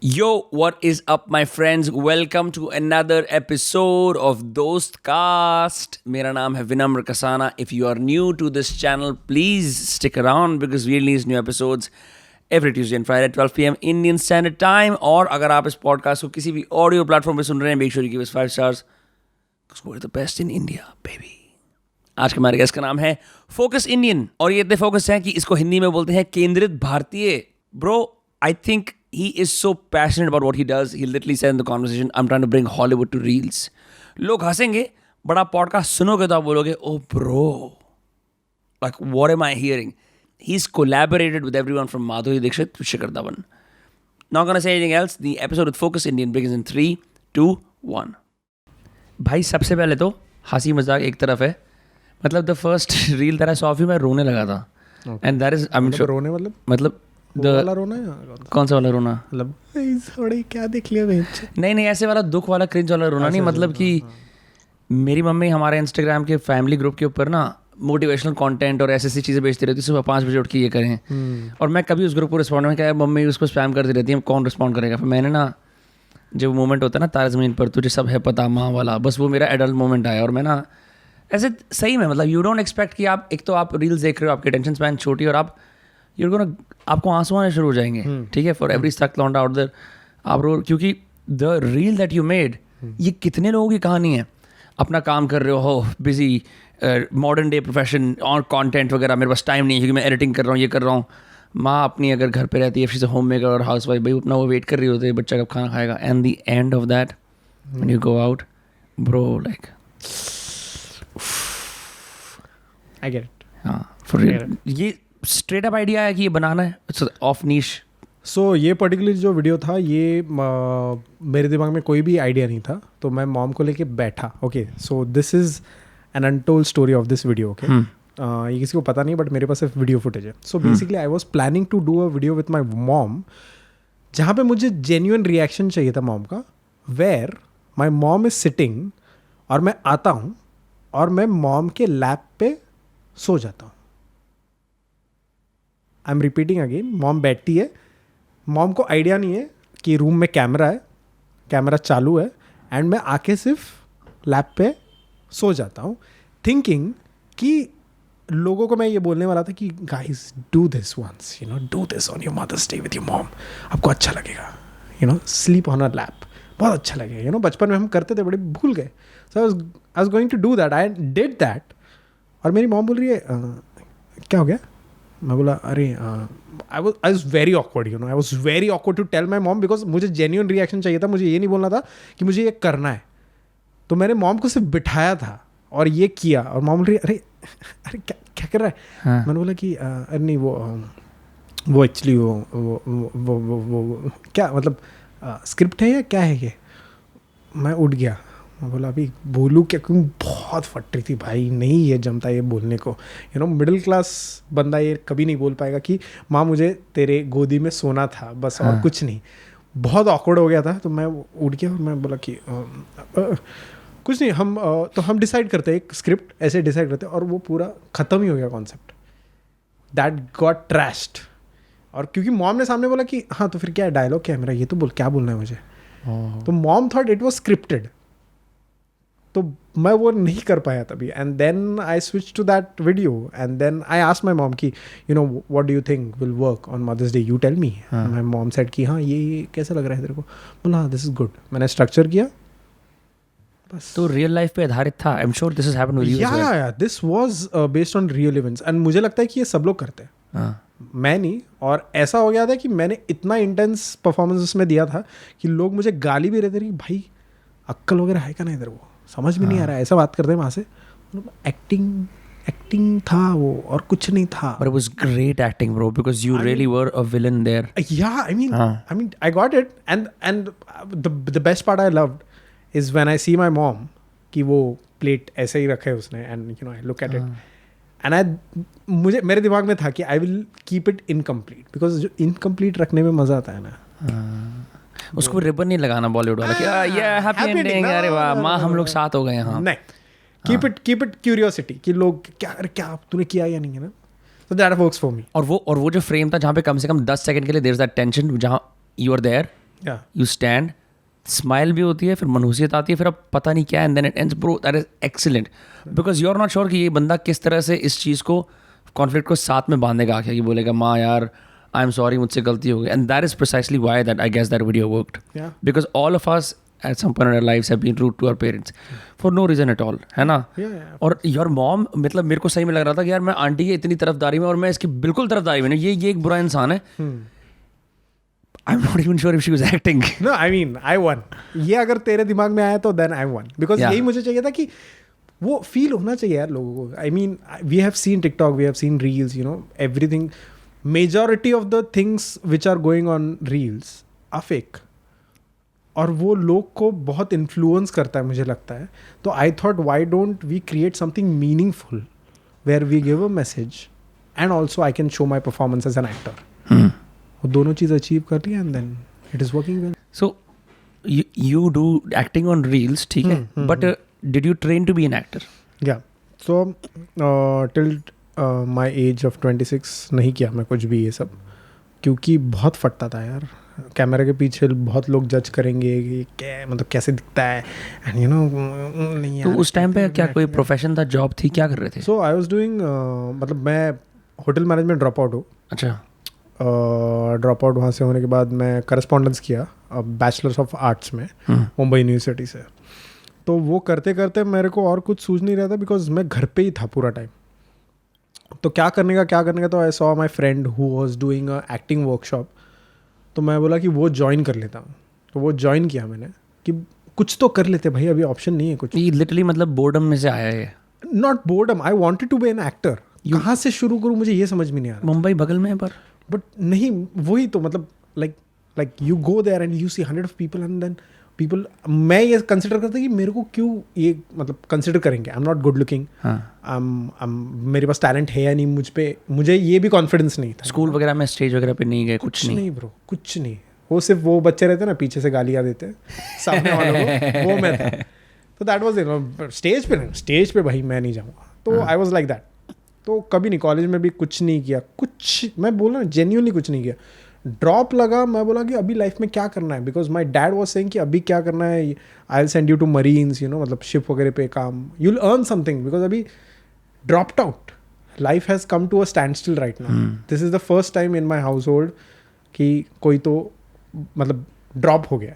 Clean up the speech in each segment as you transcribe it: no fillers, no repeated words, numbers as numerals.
Yo, what is up, my friends? Welcome to another episode of Dost Cast. मेरा नाम है विनम्र Kasana. If you are new to this channel, please stick around because we release new episodes every Tuesday and Friday at 12 p.m. Indian Standard Time. और अगर आप इस podcast को किसी भी ऑडियो प्लेटफॉर्म पे सुन रहे हैं, make sure you give us 5 stars because we're the best in India, baby. आज के हमारे गेस्ट का नाम है फोकस इंडियन और ये इतने फोकस हैं कि इसको हिंदी में बोलते हैं केंद्रित भारतीय. Bro, I think he is so passionate about what he does. He literally said in the conversation, I'm trying to bring Hollywood to Reels. लोग हंसेंगे, बट आप पॉडकास्ट सुनोगे तो आप बोलोगे, oh bro, like what am I hearing? He's collaborated with everyone from Madhuri Dixit to Shikhar Dhawan. Not gonna say anything else. The episode with Focus Indian begins in 3, 2, 1. भाई सबसे पहले तो हंसी मजाक एक तरफ है. मतलब the first reel that I saw of you, मैं रोने लगा था. And that is, I'm sure. रोने मतलब वाला रोना है? कौन सा वाला रोना? मतलब थोड़ी क्या देख लिया नहीं ऐसे वाला दुख वाला क्रिंज वाला रोना नहीं. मतलब कि मेरी मम्मी हमारे इंस्टाग्राम के फैमिली ग्रुप के ऊपर ना मोटिवेशनल कंटेंट और ऐसी चीज़ें बेचती रहती है. सुबह 5 बजे उठ के ये करें और मैं कभी उस ग्रुप को रिस्पॉन्ड में क्या मम्मी उसको स्पैम करती रहती है, कौन रिस्पॉन्ड करेगा. फिर मैंने ना जब मोमेंट होता है ना तारे ज़मीन पर तुझे सब है पता माँ वाला, बस वो मेरा एडल्ट मोमेंट आया. और मैं ना ऐसे सही में मतलब यू डोंट एक्सपेक्ट कि आप एक तो आप रील्स देख रहे हो, आपकी अटेंशन स्पैन छोटी और आप आपको आंसू आने शुरू हो जाएंगे. ठीक है, फॉर एवरी स्टक लौंडा आउट देयर आप रो, क्योंकि the reel that you made ये कितने लोगों की कहानी है. अपना काम कर रहे हो, बिजी मॉडर्न डे प्रोफेशन और कंटेंट वगैरह, मेरे पास टाइम नहीं है क्योंकि मैं एडिटिंग कर रहा हूँ, ये कर रहा हूँ. माँ अपनी अगर घर पे रहती है, शी इज होम मेकर और हाउस वाइफ, भाई अपना वो वेट कर रही होती है बच्चा कब खाना खाएगा. And the end of that when you go out bro, like I get it. हाँ, फॉर रियल ये स्ट्रेट अप आइडिया है कि ये बनाना है. इट्स ऑफ नीश. सो ये पर्टिकुलर जो वीडियो था ये मेरे दिमाग में कोई भी आइडिया नहीं था, तो मैं मॉम को लेके बैठा. Okay, so this is an untold story of this video. Okay, ये किसी को पता नहीं, बट मेरे पास सिर्फ वीडियो फुटेज है. So basically I was planning to do a video with my mom जहाँ पे मुझे जेन्युइन रिएक्शन चाहिए था मॉम का, where my mom is sitting और मैं आता हूँ और मैं मॉम के लैप पे सो जाता हूँ. I am repeating again, mom बैठती है, मॉम को आइडिया नहीं है कि रूम में कैमरा है, कैमरा चालू है, एंड मैं आके सिर्फ लैप पे सो जाता हूँ थिंकिंग कि लोगों को मैं ये बोलने वाला था कि guys do this once, you know, do this on your mother's day with your mom, आपको अच्छा लगेगा, you know, sleep on a lap, बहुत अच्छा लगेगा. यू नो, बचपन में हम करते थे, बड़े भूल गए. So I was going to do that, I did that. और मेरी मॉम बोल रही है क्या हो गया. मैं बोला अरे I was very awkward, you know, I was very awkward to tell my mom because मुझे जेन्युइन रिएक्शन चाहिए था. मुझे ये नहीं बोलना था कि मुझे ये करना है. तो मैंने मॉम को सिर्फ बिठाया था और ये किया, और मॉम बोल रही अरे अरे क्या कर रहा है. हाँ. मैंने बोला कि अरे नहीं वो एक्चुअली वो क्या मतलब स्क्रिप्ट है या क्या है ये. मैं उठ गया, मैं बोला अभी बोलूँ क्या, क्योंकि बहुत फट रही थी भाई, नहीं ये जमता ये बोलने को. यू नो, मिडिल क्लास बंदा ये कभी नहीं बोल पाएगा कि माँ मुझे तेरे गोदी में सोना था बस, और कुछ नहीं. बहुत ऑकवर्ड हो गया था. तो मैं उठ गया और मैं बोला कि कुछ नहीं, हम डिसाइड करते हैं एक स्क्रिप्ट, ऐसे डिसाइड करते हैं, और वो पूरा ख़त्म ही हो गया कॉन्सेप्ट. That got trashed. और क्योंकि मॉम ने सामने बोला कि हाँ तो फिर क्या है, डायलॉग क्या है मेरा, ये तो बोल, क्या बोलना है मुझे. तो mom thought it was scripted, तो मैं वो नहीं कर पाया तभी. And then I switch to that video and then I asked my mom कि you know what do you think will work on mother's day, you tell me. My mom said कि हाँ ये कैसा लग रहा है तेरे को. बोला हाँ दिस इज गुड. मैंने स्ट्रक्चर किया बस. तो रियल लाइफ पे आधारित था. I am sure this has happened with you. या this was based on real events. And मुझे लगता है कि ये सब लोग करते हैं, मैं नहीं. और ऐसा हो गया था कि मैंने इतना इंटेंस परफॉर्मेंस उसमें दिया था कि लोग मुझे गाली भी रहते थे कि भाई अक्कल वगैरह है क्या नहीं तेरे को, समझ में नहीं आ रहा है, ऐसा बात करते हैं वहाँ से. एक्टिंग था वो और कुछ नहीं था. But it was great acting, bro, because you really were a villain there. Yeah, I mean, I got it. And the best part I loved is when I see my mom कि वो plate ऐसे ही रखे उसने, and you know I look at it. And मेरे दिमाग में था कि I will keep it incomplete, because जो इनकम्प्लीट रखने में मजा आता है ना. उसको रिबन नहीं लगाना बॉलीवुड वाला कि ये हैप्पी एंडिंग, अरे वाह माँ हम लोग साथ हो गए. हाँ नहीं, कीप इट क्यूरियोसिटी कि लोग क्या तूने किया या नहीं है ना. So that works for me. और वो जो फ्रेम था जहाँ पे कम से कम 10 सेकंड के लिए देयर इज दैट टेंशन, जहाँ you are there Yeah. You stand, smile भी होती है, फिर मनहूसियत आती है, फिर अब पता नहीं क्या, and then it ends. Bro, that is excellent, because you are not sure कि ये बंदा किस तरह से इस चीज़ को, कॉन्फ्लिक्ट को साथ में बांधेगा आके, कि बोलेगा माँ यार आई एम सॉरी, मुझसे गलती हो गई, and that is precisely why that I guess that video worked, Yeah. Because all of us at some point in our lives have been rude to our parents for no reason at all, है ना? Yeah. और your mom, मतलब मेरे को सही में लग रहा था कि यार मैं आंटी की इतनी तरफदारी में, और मैं इसकी बिल्कुल तरफदारी में नहीं, ये एक बुरा इंसान है। I'm not even sure if she was acting. No, I mean, I won. ये अगर तेरे दिमाग में आया तो then I won. Because Yeah. यही मुझे चाहिए था कि वो फील होना चाहिए यार लोगों को. I mean, we have seen TikTok, we have seen Reels, you know, everything. Majority of the things which are going on Reels are fake. और वो लोग को बहुत इन्फ्लुएंस करता है मुझे लगता है. तो I thought why don't we create something meaningful where we give a message and also I can show my performance as an actor. वो दोनों चीज़ अचीव कर लिया and then it is working well. So you do acting on Reels, ठीक है, but did you train to be an actor? या so till my age of 26 नहीं किया मैं कुछ भी ये सब, क्योंकि बहुत फटता था यार. कैमरे के पीछे बहुत लोग जज करेंगे कि क्या मतलब कैसे दिखता है एंड यू नो नहीं तो यार. उस टाइम पे क्या कोई प्रोफेशन था, जॉब थी, क्या कर रहे थे? सो आई वाज डूइंग मतलब मैं होटल मैनेजमेंट ड्रॉप आउट हूँ. अच्छा. ड्रॉप आउट वहाँ से होने के बाद मैं करस्पॉन्डेंस किया बैचलर्स ऑफ आर्ट्स में मुंबई यूनिवर्सिटी से. तो वो करते करते मेरे को और कुछ सूझ नहीं रहा था, बिकॉज मैं घर पे ही था पूरा टाइम. तो क्या करने का तो I saw my friend who was doing a acting workshop. तो मैं बोला कि वो ज्वाइन कर लेता हूँ. तो वो ज्वाइन किया मैंने कि कुछ तो कर लेते भाई, अभी ऑप्शन नहीं है कुछ. ये लिटरली मतलब बोर्डम में से आया है? Not boredom, I wanted to be an actor. कहाँ से शुरू करूँ मुझे ये समझ में नहीं आ रहा. मुंबई बगल में है पर. बट नहीं, वही तो मतलब like you go there and you see 100 people and then people. मैं ये कंसिडर करता कि मेरे को क्यों ये मतलब कंसिडर करेंगे. I am not good looking. मेरे पास टैलेंट है या नहीं मुझ पे, मुझे ये भी कॉन्फिडेंस नहीं था. स्कूल वगैरह में स्टेज वगैरह पे नहीं गए? कुछ नहीं ब्रो, कुछ नहीं. वो सिर्फ वो बच्चे रहते ना पीछे से गालियाँ देते सामने वालों को, वो मैं था. तो दैट वाज स्टेज पे भाई मैं नहीं जाऊँगा. तो आई वाज लाइक दैट. तो कभी नहीं, कॉलेज में भी कुछ नहीं किया. कुछ मैं बोल रहा हूँ जेन्युइनली कुछ नहीं किया. ड्रॉप लगा, मैं बोला कि अभी लाइफ में क्या करना है, because my dad was saying कि अभी क्या करना है, I will send you to marines, you know, मतलब शिप वगैरह पे काम, you will earn something. Because अभी dropped out, life has come to a stand still right now. This is the first time in my household कि कोई तो मतलब drop हो गया,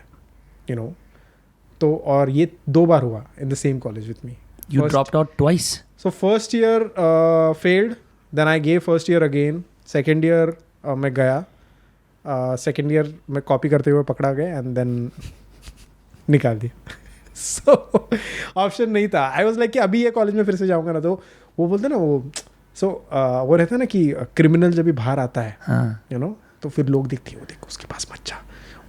यू नो. तो और ये 2 बार हुआ in the same college with me. You dropped out twice. So first year failed, then I gave first year again. Second year मैं गया. Second year मैं कॉपी करते हुए पकड़ा गया and then निकाल दिया. So ऑप्शन नहीं था. I was like कि अभी ये कॉलेज में फिर से जाऊँगा ना, तो वो बोलते ना वो वो रहता है ना कि क्रिमिनल जब भी बाहर आता है, यू नो, तो फिर लोग देखते हैं वो देखो उसके पास बच्चा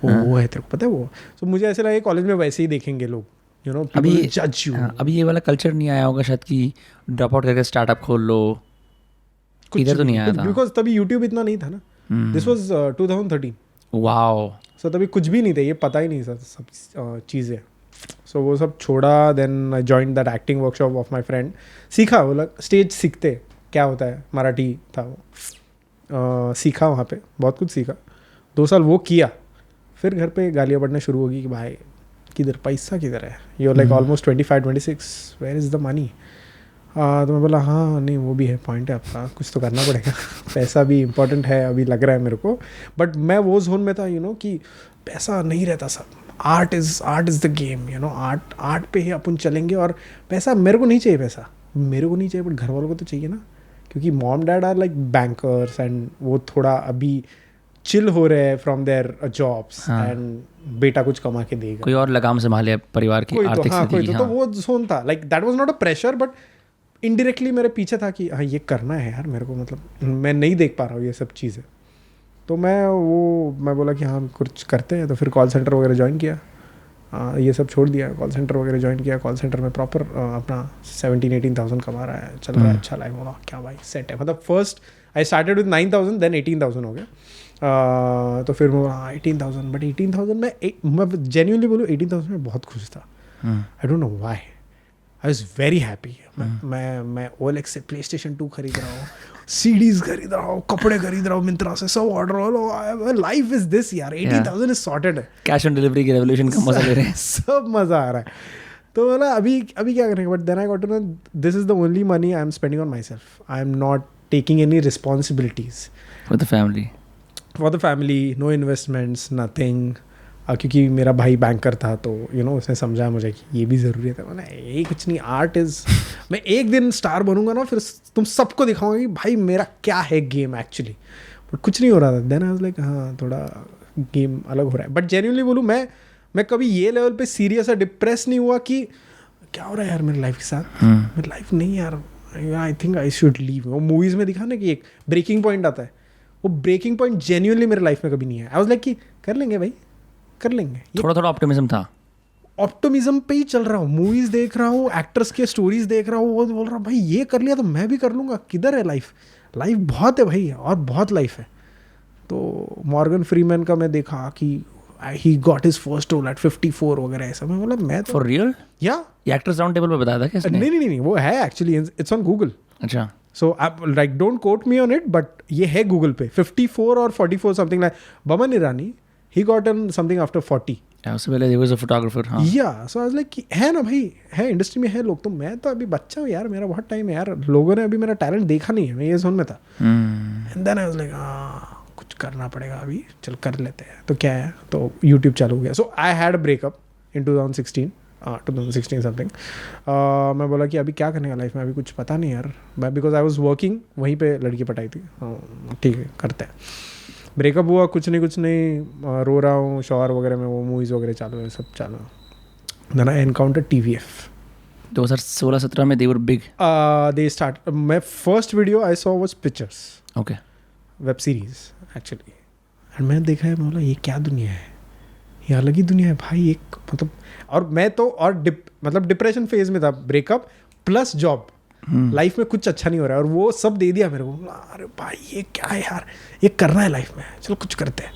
वो है, तेरे को पता है वो. So मुझे ऐसे लगा कॉलेज में वैसे ही देखेंगे लोग, you know, people will judge you. अभी ये वाला कल्चर नहीं आया होगा शायद कि ड्रॉप आउट करके स्टार्टअप खोल लो. इधर तो नहीं आया था बिकॉज तभी यूट्यूब इतना नहीं था ना. This was 2013. वाओ. सो तभी कुछ भी नहीं था, ये पता ही नहीं था सब चीज़ें. सो वो सब छोड़ा. Then I join that acting workshop of my friend. सीखा, बोला स्टेज सीखते क्या होता है, मराठी था वो. सीखा वहाँ पे, बहुत कुछ सीखा. 2 साल वो किया. फिर घर पे गालियाँ पड़ना शुरू होगी कि भाई किधर पैसा किधर है, you are like almost 25-26, where is the money. तो मैं बोला हाँ नहीं वो भी है, पॉइंट है आपका, कुछ तो करना पड़ेगा. पैसा भी इम्पोर्टेंट है अभी लग रहा है मेरे को. बट मैं वो जोन में था, यू नो, कि पैसा नहीं रहता सब. Art is the game, you know. Art पे ही अपन चलेंगे. और पैसा मेरे को नहीं चाहिए, पैसा मेरे को नहीं चाहिए, बट घर वालों को तो चाहिए ना, क्योंकि mom dad are like bankers and वो थोड़ा अभी चिल हो रहे हैं फ्रॉम देयर जॉब्स एंड बेटा कुछ कमा के देगा. कोई और लगाम संभाले परिवार की आर्थिक स्थिति की. तो वो जोन था. Like that was not a pressure, but indirectly मेरे पीछे था कि हाँ ये करना है यार मेरे को, मतलब मैं नहीं देख पा रहा हूँ ये सब चीज़ें. तो मैं बोला कि हाँ कुछ करते हैं. तो फिर कॉल सेंटर वगैरह ज्वाइन किया. ये सब छोड़ दिया, कॉल सेंटर वगैरह ज्वाइन किया. कॉल सेंटर में प्रॉपर अपना 17-18,000 कमा रहा है, चल रहा है अच्छा. लाइफ बोला क्या भाई सेट है. मतलब first I started with 9,000, then 18,000 हो गया. तो फिर मैं 18,000, बट 18,000 मैं जेन्युइनली बोलूँ 18,000 में बहुत खुश था. आई don't know why, I was very happy. मैं OLX से PlayStation 2 खरीद रहा हूँ, CDs खरीद रहा हूँ, कपड़े खरीद रहा हूँ मिंत्रा से, सब ऑर्डर, लाइफ इज दिस यार, 80,000 इज सॉर्टेड है, कैश ऑन डिलीवरी की रेवोल्यूशन का मजा ले रहे हैं. सब मजा आ रहा है. तो बोला अभी क्या करेंगे, but then I got to know this is the only money I am spending on myself. I am not taking any responsibilities for the family, no investments, nothing. क्योंकि मेरा भाई बैंकर था तो उसने समझाया मुझे कि ये भी ज़रूरी है. मैंने ये कुछ नहीं, आर्ट इज़, मैं एक दिन स्टार बनूंगा ना, फिर तुम सबको दिखाऊंगा कि भाई मेरा क्या है गेम एक्चुअली. बट कुछ नहीं हो रहा था. देन आई वाज लाइक हाँ थोड़ा गेम अलग हो रहा है. बट जेन्युइनली बोलूँ, मैं कभी ये लेवल पे सीरियस या डिप्रेस नहीं हुआ कि क्या हो रहा है यार मेरी लाइफ के साथ. मेरी लाइफ नहीं यार, I think I should leave. वो मूवीज़ में दिखा ना कि एक ब्रेकिंग पॉइंट आता है, वो ब्रेकिंग पॉइंट जेन्युइनली मेरी लाइफ में कभी नहीं है. आई वाज लाइक कि कर लेंगे भाई, कर लेंगे. थोड़ा ऑप्टिमिज्म था. ऑप्टिमिज्म पे ही चल रहा हूँ, मूवीज देख रहा हूँ, एक्टर्स के स्टोरीज देख रहा हूँ, वो बोल रहा हूँ भाई ये कर लिया तो मैं भी कर लूँगा. किधर है लाइफ बहुत है भाई, और बहुत लाइफ है. तो मॉर्गन फ्रीमैन का मैं देखा कि he got his first role at 54 वगैरह ऐसा. मैं बोला मैं तो फॉर रियल या एक्टर्स राउंड टेबल पे बताया था क्या इसने? नहीं वो है एक्चुअली, इट्स ऑन गूगल. अच्छा. So like don't quote me on it, but ये है गूगल पे. 54 और 44 something like. Boman Irani he got in something after 40. उससे पहले he was a photographer. हाँ. Yeah, so I was like है ना भाई, है इंडस्ट्री में है लोग. तो मैं तो अभी बच्चा हूँ यार, मेरा बहुत टाइम है यार, लोगों ने अभी मेरा टैलेंट देखा नहीं है, मैं ये जोन में था. And then I was like कुछ करना पड़ेगा अभी, चल कर लेते हैं. तो क्या है, तो यूट्यूब चालू हो गया. So I had a breakup in 2016 something. मैं बोला कि अभी क्या करने का लाइफ में, अभी कुछ पता नहीं यार. मैं बिकॉज आई वॉज वर्किंग, वहीं पे लड़की पटाई थी. ठीक है करते हैं. ब्रेकअप हुआ, कुछ नहीं, रो रहा हूँ शॉवर वगैरह में, वो मूवीज़ वगैरह चालू है, सब चालू. देन आई एनकाउंटर TVF 2016-17 में. They were big. They start. My first video I saw was pictures. Okay. Web series actually. And मैं देखा है, मैं बोला ये क्या दुनिया है, ये अलग ही दुनिया है भाई. एक मतलब, और मैं तो और मतलब डिप्रेशन फेज में था. ब्रेकअप प्लस जॉब, लाइफ में कुछ अच्छा नहीं हो रहा है, और वो सब दे दिया मेरे को. अरे भाई ये क्या है यार, ये करना है लाइफ में, चलो कुछ करते हैं.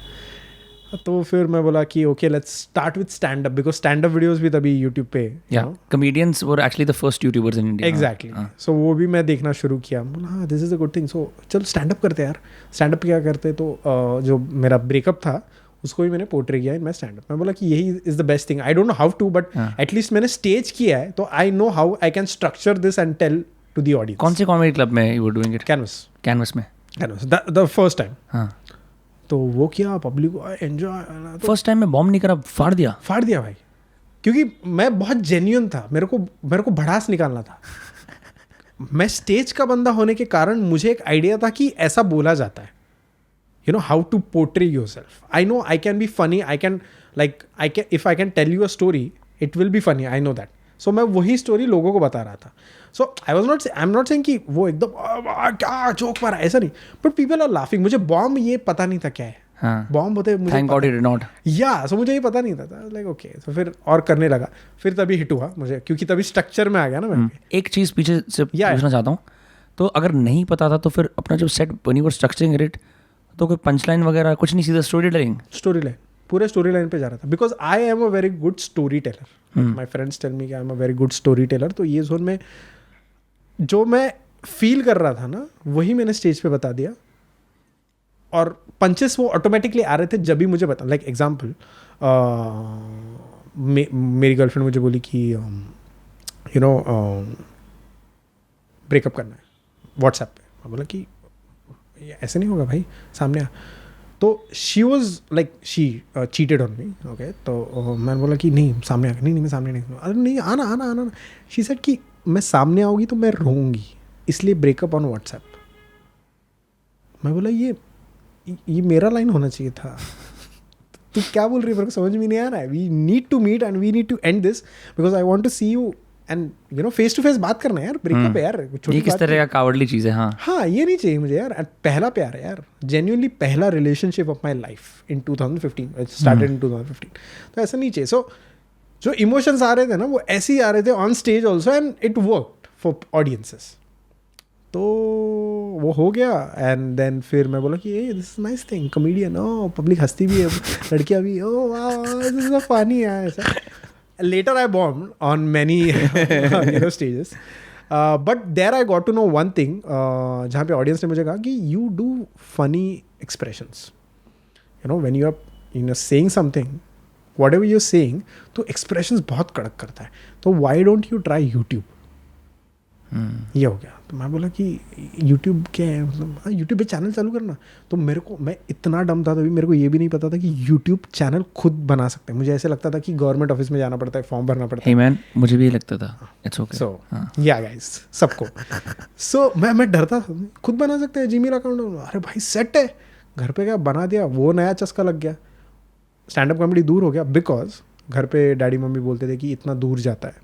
तो फिर मैं बोला कि okay let's start with stand up, because stand up videos भी तभी यूट्यूब पे. Comedians were actually the first YouTubers in India. Exactly. So वो भी मैं देखना शुरू किया. बोला हाँ this is a good thing, so चलो स्टैंड अप करते हैं यार. स्टैंड अप क्या करते, तो जो मेरा ब्रेकअप था उसको भी मैंने पोर्ट्रे किया इन माई स्टैंड अप. मैं बोला कि यही is the best thing. I don't know how to, but at least मैंने स्टेज किया है, तो I know how I can structure this and tell to the audience. कौन से कॉमेडी क्लब में you were doing it? Canvas में. The first time. हाँ. तो वो किया, पब्लिक एंजॉय. फर्स्ट टाइम में बॉम्ब नहीं करा, फाड़ दिया भाई. क्योंकि मैं बहुत जेन्युइन था, मेरे को भड़ास निकालना था. मैं स्टेज का बंदा होने के कारण मुझे एक आइडिया था कि ऐसा बोला जाता है, you know how to portray yourself. I know I can be funny, if I can tell you a story it will be funny, I know that. So मैं वही स्टोरी लोगों को बता रहा था. So I'm not saying कि वो एकदम क्या जोक मारा, ऐसा नहीं, but people are laughing. मुझे बॉम्ब ये पता नहीं था क्या है. बॉम्ब होते मुझे Thank God he did not. सो मुझे ये पता नहीं था. लाइक ओके, तो फिर और करने लगा. फिर तभी हिट हुआ मुझे, क्योंकि तभी स्ट्रक्चर में आ गया ना मैं. एक चीज़ पीछे से पूछना चाहता हूँ. तो अगर नहीं पता था तो फिर अपना जब सेट बनी वो स्ट्रक्चरिंग इट, तो कोई पंच लाइन वगैरह कुछ नहीं, सीधा स्टोरी लाइन पूरे स्टोरी लाइन पे जा रहा था. Because I am a very good story teller. My friends tell me कि I am a very good story teller. तो ये जोन में जो मैं फील कर रहा था ना, वही मैंने स्टेज पे बता दिया. और पंचेस वो ऑटोमेटिकली आ रहे थे जब भी मुझे बता. लाइक एग्जाम्पल, मेरी गर्लफ्रेंड मुझे बोली कि ब्रेकअप करना है व्हाट्सएप पे. मैं बोला कि ऐसे नहीं होगा भाई, सामने आ. तो she was like she cheated on me. Okay, तो मैंने बोला कि नहीं सामने आ. नहीं मैं सामने नहीं. अरे नहीं आना. शी सेड कि मैं सामने आऊँगी तो मैं रोऊंगी, इसलिए ब्रेकअप ऑन व्हाट्सएप. मैं बोला ये मेरा लाइन होना चाहिए था. तू क्या बोल रही है, मेरे को समझ में नहीं आ रहा है. We need to meet and we need to end this because I want to see you and face to face बात करना है यार. ब्रेकअप है यार, ये किस तरह का कावर्डली चीज़ है. हाँ ये नहीं चाहिए मुझे यार. पहला प्यार है यार, जेन्युइनली पहला relationship of my life in 2015, started in 2015. तो ऐसा नहीं चाहिए. सो जो इमोशंस आ रहे थे ना, वो ऐसे ही आ रहे थे on stage also, and it worked for audiences. तो वो हो गया. एंड देन फिर मैं बोला कि this is nice thing, comedian, public हंसती भी है, लड़कियाँ भी, वाह दिस इज फनी है ऐसा. Later I bombed on many stages. But there I got to know one thing, जहाँ पे ऑडियंस ने मुझे कहा कि you do funny expressions, you know when you are saying something, whatever you saying, तो expressions बहुत कड़क करता है, तो why don't you try YouTube. ये हो गया. तो मैं बोला कि यूट्यूब क्या है, मतलब हाँ यूट्यूब पे चैनल चालू करना. तो मैं इतना डम था तभी, मेरे को ये भी नहीं पता था कि यूट्यूब चैनल खुद बना सकते हैं. मुझे ऐसे लगता था कि गवर्नमेंट ऑफिस में जाना पड़ता है, फॉर्म भरना पड़ता है. Hey man, मुझे भी ये लगता था. It's okay. सो या गाइस सबको. सो मैं डरता था, खुद बना सकते हैं जीमेल अकाउंट. अरे भाई सेट है, घर पे क्या बना दिया, वो नया चस्का लग गया. स्टैंड अप कॉमेडी दूर हो गया बिकॉज घर पे डैडी मम्मी बोलते थे कि इतना दूर जाता है,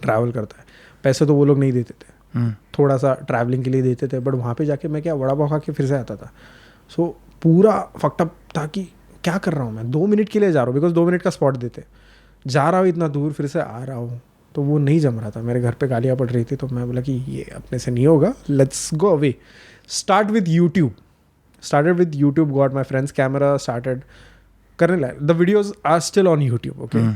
ट्रैवल करता है, पैसे तो वो लोग नहीं देते थे, थोड़ा सा ट्रैवलिंग के लिए देते थे, बट वहाँ पे जाके मैं क्या वड़ा पाव खा के फिर से आता था. सो पूरा फकटअप था कि क्या कर रहा हूँ मैं, 2 मिनट के लिए जा रहा हूँ बिकॉज 2 मिनट का स्पॉट देते, जा रहा हूँ इतना दूर, फिर से आ रहा हूँ, तो वो नहीं जम रहा था. मेरे घर पे गालियाँ पड़ रही थी, तो मैं बोला कि ये अपने से नहीं होगा, let's go away. Start with YouTube, got my friend's camera, started करने लगा. The videos are still on YouTube. Okay,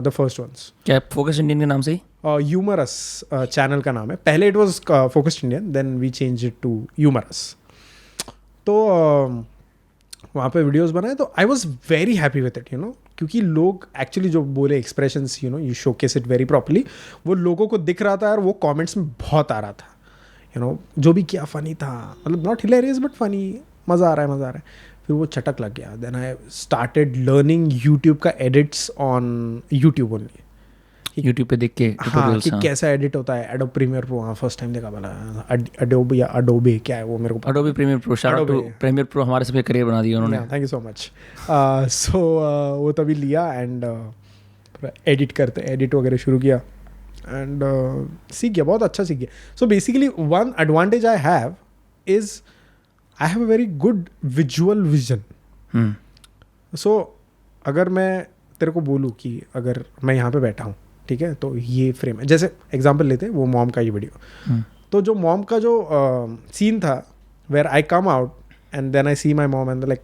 the first ones. क्या फोकस इंडियन के नाम से ही? यूमरस चैनल का नाम है. पहले it was focused Indian, then we change it to humorous. तो वहाँ पे वीडियोस बनाए, तो I was very happy with it, you know, क्योंकि लोग एक्चुअली जो बोले expressions, you know, you showcase it very properly, वो लोगों को दिख रहा था और वो कमेंट्स में बहुत आ रहा था. यू नो जो भी क्या फ़नी था, मतलब नॉट हिलेरियस बट फ़नी, मज़ा आ रहा है. फिर वो चटक लग गया. Then I started learning YouTube का edits on YouTube only. YouTube पे देख के हाँ, tutorials, कि कैसा एडिट होता है. एडोब प्रीमियर प्रो, हाँ फर्स्ट टाइम देखा. बोला एडोब या अडोबे क्या है वो मेरे को. Adobe Premiere Pro, shout out to Premiere Pro, हमारे सबके करियर बना दिया उन्होंने. Thank you so much. So वो तभी लिया एंड एडिट वगैरह शुरू किया एंड सीख गया, बहुत अच्छा सीख गया. So basically one advantage I have is I have a very good visual vision. So अगर मैं तेरे को बोलूँ कि अगर मैं यहाँ पे बैठा हूँ, ठीक है, तो ये फ्रेम है, जैसे एग्जांपल लेते हैं वो मॉम का ये वीडियो. तो जो मॉम का जो सीन था, where I come out and then I see my mom and like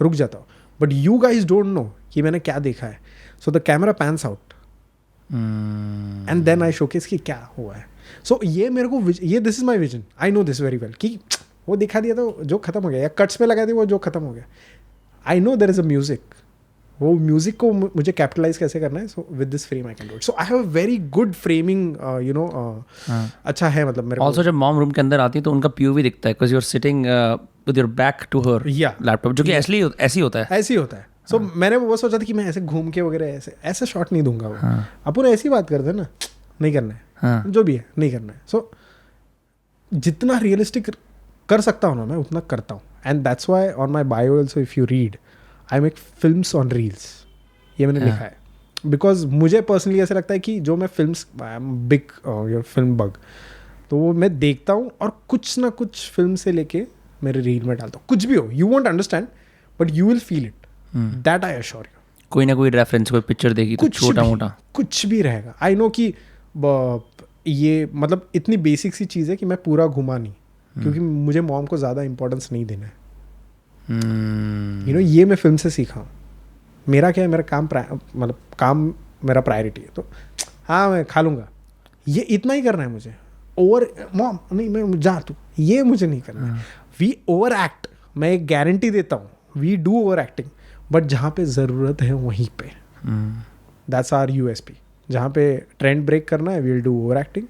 रुक जाता हूँ, but you guys don't know कि मैंने क्या देखा है. So the camera pans out and then I showcase कि क्या हुआ है. सो ये मेरे को ये this is my vision, I know this very well, कि वो दिखा दिया तो जो खत्म हो गया, या कट्स पे लगा दिया वो जो खत्म हो गया. I know there is a music, वो म्यूजिक को मुझे कैपिटलाइज कैसे करना है. So with this frame I can do it. So I have a very good framing, you know, अच्छा है मतलब मेरे को. ऑल्सो जब मॉम रूम के अंदर आती है तो उनका POV दिखता है, because you are sitting with your back to her laptop, जो कि ऐसे ही होता है. ऐसे ही होता है. सो मैंने वो सोचा था कि मैं ऐसे घूम के वगैरह ऐसे शॉट नहीं दूंगा. वो अपन ऐसी बात करते हैं ना, नहीं करना है, जो भी है नहीं करना है. सो जितना रियलिस्टिक कर सकता हूँ ना मैं, उतना करता हूँ. And that's why on my bio also if you read, I make films on reels. ये मैंने लिखा है बिकॉज मुझे पर्सनली ऐसा लगता है कि जो मैं films, I am big film bug, तो वो मैं देखता हूँ और कुछ ना कुछ फिल्म से लेके मेरे रील में डालता हूँ. कुछ भी हो, you won't understand but you will feel it, that I assure you. कोई ना कोई रेफरेंस, कोई पिक्चर देखी तो छोटा मोटा कुछ भी रहेगा. आई नो कि ये मतलब इतनी बेसिक सी चीज़ है कि मैं पूरा घुमा नहीं, क्योंकि मुझे मॉम को ज़्यादा इंपॉर्टेंस नहीं देना है. यू नो ये मैं फिल्म से सीखा हूँ. मेरा क्या है, मेरा काम मतलब काम मेरा प्रायोरिटी है, तो हाँ मैं खा लूँगा, ये इतना ही करना है मुझे. ओवर मॉम नहीं, मैं जा तू, ये मुझे नहीं करना है. वी ओवर एक्ट, मैं एक गारंटी देता हूँ, we do over acting, but जहाँ पे ज़रूरत है वहीं पे, दैट्स आवर USP. जहाँ पे ट्रेंड ब्रेक करना है, we will do over acting.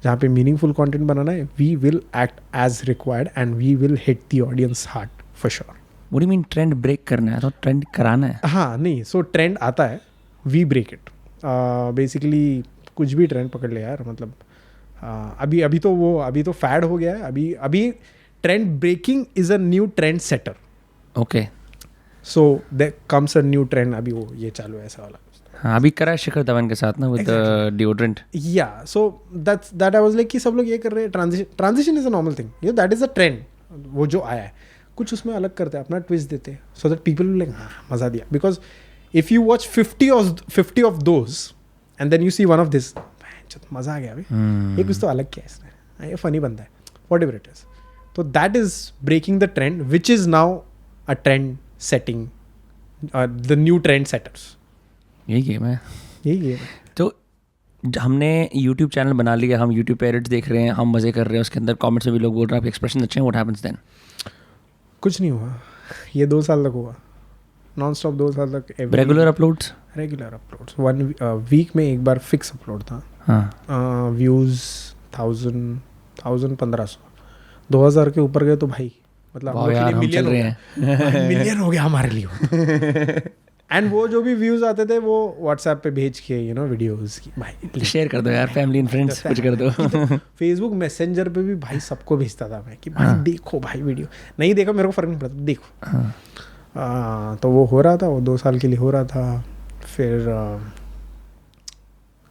जहाँ पे मीनिंगफुल कंटेंट बनाना है, we will act as required and we will hit the audience heart for sure. What do you mean trend break करना है? तो ट्रेंड कराना है. हाँ नहीं, सो ट्रेंड आता है, वी ब्रेक इट. बेसिकली कुछ भी ट्रेंड पकड़ ले यार, मतलब अभी तो फैड हो गया है. अभी trend breaking is a new trend setter. Okay, so there comes a new trend. अभी वो ये चालू है ऐसा वाला. हाँ अभी करा है शिखर धवन के साथ ना विद डिओड्रेंट. या so that I was like कि सब लोग ये कर रहे हैं. Transition is a normal thing, you that is a trend. वो जो आया है कुछ उसमें अलग करते हैं, अपना ट्विस्ट देते हैं, so that people will like हाँ मज़ा दिया. Because if you watch 50 of those and then you see one of this, मज़ा आ गया भाई, ये कुछ तो अलग किया इसने, ये फनी बनता है, वॉट एवर इट इज. तो that is breaking the trend which is now a trend setting, the new trend setters. यही गेम है. यही गेम है. तो हमने YouTube चैनल बना लिया, हम YouTube पे एडिट्स देख रहे हैं, हम मज़े कर रहे हैं, उसके अंदर कमेंट्स में भी लोग बोल रहे हैं आपके एक्सप्रेशन अच्छे हैं, व्हाट हैपेंस देन? कुछ नहीं हुआ, ये 2 साल तक हुआ नॉन स्टॉप, 2 साल तक regular uploads? Regular uploads, 1 week में एक बार फिक्स अपलोड था। हाँ, व्यूज़ 1500 2000 के ऊपर गए तो भाई मतलब वाह यार, हम चल रहे हैं। मिलियन हो गया हमारे लिए। एंड वो जो भी व्यूज आते थे वो व्हाट्सएप पे भेज के वीडियोस की भाई शेयर कर दो यार, फैमिली एंड फ्रेंड्स कुछ कर दो। फेसबुक मैसेंजर पे भी भाई सबको भेजता था मैं कि भाई देखो भाई वीडियो, नहीं देखो मेरे को फर्क नहीं पड़ता, देखो। तो वो हो रहा था, वो 2 साल के लिए हो रहा था। फिर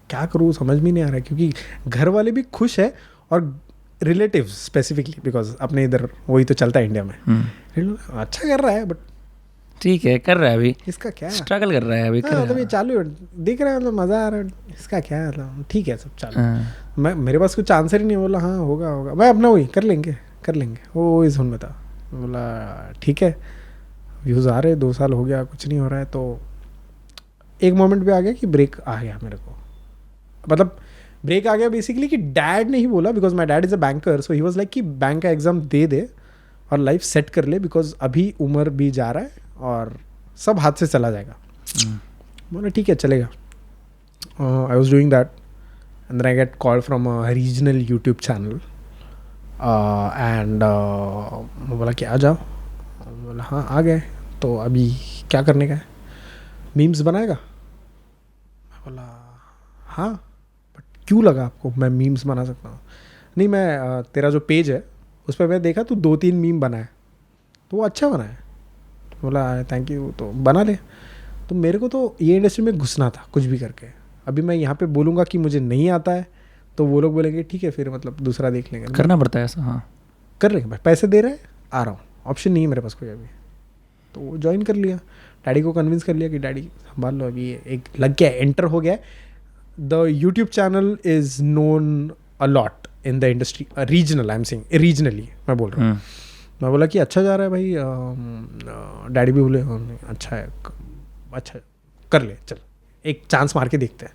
क्या करूँ समझ में नहीं आ रहा है, क्योंकि घर वाले भी खुश है और रिलेटिव्स स्पेसिफिकली, बिकॉज अपने इधर वही तो चलता है इंडिया में। अच्छा कर रहा है बट ठीक है, कर रहा है अभी, इसका क्या है, स्ट्रगल कर रहा है अभी, मतलब ये चालू है, दिख रहा है, मतलब मज़ा आ रहा है, इसका क्या है, मतलब ठीक है सब चालू। मैं मेरे पास कुछ आंसर ही नहीं, बोला हाँ होगा होगा, मैं अपना वही कर लेंगे वो इस धुन में था। बोला ठीक है, व्यूज़ आ रहे, 2 साल हो गया कुछ नहीं हो रहा है, तो एक मोमेंट पे आ गया कि ब्रेक आ गया मेरे को, मतलब ब्रेक आ गया बेसिकली कि डैड ने ही बोला, because my dad is a banker, so he was like कि बैंक का एग्ज़ाम दे और लाइफ सेट कर ले, बिकॉज अभी उम्र भी जा रहा है और सब हाथ से चला जाएगा। बोला ठीक है चलेगा। I was doing that and I get call from a regional YouTube channel and बोला कि आ जाओ। बोला हाँ आ गए, तो अभी क्या करने का है, मीम्स बनाएगा? मैं बोला हाँ, बट क्यों लगा आपको मैं मीम्स बना सकता हूँ? नहीं मैं तेरा जो पेज है उस पर मैं देखा तू 2-3 मीम बनाए, तो वो अच्छा बना है। बोला थैंक यू, तो बना ले। तो मेरे को तो ये इंडस्ट्री में घुसना था कुछ भी करके। अभी मैं यहाँ पे बोलूँगा कि मुझे नहीं आता है तो वो लोग बोलेंगे ठीक है फिर मतलब दूसरा देख लेंगे, करना पड़ता है ऐसा। हाँ कर लेंगे भाई, पैसे दे रहे हैं आ रहा हूँ, ऑप्शन नहीं है मेरे पास कोई अभी। तो वो ज्वाइन कर लिया, डैडी को कन्विंस कर लिया कि डैडी संभाल लो, अभी एक लग गया, एंटर हो गया। The YouTube channel is known a lot in the industry, regional, I am saying regionally मैं बोल रहा हूँ। मैं बोला कि अच्छा जा रहा है भाई, डैडी भी बोले अच्छा है, अच्छा कर ले, चल एक चांस मार के देखते हैं।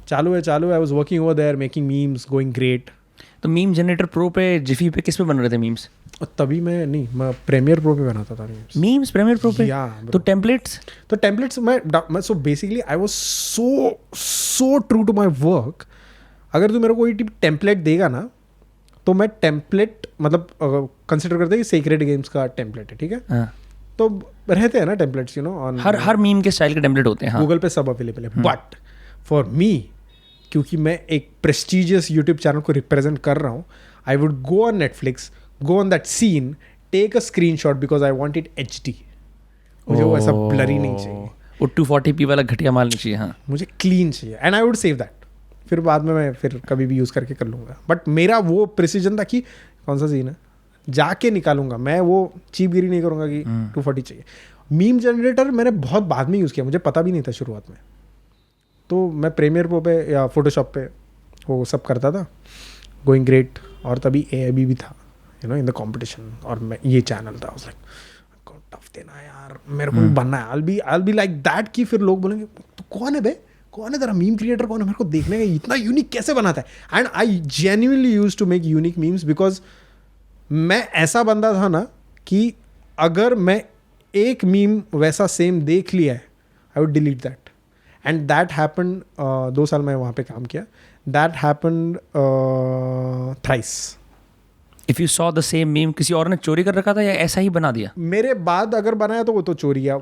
चालू है। I was working over there making memes, going great. तो मीम जनरेटर प्रो पे, जिफी पे, किस पे बन रहे थे मीम्स? और तभी मैं प्रीमियर प्रो पे बनाता था मीम्स प्रीमियर प्रो पे? तो टेम्पलेट्स मैं so basically I was so true to my work. अगर तू मेरे को कोई टेम्पलेट देगा ना तो मैं टेम्पलेट मतलब कंसिडर करते हैं कि सीक्रेट गेम्स का टेम्पलेट है, ठीक है। हाँ। तो रहते हैं ना टेम्पलेट्स ऑन हर मीम के स्टाइल के टेम्पलेट होते हैं। गूगल पे सब अवेलेबल है। बट फॉर मी, क्योंकि मैं एक प्रेस्टिजियस यूट्यूब चैनल को रिप्रेजेंट कर रहा हूँ, I would go on Netflix, go on that scene, take a screenshot because I want it HD। मुझे वो ऐसा ब्लरी नहीं चाहिए, वो 240p वाला घटिया माल नहीं चाहिए। हाँ, मुझे क्लीन चाहिए and I would save that. फिर बाद में मैं फिर कभी भी यूज़ करके कर लूँगा। बट मेरा वो प्रिसीजन था कि कौन सा सीन है जाके निकालूंगा, मैं वो चीपगिरी नहीं करूँगा कि 240 चाहिए। मीम जनरेटर मैंने बहुत बाद में यूज़ किया, मुझे पता भी नहीं था शुरुआत में। तो मैं प्रीमियर प्रो पे या फोटोशॉप पे वो सब करता था, गोइंग ग्रेट। और तभी AIB भी था इन द कॉम्पिटिशन, और मैं ये चैनल था। उस लाइक टफ देना यार, मेरे को भी बनना है, I'll be like that कि फिर लोग बोलेंगे तो कौन है बे, कौन है तेरा मीम क्रिएटर, कौन है, मेरे को देखने का, इतना यूनिक कैसे बनाता है। And I genuinely used to make unique memes because मैं ऐसा बंदा था ना कि अगर मैं एक मीम वैसा सेम देख लिया है I would delete that. And that happen, 2 साल मैं वहाँ पे काम किया, that happen thrice. If you saw the same meme किसी और ने चोरी कर रखा था या ऐसा ही बना दिया? मेरे बाद अगर बनाया तो वो तो चोरी या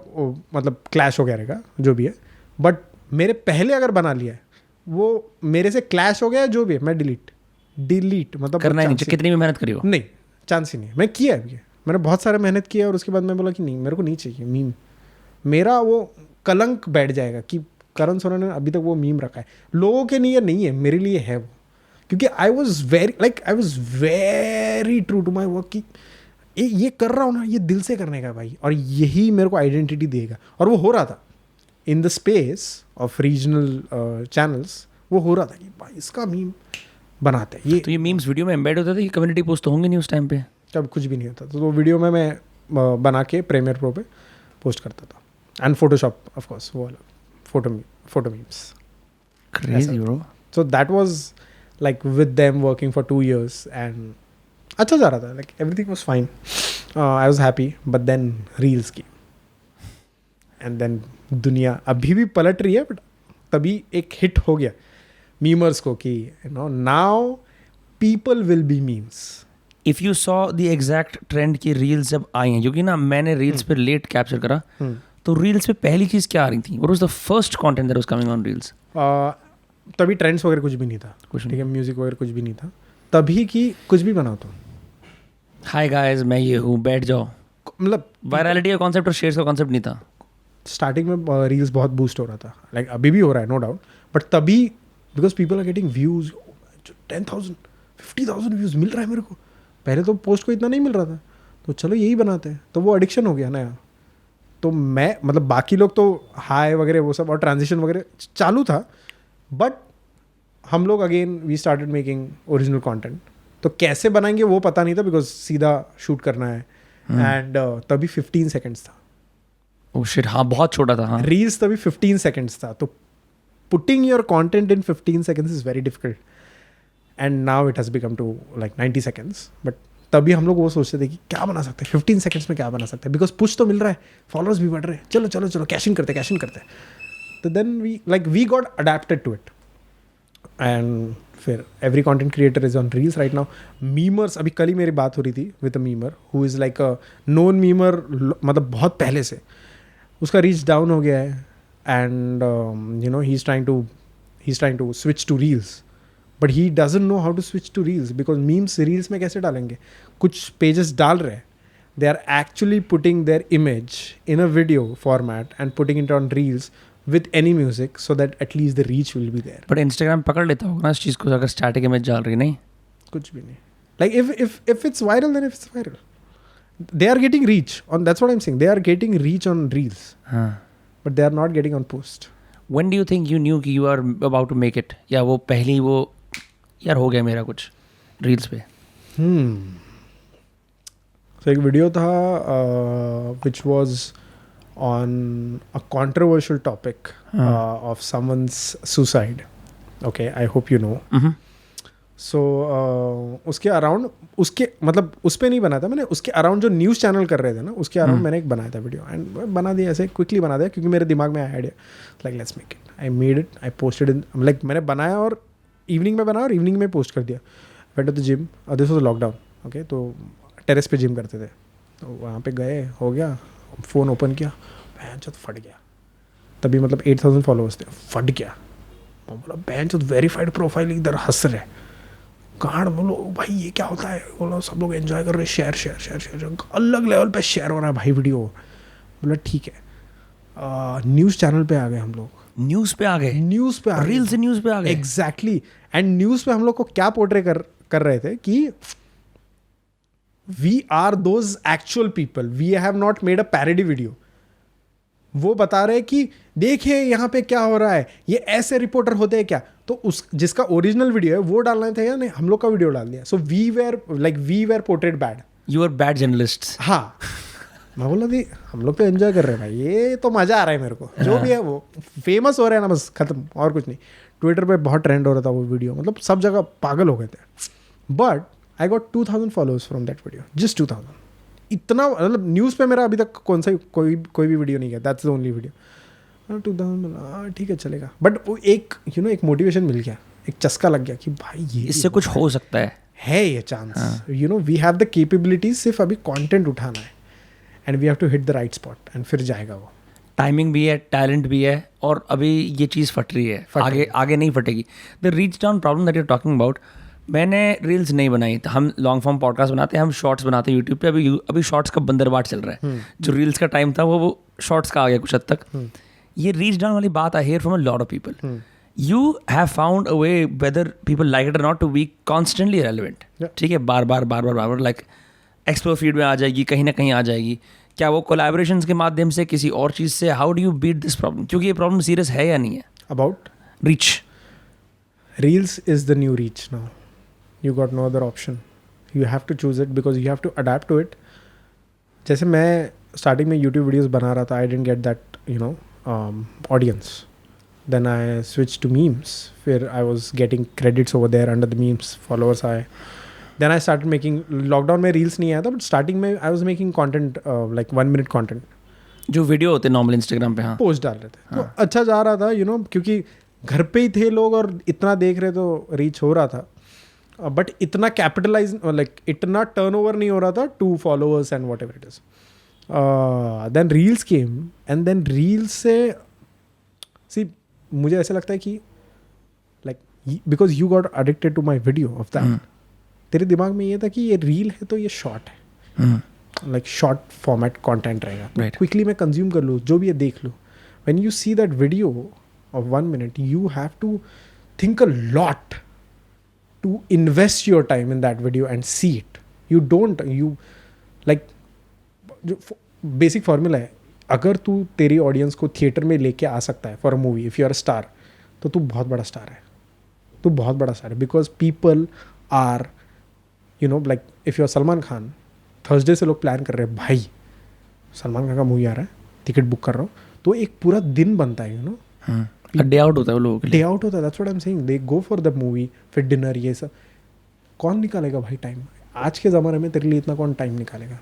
मतलब क्लैश वगैरह का जो भी है, बट मेरे पहले अगर बना लिया है वो मेरे से क्लैश हो गया जो भी है, मैं डिलीट मतलब करना ही नहीं चाहिए, कितनी भी मेहनत करी हो। नहीं, चांस ही नहीं। मैं किया है, मैंने बहुत सारा मेहनत किया और उसके बाद मैं बोला कि नहीं, मेरे को नहीं चाहिए मीम। मेरा वो कलंक बैठ जाएगा कि करण सोना ने अभी तक वो मीम रखा है। लोगों के लिए नहीं है, मेरे लिए है वो, क्योंकि I was very true to my work कि ये कर रहा हूँ ना, ये दिल से करने का भाई, और यही मेरे को आइडेंटिटी देगा। और वो हो रहा था in the space of regional channels, वो हो रहा था कि भाई इसका मीम बनाते हैं। तो ये मीम्स वीडियो में एम्बेड होते थे, ये कम्युनिटी पोस्ट तो होंगे नहीं उस टाइम पे? तब कुछ भी नहीं होता, तो वो वीडियो में मैं बना के प्रीमियर प्रो पे पोस्ट करता था। एंड फोटोशॉप ऑफ कोर्स, वो अलग photo memes. Crazy bro. So that was like with them working for 2 years and अच्छा जा रहा था, like everything was fine. I was happy, but then reels की and then दुनिया अभी भी पलट रही है, but तभी एक hit हो गया मीमर्स को कि now people will be memes. If you saw the exact trend की रील्स जब आई हैं, क्योंकि ना मैंने रील्स पे लेट कैप्चर करा, तो रील्स पे पहली चीज़ क्या आ रही थी? What was the first content that was coming on reels? तभी ट्रेंड्स वगैरह कुछ भी नहीं था, कुछ ठीक है, म्यूजिक वगैरह कुछ भी नहीं था तभी कि कुछ भी बनाओ तो हाय गाइस मैं ये हूँ, बैठ जाओ, मतलब वायरलिटी का कॉन्सेप्ट और शेयर्स का कॉन्सेप्ट नहीं था. स्टार्टिंग में रील्स बहुत बूस्ट हो रहा था, लाइक अभी भी हो रहा है नो डाउट, बट तभी because people are getting views 10,000 50,000 views मिल रहा है मेरे को. पहले तो पोस्ट को इतना नहीं मिल रहा था, तो चलो यही बनाते हैं, तो वो एडिक्शन हो गया नया. तो मैं मतलब बाकी लोग तो हाई वगैरह वो सब और ट्रांजिशन वगैरह चालू था, बट हम लोग again we started making original content. तो कैसे बनाएंगे वो पता नहीं था बिकॉज सीधा शूट करना है एंड तभी 15 सेकेंड्स था. ओह शिट, हाँ बहुत छोटा था. हाँ रील्स तभी 15 सेकेंड्स था, तो putting your content in 15 seconds is very difficult and now it has become to like 90 seconds. But तभी हम लोग वो सोचते थे कि क्या बना सकते हैं 15 सेकेंड्स में, क्या बना सकते हैं, बिकॉज पुश तो मिल रहा है, फॉलोअर्स भी बढ़ रहे हैं, चलो चलो चलो कैश इन करते. तो then we got adapted to it and फिर every content creator is on reels right now. Memers, अभी कल ही मेरी बात हो रही थी with a memer who is like a known memer, मतलब बहुत पहले से उसका रीच डाउन हो गया है and he is trying to switch to reels, but he doesn't know how to switch to reels because memes reels में कैसे डालेंगे. कुछ पेजेस डाल रहे हैं, they are actually putting their image in a video format and putting it on reels with any music so that at least the reach will be there. But Instagram पकड़ लेता होगा ना इस चीज़ को, अगर स्टैटिक इमेज डाल रही नहीं? कुछ भी नहीं. Like if it's viral, then it's viral. They are getting reach on, that's what I'm saying. They are getting reach on reels. हाँ. But they are not getting on post. When do you think you knew कि you are about to make it? या वो पहली वो यार हो गया मेरा कुछ रील्स पे? So एक वीडियो था which was on a controversial topic of someone's suicide. Okay, I hope you know. So उसके अराउंड, उसके मतलब उस पर नहीं बना था मैंने, उसके अराउंड जो न्यूज़ चैनल कर रहे थे ना उसके अराउंड मैंने एक बनाया था वीडियो एंड बना दिया, ऐसे क्विकली बना दिया क्योंकि मेरे दिमाग में आया idea like let's make it. I made it, I posted in, like मैंने बनाया और इवनिंग में बनाया और इवनिंग में पोस्ट कर दिया. Went to the gym, this was lockdown. Okay, तो टेरेस पे जिम करते थे, तो वहाँ पे गए, हो गया, फ़ोन ओपन किया, बैंचोद फट गया. तभी मतलब 8,000 फॉलोअर्स थे, फट गया. बोला बैंचोद वेरीफाइड प्रोफाइल, इधर हंस रहे, गाड़. बोलो भाई ये क्या होता है, बोलो सब लोग एंजॉय कर रहे, शेयर अलग लेवल पे शेयर हो रहा है भाई वीडियो. बोला ठीक है. न्यूज़ चैनल पे आ गए हम लोग, न्यूज़ पे आ गए, रील से न्यूज़ पे आ गए. एग्जैक्टली. एंड न्यूज़ पे हम लोग को क्या पोर्ट्रे कर रहे थे कि we are those actual people, we have not made a parody video. वो बता रहे कि देखिए यहाँ पे क्या हो रहा है, ये ऐसे रिपोर्टर होते हैं क्या. तो उस जिसका ओरिजिनल वीडियो है वो डालना था या नहीं, हम लोग का वीडियो डाल दिया. So we were portrayed bad. You are bad journalist. हाँ, मैं बोला थी हम लोग तो एंजॉय कर रहे हैं भाई, ये तो मज़ा आ रहा है मेरे को. जो भी है वो फेमस हो रहा है ना, बस खत्म, और कुछ नहीं. ट्विटर पे बहुत ट्रेंड हो रहा था वो वीडियो, मतलब सब जगह पागल हो गए थे. But I got 2,000 followers from that video, just 2,000. इतना, मतलब न्यूज़ पे मेरा अभी तक कौन सा कोई भी वीडियो नहीं गया. That's the only video. 2,000 ठीक है चलेगा. बट वो एक एक मोटिवेशन मिल गया, एक चस्का लग गया कि भाई ये इससे कुछ हो सकता है ये chance. We have the capabilities, सिर्फ अभी कंटेंट उठाना है and we have to hit the right spot and फिर जाएगा वो. टाइमिंग भी है, टैलेंट भी है, और अभी ये चीज़ फट रही है, आगे नहीं फटेगी. The reach down problem that you are talking about. मैंने रील्स नहीं बनाई, तो हम लॉन्ग फॉर्म पॉडकास्ट बनाते हैं, हम शॉर्ट्स बनाते हैं यूट्यूब पे. अभी शॉर्ट्स का बंदरबाट चल रहा है. जो रील्स का टाइम था वो शॉर्ट्स का आ गया कुछ हद तक. ये रीच डाउन वाली बात I hear from a lot of people. You have found a way, whether people like it और not, to be constantly relevant. ठीक है, बार बार लाइक एक्सप्लोर फीड में आ जाएगी, कहीं ना कहीं आ जाएगी. क्या वो कोलैबोरेशंस के माध्यम से, किसी और चीज़ से, how do you beat this problem? क्योंकि ये प्रॉब्लम सीरियस है या नहीं है? About reach. Reels is the new reach now. You got no other option. You have to choose it because you have to adapt to it. जैसे मैं starting में YouTube videos बना रहा था, I didn't get that audience. then I switched to memes. फिर I was getting credits over there under the memes, followers आए. Then I started making, lockdown में reels नहीं आया था, but starting में I was making content like 1 minute content. जो video होते normal Instagram पे, हाँ पोस्ट डाल रहे थे, तो अच्छा जा रहा था, क्योंकि घर पे ही थे लोग और इतना देख रहे तो रीच हो रहा था. बट इतना कैपिटलाइज, लाइक इतना टर्नओवर नहीं हो रहा था to followers and whatever it is. Then reels came and then reels से सी मुझे ऐसा लगता है कि like because you got addicted to my video of that. तेरे दिमाग में ये था कि ये रील है तो ये शॉर्ट है, लाइक शॉर्ट फॉर्मेट कॉन्टेंट रहेगा, क्विकली मैं कंज्यूम कर लूँ, जो भी ये देख लूँ. When you see that video of 1 minute you have to think a lot to invest your time in that video and see it. You like जो basic formula है, अगर तू तेरी ऑडियंस को थिएटर में लेके आ सकता है for a movie, if you are a star, तो तू बहुत बड़ा स्टार है. तू बहुत बड़ा स्टार है because people are like if you are Salman Khan, Thursday से लोग प्लान कर रहे हैं, भाई सलमान खान का मूवी आ रहा है, टिकट बुक कर रहा हूँ, तो एक पूरा दिन बनता है. डे आउट होता है वो लोगों के लिए. डे आउट होता है, that's what I am saying. They go for the movie, फिर डिनर, ये सब. कौन निकालेगा भाई टाइम? आज के ज़माने में तेरे लिए इतना कौन टाइम निकालेगा?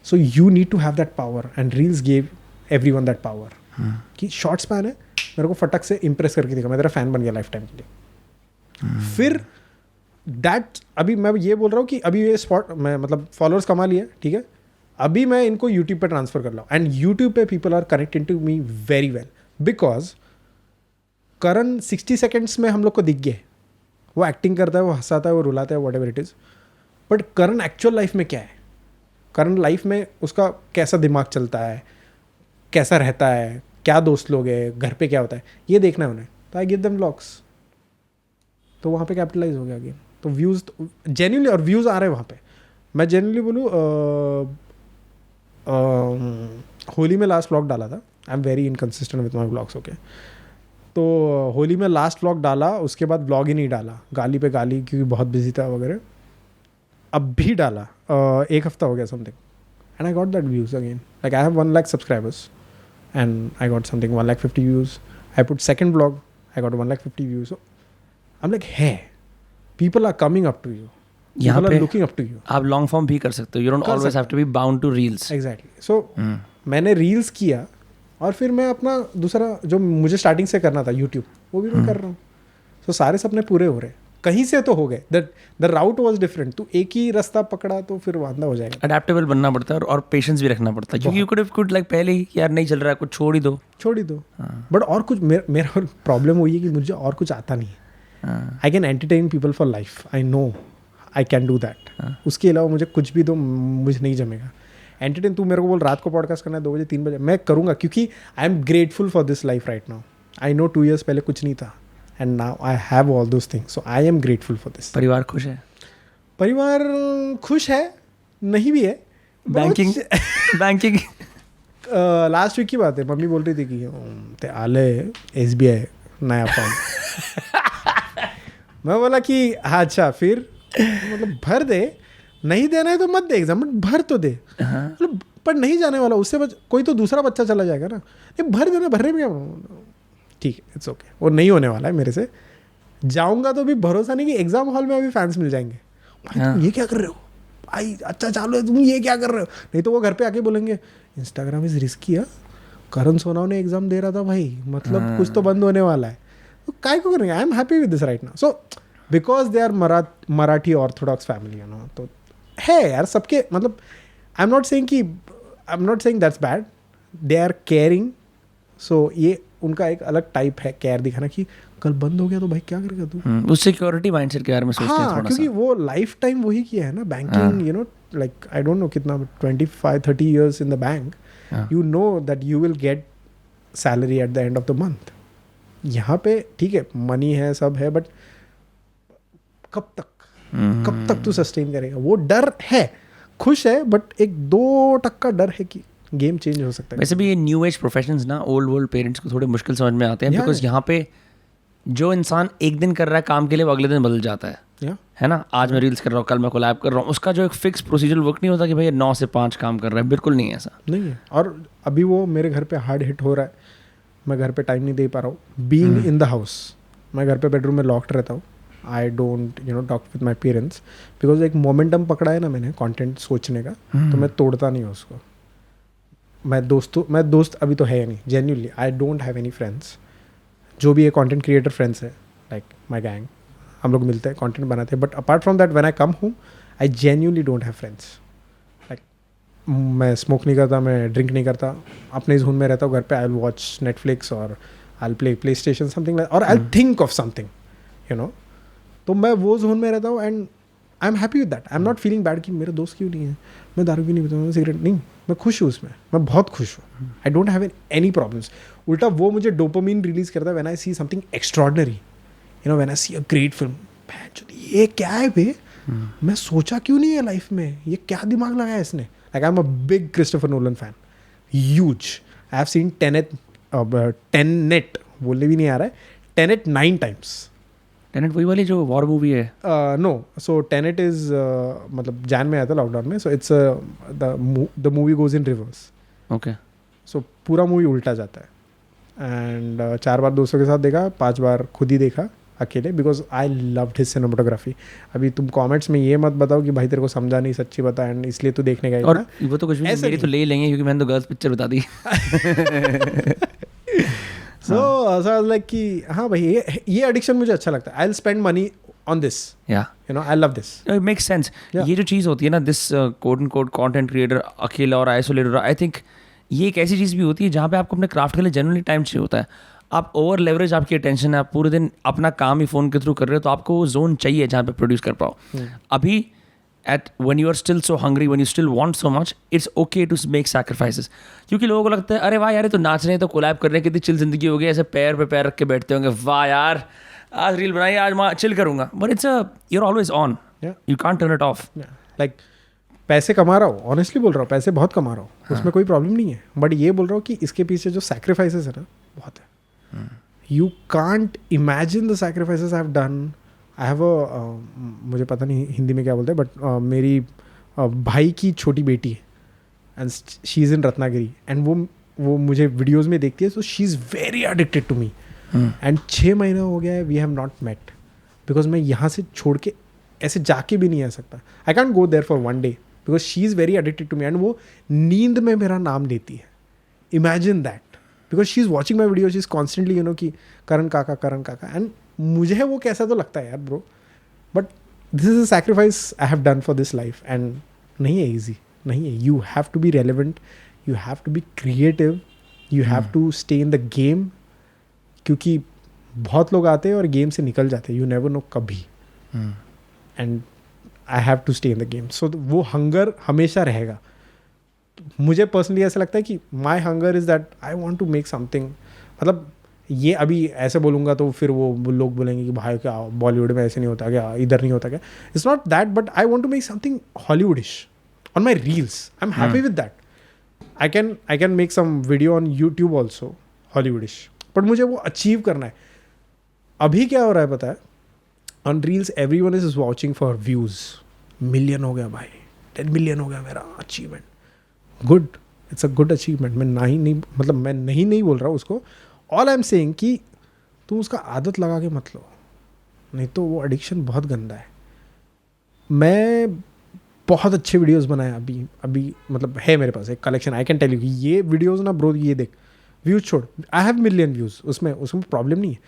So you need to have that power and reels gave everyone that power. कि शॉर्ट स्पैन है, मेरे को फटक से इंप्रेस करके दिखा, मैं तेरा फैन बन गया लाइफ टाइम के लिए. फिर दैट, अभी मैं ये बोल रहा हूँ कि अभी ये स्पॉट मैं मतलब फॉलोअर्स कमा लिए, ठीक है, अभी मैं इनको यूट्यूब पे ट्रांसफर कर रहा हूँ. एंड यूट्यूब पे people are connected to me very well because Karan 60 seconds में हम लोग को दिख गए. वो एक्टिंग करता है, वो हंसाता है, वो रुलाता है, whatever it is. But Karan actual life में क्या है, करण लाइफ में उसका कैसा दिमाग चलता है, कैसा रहता है, क्या दोस्त लोग हैं, घर पे क्या होता है, ये देखना है उन्हें. तो आई गिव देम व्लॉग्स, तो वहाँ पे कैपिटलाइज हो गया अगेन. तो व्यूज़ जेन्युइनली, और व्यूज़ आ रहे हैं वहाँ पे. मैं जेन्युइनली बोलूँ, होली में लास्ट व्लॉग डाला था. I am very inconsistent with my vlogs. Okay, तो होली में लास्ट व्लॉग डाला, उसके बाद व्लॉग ही नहीं डाला, गाली पे गाली, क्योंकि बहुत बिजी था वगैरह. अब भी डाला, 1 हफ्ता हो गया something, and I got that views again. Like I have 1 lakh subscribers and I got something 150 views. I put second vlog, I got 150 views. I am like, है people are coming up to you, यहाँ पे looking up to you. आप long form भी कर सकते हो, you don't always have to be bound to reels. Exactly. So मैंने reels किया और फिर मैं अपना दूसरा जो मुझे स्टार्टिंग से करना था यूट्यूब, वो भी मैं कर रहा हूँ. सो सारे सपने पूरे हो रहे, कहीं से तो हो गए. The route was different. तू एक ही रास्ता पकड़ा तो फिर वांदा हो जाएगा. अडेप्टेबल बनना पड़ता है और पेशेंस भी रखना पड़ता है, क्योंकि यू कुड लाइक पहले ही यार नहीं चल रहा है, कुछ छोड़ ही दो. बट और कुछ मेरा प्रॉब्लम वही है कि मुझे और कुछ आता नहीं है. I can entertain people for life, I know I can do that. उसके अलावा मुझे कुछ भी दो, मुझे नहीं जमेगा. एंटरटेन, तू मेरे को बोल रात को पॉडकास्ट करना है 2 बजे 3 बजे, मैं करूँगा, क्योंकि I am grateful for this life right now. I know 2 years पहले कुछ नहीं था and now I have all those things. So I am grateful for this. परिवार खुश है? परिवार खुश है, नहीं भी है. बैंकिंग लास्ट वीक की बात है, मम्मी बोल रही थी कि ते आले SBI नया फॉर्म. मैं बोला कि हाँ अच्छा, फिर मतलब भर दे, नहीं देना है तो मत दे एग्जाम, बट भर तो दे. मतलब पर नहीं जाने वाला, उससे कोई तो दूसरा बच्चा चला जाएगा ना. नहीं भर देना, भरने में क्या, ठीक है, इट्स ओके. वो नहीं होने वाला है मेरे से. जाऊंगा तो भी भरोसा नहीं कि एग्जाम हॉल में अभी फैंस मिल जाएंगे, भाई तुम ये क्या कर रहे हो, भाई अच्छा चालू है, तुम ये क्या कर रहे हो. नहीं तो वो घर पे आके बोलेंगे इंस्टाग्राम इज रिस्की. करण सोनाव ने एग्जाम दे रहा था भाई, मतलब कुछ तो बंद होने वाला है. तो काय को करेंगे. I am happy with this right now. So because they are Marathi orthodox family, तो है यार सबके, मतलब I am not saying that's bad. They are caring. So ये उनका एक अलग टाइप है केयर दिखाना, कि कल बंद हो गया तो भाई क्या करेगा तू. उस सिक्योरिटी माइंडसेट के बारे में सोचते हैं थोड़ा सा, क्योंकि वो लाइफ टाइम वही किया है ना banking. You know, like I don't no कितना, 25-30 years in the bank. You know that you will get salary at the end of the month. यहाँ पे ठीक है, मनी है, सब है, बट कब तक तू सस्टेन करेगा. वो डर है. खुश है, बट एक 2% का डर है कि गेम चेंज हो सकता है. वैसे भी ये न्यू एज प्रोफेशंस ना ओल्ड पेरेंट्स को थोड़े मुश्किल समझ में आते हैं, बिकॉज यहाँ पे जो इंसान एक दिन कर रहा है काम के लिए, वो अगले दिन बदल जाता है. है ना, आज मैं रील्स कर रहा हूँ, कल मैं कोलैब कर रहा हूँ. उसका जो एक फिक्स प्रोसीजर वर्क नहीं होता कि भाई 9 से 5 काम कर रहा है, बिल्कुल नहीं है ऐसा. नहीं है. और अभी वो मेरे घर पे हार्ड हिट हो रहा है. मैं घर पे टाइम नहीं दे पा रहा हूँ. बीइंग इन द हाउस, मैं घर पे बेडरूम में लॉक्ड रहता हूँ. I don't talk with my parents because एक मोमेंटम पकड़ा है ना मैंने कंटेंट सोचने का, तो मैं तोड़ता नहीं हूँ उसको. मैं दोस्त अभी तो है नहीं. Genuinely I don't have any friends. जो भी है कंटेंट क्रिएटर फ्रेंड्स है, लाइक माई गैंग, हम लोग मिलते हैं, कंटेंट बनाते हैं. But apart from that when I come home, I genuinely don't have friends. Like मैं स्मोक नहीं करता, मैं ड्रिंक नहीं करता, अपने जोन में रहता हूँ. घर पे आई विल वॉच नेटफ्लिक्स और I will PlayStation something like, और I will think of something. तो मैं वो जोन में रहता हूँ and I am happy with that. I am not feeling bad कि मेरे दोस्त क्यों नहीं है, मैं दारू भी नहीं पीता, मैं सिगरेट नहीं, मैं खुश हूँ उसमें, मैं बहुत खुश हूँ. I don't have any problems. उल्टा वो मुझे डोपामिन रिलीज करता है when I see something extraordinary. When I see a great film, ये क्या है बे, मैं सोचा क्यों नहीं है लाइफ में, ये क्या दिमाग लगाया इसने. Like I am a big Christopher Nolan fan, huge. I have scene Tenet बोलने भी नहीं आ रहा है, टेनेट 9 times. टेनेट वही वाली जो वॉर मूवी है? नो, सो टेनेट इज मतलब जैन में आया था लॉकडाउन में. So it's the movie goes in reverse. Okay. So पूरा मूवी उल्टा जाता है. एंड 4 बार दोस्तों के साथ देखा, 5 बार खुद ही देखा अकेले, because I loved his cinematography. अभी तुम कमेंट्स में ये मत बताओ कि भाई तेरे को समझा नहीं, सच्ची बता, एंड इसलिए तू देखने गया. और वो तो कुछ भी मेरी तो ले ही लेंगे क्योंकि मैंने तो गर्ल्स पिक्चर बता दी. So I was like कि हाँ भाई ये एडिक्शन मुझे अच्छा लगता है. I will spend money on this. I love this. It makes sense. ये जो चीज़ होती है ना, this quote and quote content creator अकेला और आइसोलेटेड, आई थिंक ये एक ऐसी चीज़ भी होती है जहाँ पे आपको अपने क्राफ्ट के लिए जनरली टाइम चाहिए होता है. आप ओवर लेवरेज आपकी अटेंशन है, आप पूरे दिन अपना काम ही फ़ोन के थ्रू कर रहे हो, तो आपको वो जोन चाहिए जहाँ पे प्रोड्यूस कर पाओ. अभी when you are still so hungry, when you still want so much, it's okay to make sacrifices. क्योंकि लोगों को लगता है अरे वाह यार, ये तो नाच रहे हैं, तो कोलैब कर रहे हैं, कितनी चिल जिंदगी हो गई, ऐसे पैर पे पैर रख के बैठते होंगे, वाह यार आज रील बनाई, आज मैं चिल करूंगा. But it's you're always on. You can't turn it off. Like पैसे कमा रहा हूँ, ऑनेस्टली बोल रहा हूँ, पैसे बहुत कमा रहा हूँ, उसमें कोई प्रॉब्लम नहीं है. बट ये बोल रहा हूँ कि इसके पीछे जो सैक्रिफाइसेस है ना, बहुत है. You can't imagine the sacrifices I have done. I have मुझे पता नहीं हिंदी में क्या बोलते हैं, बट मेरी भाई की छोटी बेटी है and she is in Ratnagiri, and वो मुझे वीडियोज़ में देखती है. So she is very addicted to me. And 6 महीना हो गया है, we have not met, because मैं यहाँ से छोड़ के ऐसे जाके भी नहीं आ सकता. I can't go there for 1 day because she is very addicted to me. And वो नींद में मेरा नाम लेती है. Imagine that, because she is watching my video, she is constantly कि करण काका. एंड मुझे वो कैसा तो लगता है यार bro, but this is a sacrifice I have done for this life. And नहीं है ईजी, नहीं है. You have to be relevant, you have to be creative, you have to stay in the game. क्योंकि बहुत लोग आते हैं और गेम से निकल जाते हैं, यू नेवर नो कभी. And I have to stay in the game. So वो हंगर हमेशा रहेगा. मुझे पर्सनली ऐसा लगता है कि my hunger is that I want to make something. मतलब ये अभी ऐसे बोलूँगा तो फिर वो लोग बोलेंगे कि भाई क्या बॉलीवुड में ऐसे नहीं होता क्या, इधर नहीं होता क्या. It's not that, but I want to make something Hollywoodish on my reels. I am happy with that. I can make some video on YouTube also Hollywoodish, but मुझे वो अचीव करना है. अभी क्या हो रहा है पता है, on reels every one is watching for views. Million हो गया भाई, 10 million हो गया मेरा achievement. Good, it's a good achievement. मैं नहीं बोल रहा हूँ उसको. ऑल आई एम सेइंग कि तुम उसका आदत लगा के मत लो, नहीं तो वो एडिक्शन बहुत गंदा है. मैं बहुत अच्छे वीडियोस बनाए अभी मतलब है मेरे पास एक collection. I can tell you कि ये वीडियोस ना ब्रो, ये देख व्यूज़ छोड़, आई हैव मिलियन व्यूज़, उसमें प्रॉब्लम नहीं है.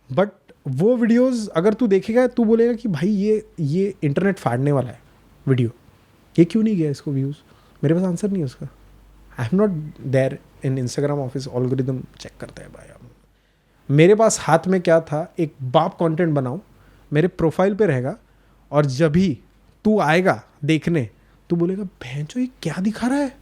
बट वो वीडियोस अगर तू देखेगा तू बोलेगा कि भाई ये इंटरनेट फाड़ने वाला है वीडियो, ये क्यों नहीं गया इसको व्यूज़. मेरे पास आंसर नहीं है उसका. I am not there in Instagram office. Algorithm check करता है भाई. मेरे पास हाथ में क्या था, एक बाप कंटेंट बनाऊं, मेरे प्रोफाइल पे रहेगा, और जब भी तू आएगा देखने तू बोलेगा भैंचो ये क्या दिखा रहा है,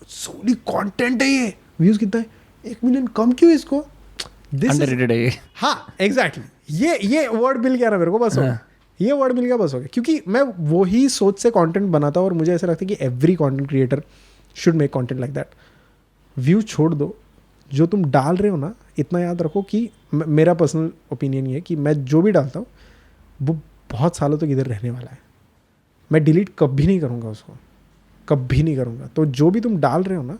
सोली कंटेंट है ये, व्यूज़ कितना है, 1 million कम क्यों इसको, अंडररेटेड है ये. हाँ एग्जैक्टली, ये वर्ड मिल गया ना मेरे को, बस हो गया. ये वर्ड मिल गया बस हो गया. क्योंकि मैं वही सोच से कंटेंट बनाता हूँ और मुझे ऐसा लगता है कि every content creator should make content like that. View छोड़ दो, जो तुम डाल रहे हो ना, इतना याद रखो कि मेरा पर्सनल ओपिनियन ये है कि मैं जो भी डालता हूँ वो बहुत सालों तक इधर रहने वाला है. मैं डिलीट कभी नहीं करूँगा उसको, कभी नहीं करूँगा. तो जो भी तुम डाल रहे हो ना,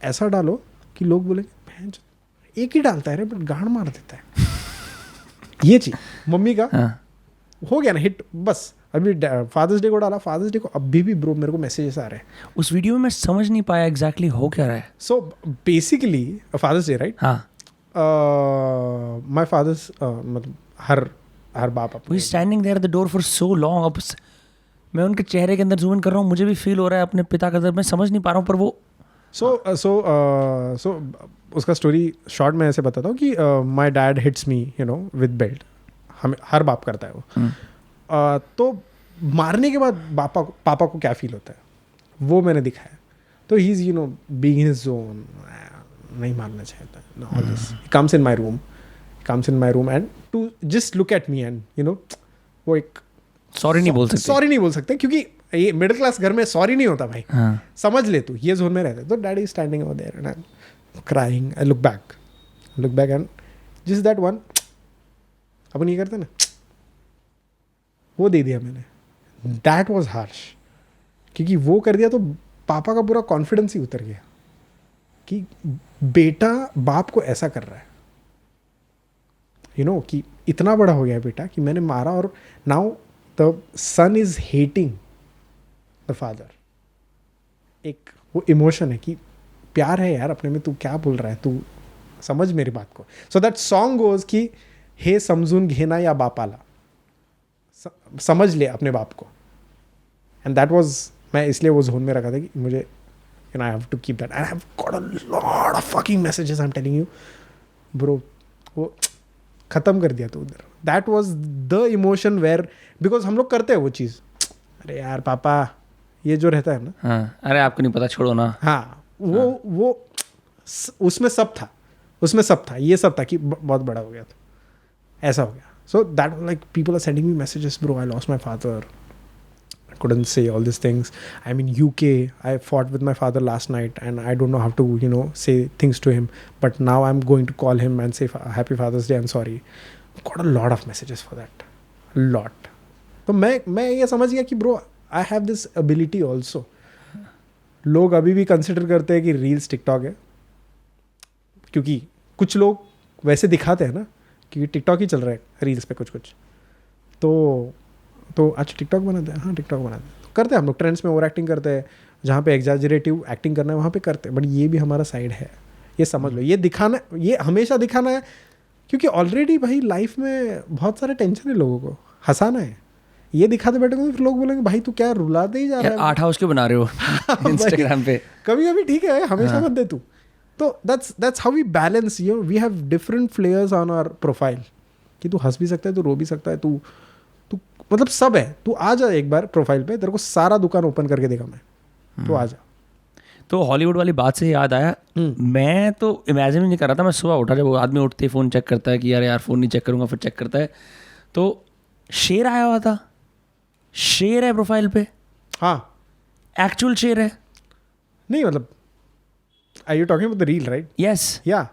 ऐसा डालो कि लोग बोलेंगे भैंचो एक ही डालता है रे, बट गाड़ मार देता है। ये चीज मम्मी का हो गया ना हिट। बस अभी फादर्स डे को डाला, फादर्स डे को अभी भी ब्रो मेरे को मैसेजेस आ रहे हैं। उस वीडियो में मैं समझ नहीं पाया एग्जैक्टली हो क्या रहा है। So basically Father's Day right, हाँ, माय फादर्स मतलब हर बाप we standing there at the door for so long. अब मैं उनके चेहरे के अंदर जूम इन कर रहा हूँ, मुझे भी फील हो रहा है अपने पिता का दर्द, मैं समझ नहीं पा रहा हूँ पर वो सो उसका स्टोरी शॉर्ट में ऐसे बताता हूँ कि my dad hits me you know with belt. हमें हर बाप करता है वो। तो मारने के बाद पापा को क्या फील होता है वो मैंने दिखाया। तो he is you know being in his zone, नहीं मारना चाहता। All this comes in my room and to just look at me and you know वो एक सॉरी नहीं बोल सकते क्योंकि ये मिडिल क्लास घर में सॉरी नहीं होता भाई। हाँ। समझ ले तू, ये जोन में रहते। तो daddy standing over there and I am crying. I look back and just that one, अपन ये करते ना, वो दे दिया मैंने। दैट वाज हार्श, क्योंकि वो कर दिया तो पापा का पूरा कॉन्फिडेंस ही उतर गया कि बेटा बाप को ऐसा कर रहा है, यू नो कि इतना बड़ा हो गया बेटा कि मैंने मारा और now the son is hating the father. एक वो इमोशन है कि प्यार है यार अपने में, तू क्या बोल रहा है, तू समझ मेरी बात को। सो दैट सॉन्ग गोज कि हे समझून घेना या बापाला, समझ ले अपने बाप को। एंड दैट वाज, मैं इसलिए वो जोन में रखा था कि मुझे you know I have to keep that. I have got a lot of fucking messages, I am telling you bro. वो खत्म कर दिया तो उधर। That was the emotion where, because हम लोग करते हैं वो चीज़, अरे यार पापा ये जो रहता है ना, हाँ, अरे आपको नहीं पता छोड़ो ना। हाँ वो उसमें सब था, ये सब था कि बहुत बड़ा हो गया तो ऐसा हो गया। So that like people are sending me messages, bro I lost my father, I couldn't say all this things, I am in UK, I fought with my father last night and I don't know how to you know say things to him, but now I am going to call him and say happy father's day, I am sorry. Got a lot of messages for that, lot. तो मैं ये समझ गया कि bro I have this ability also. लोग अभी भी consider करते हैं कि रील्स टिकटॉक है, क्योंकि कुछ लोग वैसे दिखाते हैं ना कि टिकटॉक ही चल रहा है रील्स पे कुछ तो अच्छा टिकटॉक बनाते हैं, हाँ टिकटॉक बनाते हैं, तो करते हैं हम लोग ट्रेंड्स में ओवर एक्टिंग करते हैं, जहाँ पे एग्जैजरेटिव एक्टिंग करना है वहाँ पे करते हैं, बट ये भी हमारा साइड है, ये समझ लो। ये दिखाना, ये हमेशा दिखाना है, क्योंकि ऑलरेडी भाई लाइफ में बहुत सारे टेंशन है, लोगों को हंसाना है। ये दिखाते बैठेंगे तो फिर लोग बोलेंगे भाई तू क्या रुलाते ही जा रहा है, आर्ट हाउस क्यों बना रहे हो इंस्टाग्राम पे। कभी ठीक है, हमेशा मत दे तू। तो that's how we balance, you know, we have different flavors on our profile, कि तू हंस भी सकता है, तू रो भी सकता है, तू मतलब सब है। तू आ जा एक बार प्रोफाइल पे, तेरे को सारा दुकान ओपन करके देगा मैं, तो आ जा। तो हॉलीवुड वाली बात से याद आया, मैं तो इमेजिन नहीं कर रहा था। मैं सुबह उठा, जब वो आदमी उठते ही फ़ोन चेक करता है कि यार फ़ोन नहीं चेक करूँगा, फिर चेक करता है तो शेर आया हुआ था। शेर है प्रोफाइल पे, हाँ एक्चुअल शेर है, नहीं मतलब are you talking about the reel, right? Yes, Yeah.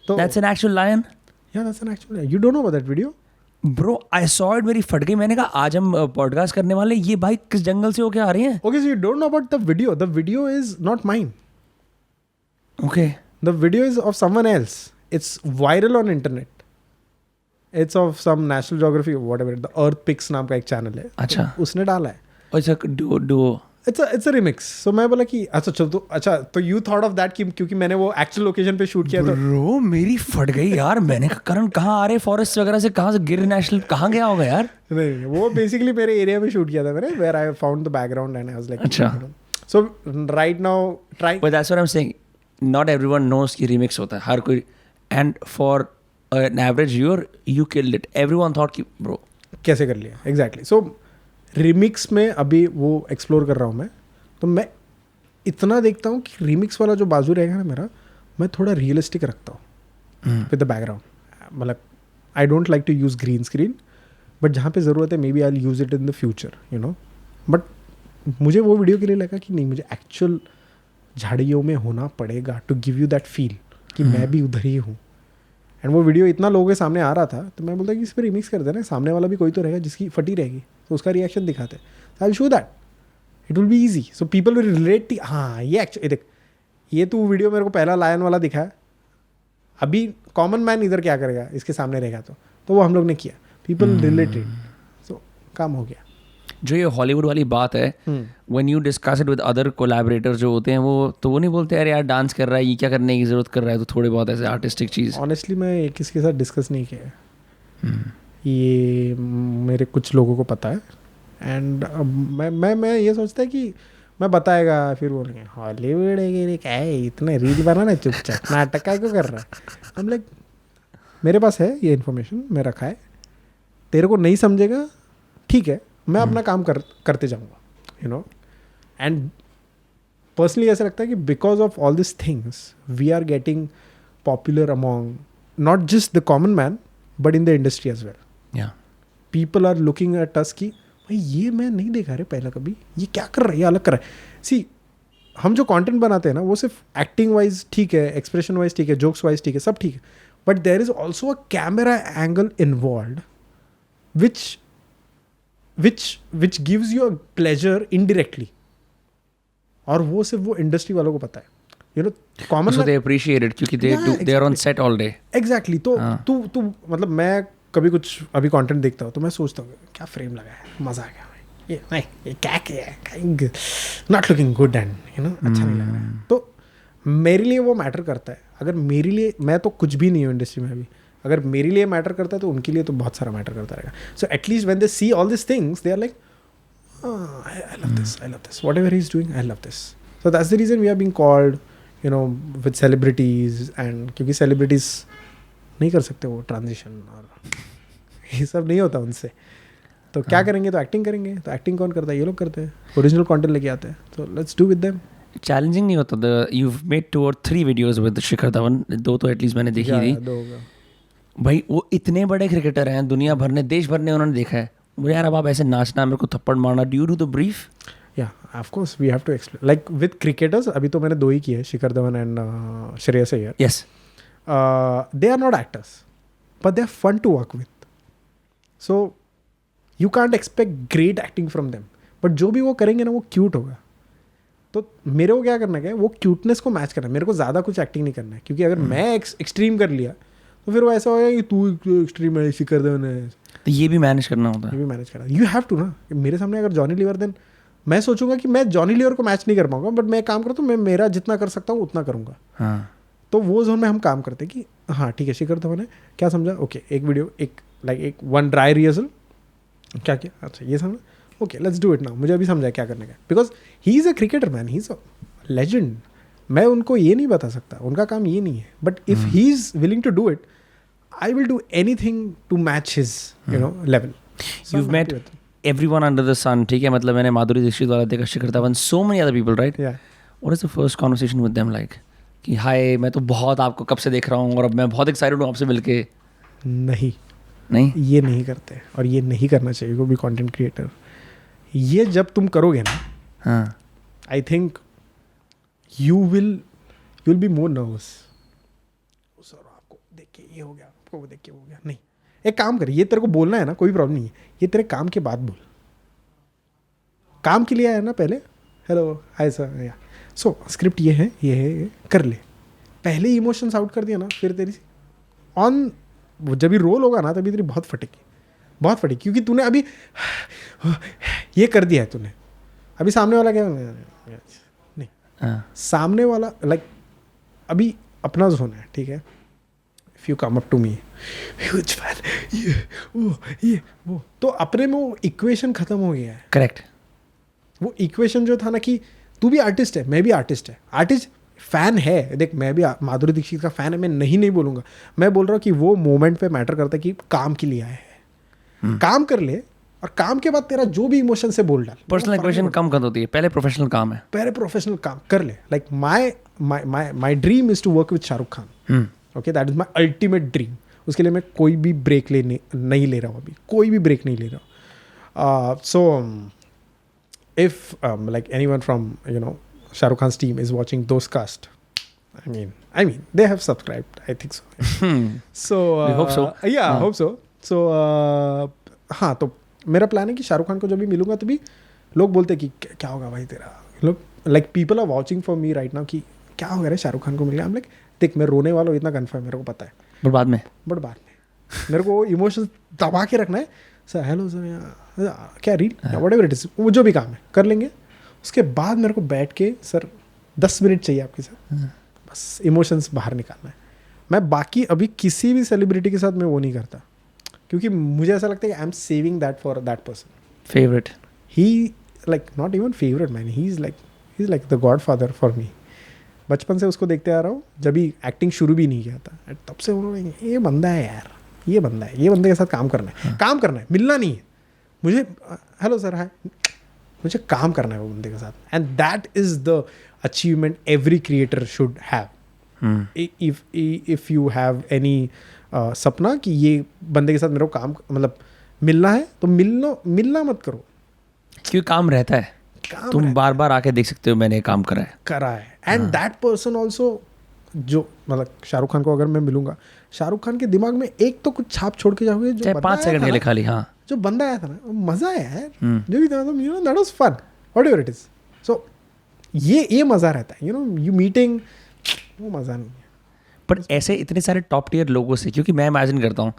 So that's an actual lion. yeah, that's an actual lion. You don't know about that video? Bro I saw it, मेरी फट गई। मैंने कहा आज हम पॉडकास्ट करने वाले, ये भाई किस जंगल से होके आ रही हैं। Okay, so you don't know about the video. The video is not mine. Okay, The video is of someone else. It's viral on internet. It's of some National Geography or whatever. The Earth Pics नाम का एक channel है। अच्छा। तो उसने डाला है। अच्छा Duo. It's a remix. So मैं बोला कि अच्छा चल तो you thought of that क्योंकि मैंने वो एक्चुअल लोकेशन पे शूट किया तो ब्रो मेरी फट गई यार। मैंने कहा करण कहाँ आ रहे, फॉरेस्ट वगैरह से, कहाँ से गिर नेशनल कहाँ गया होगा यार। नहीं वो बेसिकली मेरे एरिया में शूट किया था मैंने, where I found the background and I was like अच्छा। So right now trying, But that's what I'm saying. Not everyone knows कि remix होता है, हर कोई। And for an average viewer, you killed it. Everyone thought कि bro कैसे कर लिया exactly. सो remix में अभी वो एक्सप्लोर कर रहा हूँ मैं, तो मैं इतना देखता हूँ कि रिमिक्स वाला जो बाजू रहेगा ना मेरा, मैं थोड़ा रियलिस्टिक रखता हूँ विद द बैकग्राउंड। मतलब I don't like to use green screen, but जहाँ पे ज़रूरत है maybe I use it in the future, you know. But मुझे वो वीडियो के लिए लगा कि नहीं, मुझे एक्चुअल झाड़ियों में होना पड़ेगा to give you that feel कि मैं भी उधर ही हूँ। एंड वो वीडियो इतना लोगों के सामने आ रहा था, तो मैं बोलता कि इस पर रिमिक्स कर देना, सामने वाला भी कोई तो रहेगा जिसकी फटी रहेगी, तो उसका रिएक्शन दिखाते। I will show that, it will be easy, so people will relate. हाँ ये एक्चुअली देख, ये तू वीडियो मेरे को पहला लायन वाला दिखाया, अभी कॉमन मैन इधर क्या करेगा इसके सामने रहेगा तो वो हम लोग ने किया, पीपल रिलेटेड, तो काम हो गया. जो ये हॉलीवुड वाली बात है, when you discuss it with other collaborators जो होते हैं, वो नहीं बोलते यार डांस कर रहा है, ये क्या करने की जरूरत कर रहा है, तो थोड़े बहुत ऐसे आर्टिस्टिक चीज़. ऑनेस्टली मैं किसके साथ डिस्कस नहीं किया है. ये मेरे कुछ लोगों को पता है, एंड मैं ये सोचता है कि मैं बताएगा, फिर बोलेंगे हॉलीवुड है क्या है, इतने रील बनाना चुपचाप नाटक क्या क्यों कर रहा है. हम लाइक मेरे पास है ये इन्फॉर्मेशन, मैं रखा है, तेरे को नहीं समझेगा ठीक है, मैं अपना काम करते जाऊँगा, यू नो. एंड पर्सनली ऐसा लगता है कि because of all this things we are getting popular among not just the common man but in the industry as well. People are looking at us कि भाई ये मैं नहीं देखा रे पहले कभी, ये क्या कर रहा है, ये अलग कर रहा है. सी हम जो कंटेंट बनाते हैं ना वो सिर्फ एक्टिंग वाइज ठीक है, एक्सप्रेशन वाइज ठीक है, जोक्स वाइज ठीक है, सब ठीक है, but there is also a camera angle involved which gives you a pleasure indirectly, और वो सिर्फ वो इंडस्ट्री वालों को पता है, you know. Common so they appreciate it क्योंकि they are on set all day. Exactly. तो तू मतलब मैं कभी कुछ अभी कंटेंट देखता हूँ तो मैं सोचता हूँ क्या फ्रेम लगा है, मजा आ गया भाई, ये नहीं ये क्या किया है, not looking good and you know अच्छा नहीं लग रहा है. तो मेरे लिए वो मैटर करता है. अगर मेरे लिए, मैं तो कुछ भी नहीं हूँ इंडस्ट्री में अभी, अगर मेरे लिए मैटर करता है तो उनके लिए तो बहुत सारा मैटर करता रहेगा. So at least when they see all this things they are like I love this whatever he is doing, I love this. So that's the reason we are being called, you know, with celebrities. And क्योंकि celebrities नहीं कर सकते वो transition और ये सब नहीं होता उनसे, तो क्या करेंगे, तो एक्टिंग करेंगे. तो एक्टिंग कौन करता है, ये लोग करते हैं, ओरिजिनल कंटेंट लेके आते हैं, तो let's do with them. Challenging नहीं होता? you've made 2 or 3 videos with Shikhar Dhawan, 2 तो एटलीस्ट मैंने देखी थी. भाई वो इतने बड़े क्रिकेटर हैं, दुनिया भर ने, देश भर ने उन्होंने देखा है. मुझे यार अब आप ऐसे नाचना, मेरे को थप्पड़ मारना, do you do the brief? या of course we have to explain, like with cricketers. अभी तो मैंने 2 ही किए, Shikhar Dhawan and Shreyas Iyer. Yes, they are not actors but they are fun to work with. So you can't expect great acting from them, but जो भी वो करेंगे ना वो क्यूट होगा. तो मेरे को क्या करना है, वो क्यूटनेस को मैच करना है. मेरे को ज़्यादा कुछ एक्टिंग नहीं करना है, क्योंकि अगर मैं एक्सट्रीम कर लिया तो फिर वो ऐसा होगा कि तू एक्सट्रीम है, शिखर धवन है. तो ये भी मैनेज करना होता है. ये भी मैनेज करना, यू हैव टू ना. मेरे सामने अगर जॉनी लीवर, देन मैं सोचूंगा कि मैं जॉनी लीवर को मैच नहीं कर पाऊंगा, बट मैं काम करता हूँ, मैं मेरा जितना कर सकता हूँ उतना करूँगा. हाँ, तो वो जोन में हम काम करते हैं कि हाँ ठीक है, शिखर धवन है, क्या समझा, ओके, एक वीडियो, एक 1 ड्राई रिहर्सल, क्या किया, अच्छा ये समझा, okay let's do it now. मुझे अभी समझा क्या करने का, because he is a cricketer man, he is a legend. मैं उनको ये नहीं बता सकता, उनका काम ये नहीं है, but if he is willing to do it, I will do anything to match his you know level. You've met everyone under the sun, ठीक है. मतलब मैंने माधुरी दीक्षित वाला देखा, Shikhar Dhawan, so many other people, right? Yeah. What is the first conversation with them like? कि हाय मैं तो बहुत आपको कब से देख रहा हूँ और अब मैं बहुत एक्साइटेड हूँ आपसे मिलके. नहीं, नहीं, ये नहीं करते, और ये नहीं करना चाहिए कोई भी कंटेंट क्रिएटर. ये जब तुम करोगे ना, हाँ, I think you will be more nervous. Sir आपको देख के ये हो गया, आपको वो देख के वो हो गया. नहीं, एक काम कर, ये तेरे को बोलना है ना, कोई प्रॉब्लम नहीं है, ये तेरे काम के बाद बोल. काम के लिए आया ना पहले, हेलो हाय सर, या सो स्क्रिप्ट ये है, ये कर ले. पहले इमोशंस आउट कर दिया ना, फिर तेरी ऑन जब भी रोल होगा ना, तभी तेरी बहुत फटेगी, क्योंकि तूने अभी ये कर दिया है तूने. अभी सामने वाला क्या नहीं, सामने वाला लाइक अभी अपना जोन है, ठीक है. If you come up to me, huge fan, ये वो, तो अपने में वो इक्वेशन खत्म हो गया है. करेक्ट. वो इक्वेशन जो था ना कि तू भी आर्टिस्ट है, मैं भी आर्टिस्ट है, आर्टिस्ट फैन है. देख मैं भी माधुरी दीक्षित का फैन है, मैं नहीं बोलूँगा. मैं बोल रहा हूँ कि वो मोमेंट पे मैटर करता है कि काम के लिए आया है, काम कर ले, और काम के बाद तेरा जो भी इमोशन से बोल डाल. पर्सनल इक्वेशन कम कर होती है, पहले प्रोफेशनल काम है. पहले प्रोफेशनल काम कर ले. Like my dream is to work with Shahrukh Khan. Okay, that is my ultimate dream. उसके लिए मैं कोई भी ब्रेक नहीं ले रहा हूँ अभी, कोई भी ब्रेक नहीं ले रहा हूँ. सो if like anyone from you know Shahrukh Khan's team is watching those cast, I mean they have subscribed, I think so. So we hope so. Yeah, hope so. So हाँ, तो मेरा प्लान है कि शाहरुख खान को जब भी मिलूंगा तभी लोग बोलते कि क्या होगा भाई तेरा, लोग like people are watching for me right now कि क्या हो गया रे शाहरुख खान को मिल गया. I'm like देख मैं रोने वाला हूँ इतना कन्फर्म मेरे को पता है, पर बाद में बट बाद में मेरे को इमोशंस दबा के रखना है। सर हेलो सर क्या reel what ever it is, वो जो भी काम है कर लेंगे, उसके बाद मेरे को बैठ के सर 10 मिनट चाहिए आपके साथ, बस इमोशंस बाहर निकालना है। मैं बाकी अभी किसी भी सेलिब्रिटी के साथ मैं वो नहीं करता, क्योंकि मुझे ऐसा लगता है कि I am saving that for that person. Favourite he like not even favourite man, he is like the God father for me. बचपन से उसको देखते आ रहा हूँ, जब भी एक्टिंग शुरू भी नहीं किया था, तब से उन्होंने ये बंदा है यार, ये बंदा है, ये बंदे के साथ काम करना है, काम करना है, मिलना नहीं है मुझे। हेलो सर हाय, मुझे काम करना है वो बंदे के साथ, and that is the achievement every creator should have. If you have any सपना कि ये बंदे के साथ मेरे को काम मतलब मिलना है, तो मिलना मत करो, क्योंकि काम रहता है, तुम बार बार आके देख सकते हो मैंने काम करा है। एंड दैट पर्सन ऑल्सो, जो मतलब शाहरुख खान को अगर मैं मिलूंगा, शाहरुख खान के दिमाग में एक तो कुछ छाप छोड़ के जाओगे, जो 5 सेकंड के लिए खाली, हाँ जो बंदा आया था ना, मजा आया यार, जो भी था you know that was fun whatever it is. So ये मजा रहता है, यू नो यू मीटिंग, वो मजा नहीं है। पर ऐसे इतने सारे टॉप टियर लोगों से, क्योंकि मैं इमेजिन करता हूँ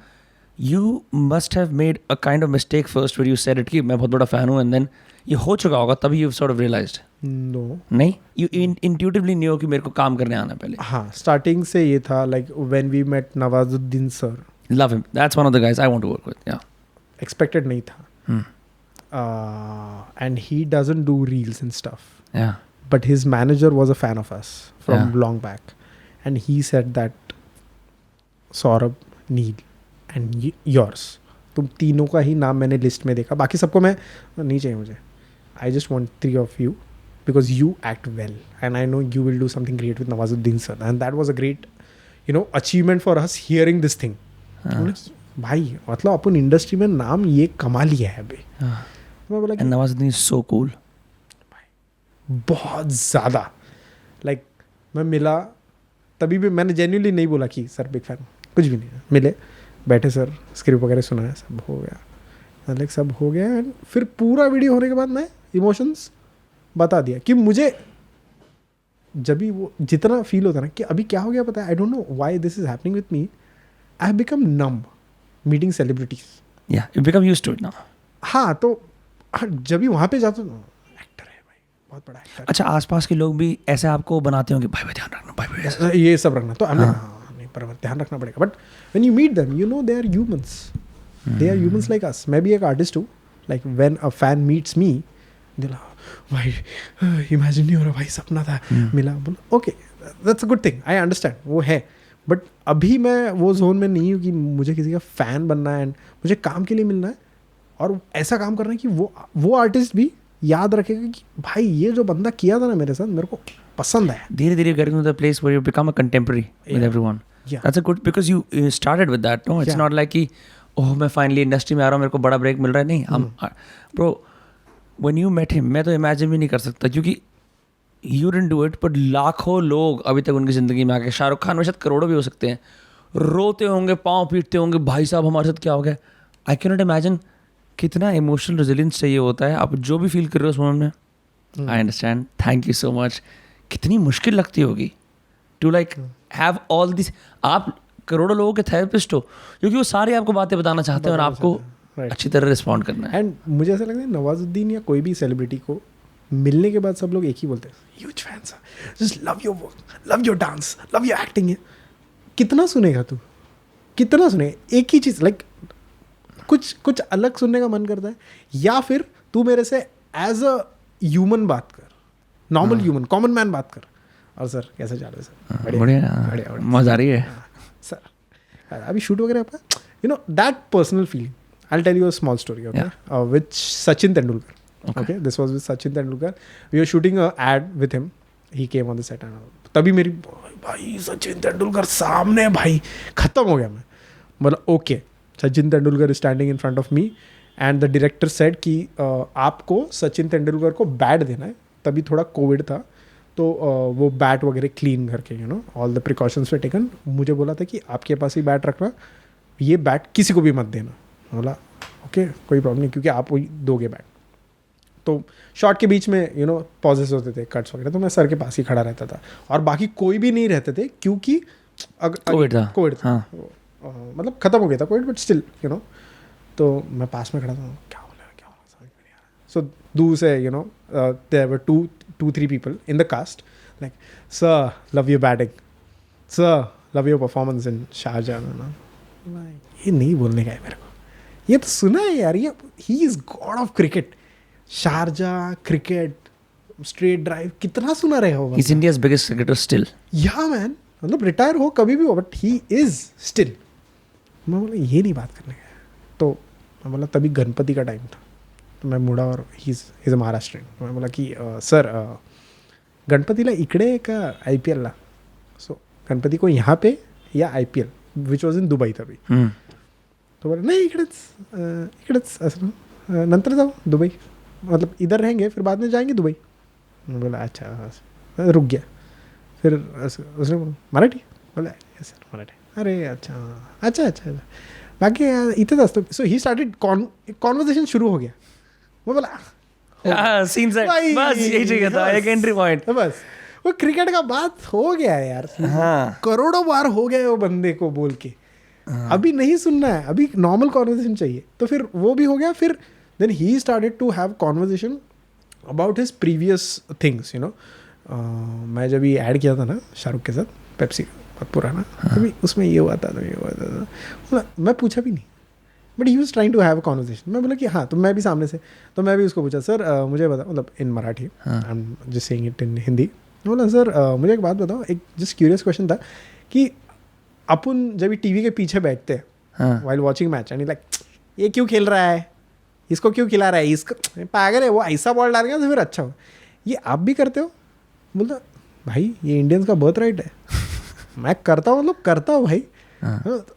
you must have made a kind of mistake first when you said it कि मैं बहुत बड़ा फैन हूँ, एंड देन ये हो चुका होगा तभी you sort of realized. No नहीं, यू इंट्यूटिवली न्यू कि मेरे को काम करने आना पहले। हाँ, स्टार्टिंग से ये था, like when we met Nawazuddin sir, love him, that's one of the guys I want to work with. या एक्सपेक्टेड नहीं था, and he doesn't do reels and stuff, या but his manager was a fan of us from long back, and he said that Saurabh, Neil and yours, तुम तीनों का ही नाम मैंने list में देखा, बाकी सबको मैं नहीं चाहिए मुझे, I just want 3 of you because you act well and I know you will do something great with Nawazuddin sir, and that was a great achievement for us hearing this thing. भाई मतलब अपन industry में नाम ये कमा लिया है अभी। मैं बोला कि नवाजुद्दीन इज सो कूल, बहुत ज़्यादा, लाइक मैं मिला तभी भी मैंने जेन्युइनली नहीं बोला कि सर बिग फैन, कुछ भी नहीं, मिले बैठे सर स्क्रिप्ट वगैरह सुनाया, सब हो गया, लाइक सब हो गया, एंड फिर पूरा वीडियो होने के बाद मैं इमोशंस बता दिया कि मुझे जब भी वो जितना फील होता है ना कि अभी क्या हो गया पता है, I don't know why this is happening with me, I have become numb meeting celebrities. या you become used to it now. हाँ, तो जब भी वहाँ पे जाता हूँ, एक्टर है भाई, बहुत बड़ा एक्टर। अच्छा, आसपास के लोग भी ऐसे आपको बनाते होंगे, भाई ध्यान रखना, भाई ये सब रखना, तो हमें नहीं पर ध्यान रखना पड़ेगा, but when you meet them you know they are humans, they are humans like us. मैं भी एक आर्टिस्ट हूँ, like when a fan meets me, दिला भाई इमेजिन नहीं हो रहा भाई, सपना था मिला, बोला okay that's a good thing, I understand वो है, बट अभी मैं वो जोन में नहीं हूँ कि मुझे किसी का फ़ैन बनना है, एंड मुझे काम के लिए मिलना है और ऐसा काम करना है कि वो आर्टिस्ट भी याद रखेगा कि भाई ये जो बंदा किया था ना मेरे साथ, मेरे को पसंद आया। धीरे धीरे getting to the place where you become a contemporary with everyone. That's a good, because you started with that, no? It's not like कि ओह मैं फाइनली इंडस्ट्री में आ रहा हूँ, मेरे को बड़ा ब्रेक मिल रहा है, नहीं। हम bro when you met him, मैं तो इमेजिन भी नहीं कर सकता, क्योंकि you didn't do it, but लाखों लोग अभी तक उनकी ज़िंदगी में आके, शाहरुख खान में शायद करोड़ों भी हो सकते हैं, रोते होंगे, पाँव पीटते होंगे, भाई साहब हमारे साथ क्या हो गया। आई कैन नॉट इमेजिन कितना इमोशनल रेजिलियंस चाहिए होता है, आप जो भी फील कर रहे हो उस मोमेंट में। I understand, thank you so much. कितनी मुश्किल लगती होगी to like have all this, आप करोड़ों लोगों के थेरेपिस्ट हो, क्योंकि वो सारे आपको बातें बताना चाहते हैं और आपको अच्छी तरह रिस्पॉन्ड करना है। एंड मुझे ऐसा लगता है नवाजुद्दीन या कोई भी सेलिब्रिटी को मिलने के बाद सब लोग एक ही बोलते हैं, huge fans, just love your work, love your dance, love your acting. कितना सुनेगा तू, कितना सुनेगा एक ही चीज़, लाइक कुछ अलग सुनने का मन करता है, या फिर तू मेरे से एज अ ह्यूमन बात कर, नॉर्मल ह्यूमन, कॉमन मैन बात कर, और सर कैसे जा रहे हैं सर, बढ़िया, मजा आ रही है सर, अभी शूट वगैरह आपका, you know that personal feeling. I will tell you a small story, okay, with Sachin Tendulkar. Okay, this was with Sachin Tendulkar. We were shooting a ad with him. He came on the set and तभी मेरी भाई सचिन तेंदुलकर सामने, भाई खत्म हो गया मैं, मतलब okay Sachin Tendulkar is standing in front of me and the director said कि आपको सचिन तेंदुलकर को बैट देना है, तभी थोड़ा कोविड था, तो वो बैट वगैरह क्लीन करके, you know all the precautions way taken. मुझे बोला था कि आपके पास ही बैट रखना, ये बैट किसी को भी मत देना। बोला ओके कोई प्रॉब्लम नहीं, क्योंकि आप वही दोगे बैट। तो शॉट के बीच में यू नो पॉजेस होते थे, कट्स वगैरह, तो मैं सर के पास ही खड़ा रहता था और बाकी कोई भी नहीं रहते थे क्योंकि कोविड था। हाँ। मतलब खत्म हो गया था Covid, but still you know, तो मैं पास में खड़ा था, क्या बोला समझ में नहीं आ रहा। सो दूर से you know there were two three people in the cast, like sir love your batting, sir love your performance in Sharjah. ये नहीं बोलने का है मेरे को, ये तो सुना है यार, ये he is God of cricket, Sharjah cricket, straight drive, कितना सुना रहे हो। He's India's biggest cricketer still. या मैन, मतलब रिटायर हो कभी भी हो, बट ही इज स्टिल। मैं बोला ये नहीं बात करने का है, तो मैं बोला तभी गणपति का टाइम था, तो मैं मुड़ा और ही इज अ महाराष्ट्रियन, मैं बोला कि सर गणपतीला इकडे का IPL ला, सो गणपती को यहाँ पे या IPL which was in Dubai तभी, तो बोला नहीं इकडेच असं नंतर जाऊ दुबई, मतलब इधर रहेंगे फिर बाद में जाएंगे दुबई। मैं बोला अच्छा, रुक गया, फिर उसने बोला मराठी, बोला यस सर मराठी, अरे अच्छा अच्छा अच्छा अच्छा बाकी इथेच असतो। सो ही स्टार्टेड कॉन्वर्सेशन शुरू हो गया, मैं बोला सीन सेट, बस यही चाहिए था, एक एंट्री पॉइंट, बस वो क्रिकेट का बात हो गया है यार। हाँ। करोड़ों बार हो गए वो बंदे को बोल के, अभी नहीं सुनना है, अभी नॉर्मल कॉन्वर्सेशन चाहिए, तो फिर वो भी हो गया। फिर then he started to have conversation about his previous things, you know. मैं जब ये ऐड किया था ना शाहरुख के साथ पेप्सी का, बहुत पुराना, तभी उसमें ये हुआ था, तो ये हुआ था, मैं पूछा भी नहीं, but he was trying to have a conversation. मैं बोला कि हाँ, तो मैं भी सामने से, तो मैं भी उसको पूछा सर मुझे बता, मतलब in Marathi, I am just saying it in Hindi, बोला सर मुझे एक बात बताओ, एक जस्ट क्यूरियस क्वेश्चन था कि अपन जब भी टीवी के पीछे बैठते हैं while watching match, and like ये क्यों खेल रहा है, इसको क्यों खिला रहा है, इसको पागल है, वो ऐसा बॉल डालेगा तो फिर अच्छा हो, ये आप भी करते हो? बोलता भाई ये इंडियंस का बर्थ राइट है, मैं करता हूँ, मतलब करता हूँ भाई।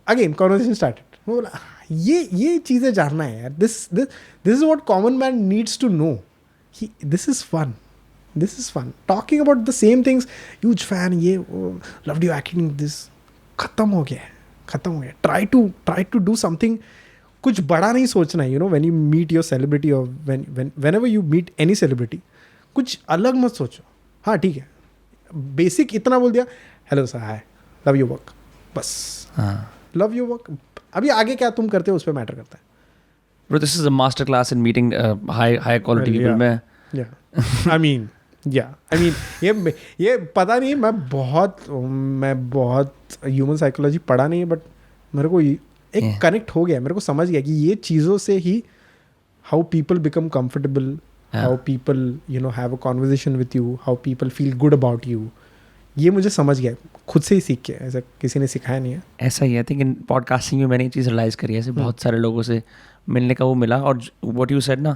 अगेन कॉन्वर्सेशन स्टार्टेड, बोला ये चीज़ें जानना है यार, this is what common man needs to know, कि this is fun, this is fun talking about the same things, huge fan, ये लव्ड यू एक्टिंग, दिस खत्म हो गया। ट्राई टू डू समथिंग, कुछ बड़ा नहीं सोचना है, you know, when you meet your celebrity और whenever you meet any celebrity, कुछ अलग मत सोचो। हाँ ठीक है, बेसिक इतना बोल दिया, hello sir hi, love you work, बस लव यू वर्क, अभी आगे क्या तुम करते हो उस पर मैटर करता है। Bro, this is a master class in meeting high quality people. I mean, ये पता नहीं, मैं बहुत ह्यूमन साइकोलॉजी पढ़ा नहीं है, बट मेरे को एक कनेक्ट हो गया, मेरे को समझ गया कि ये चीज़ों से ही how people become comfortable, how people you know have a conversation with you, how people feel good about you, ये मुझे समझ गया खुद से ही सीख के, ऐसा किसी ने सिखाया नहीं है। ऐसा ही आई थिंक इन पॉडकास्टिंग में मैंने ये चीज़ रियलाइज़ करी है, ऐसे बहुत सारे लोगों से मिलने का वो मिला, और व्हाट यू सेड ना,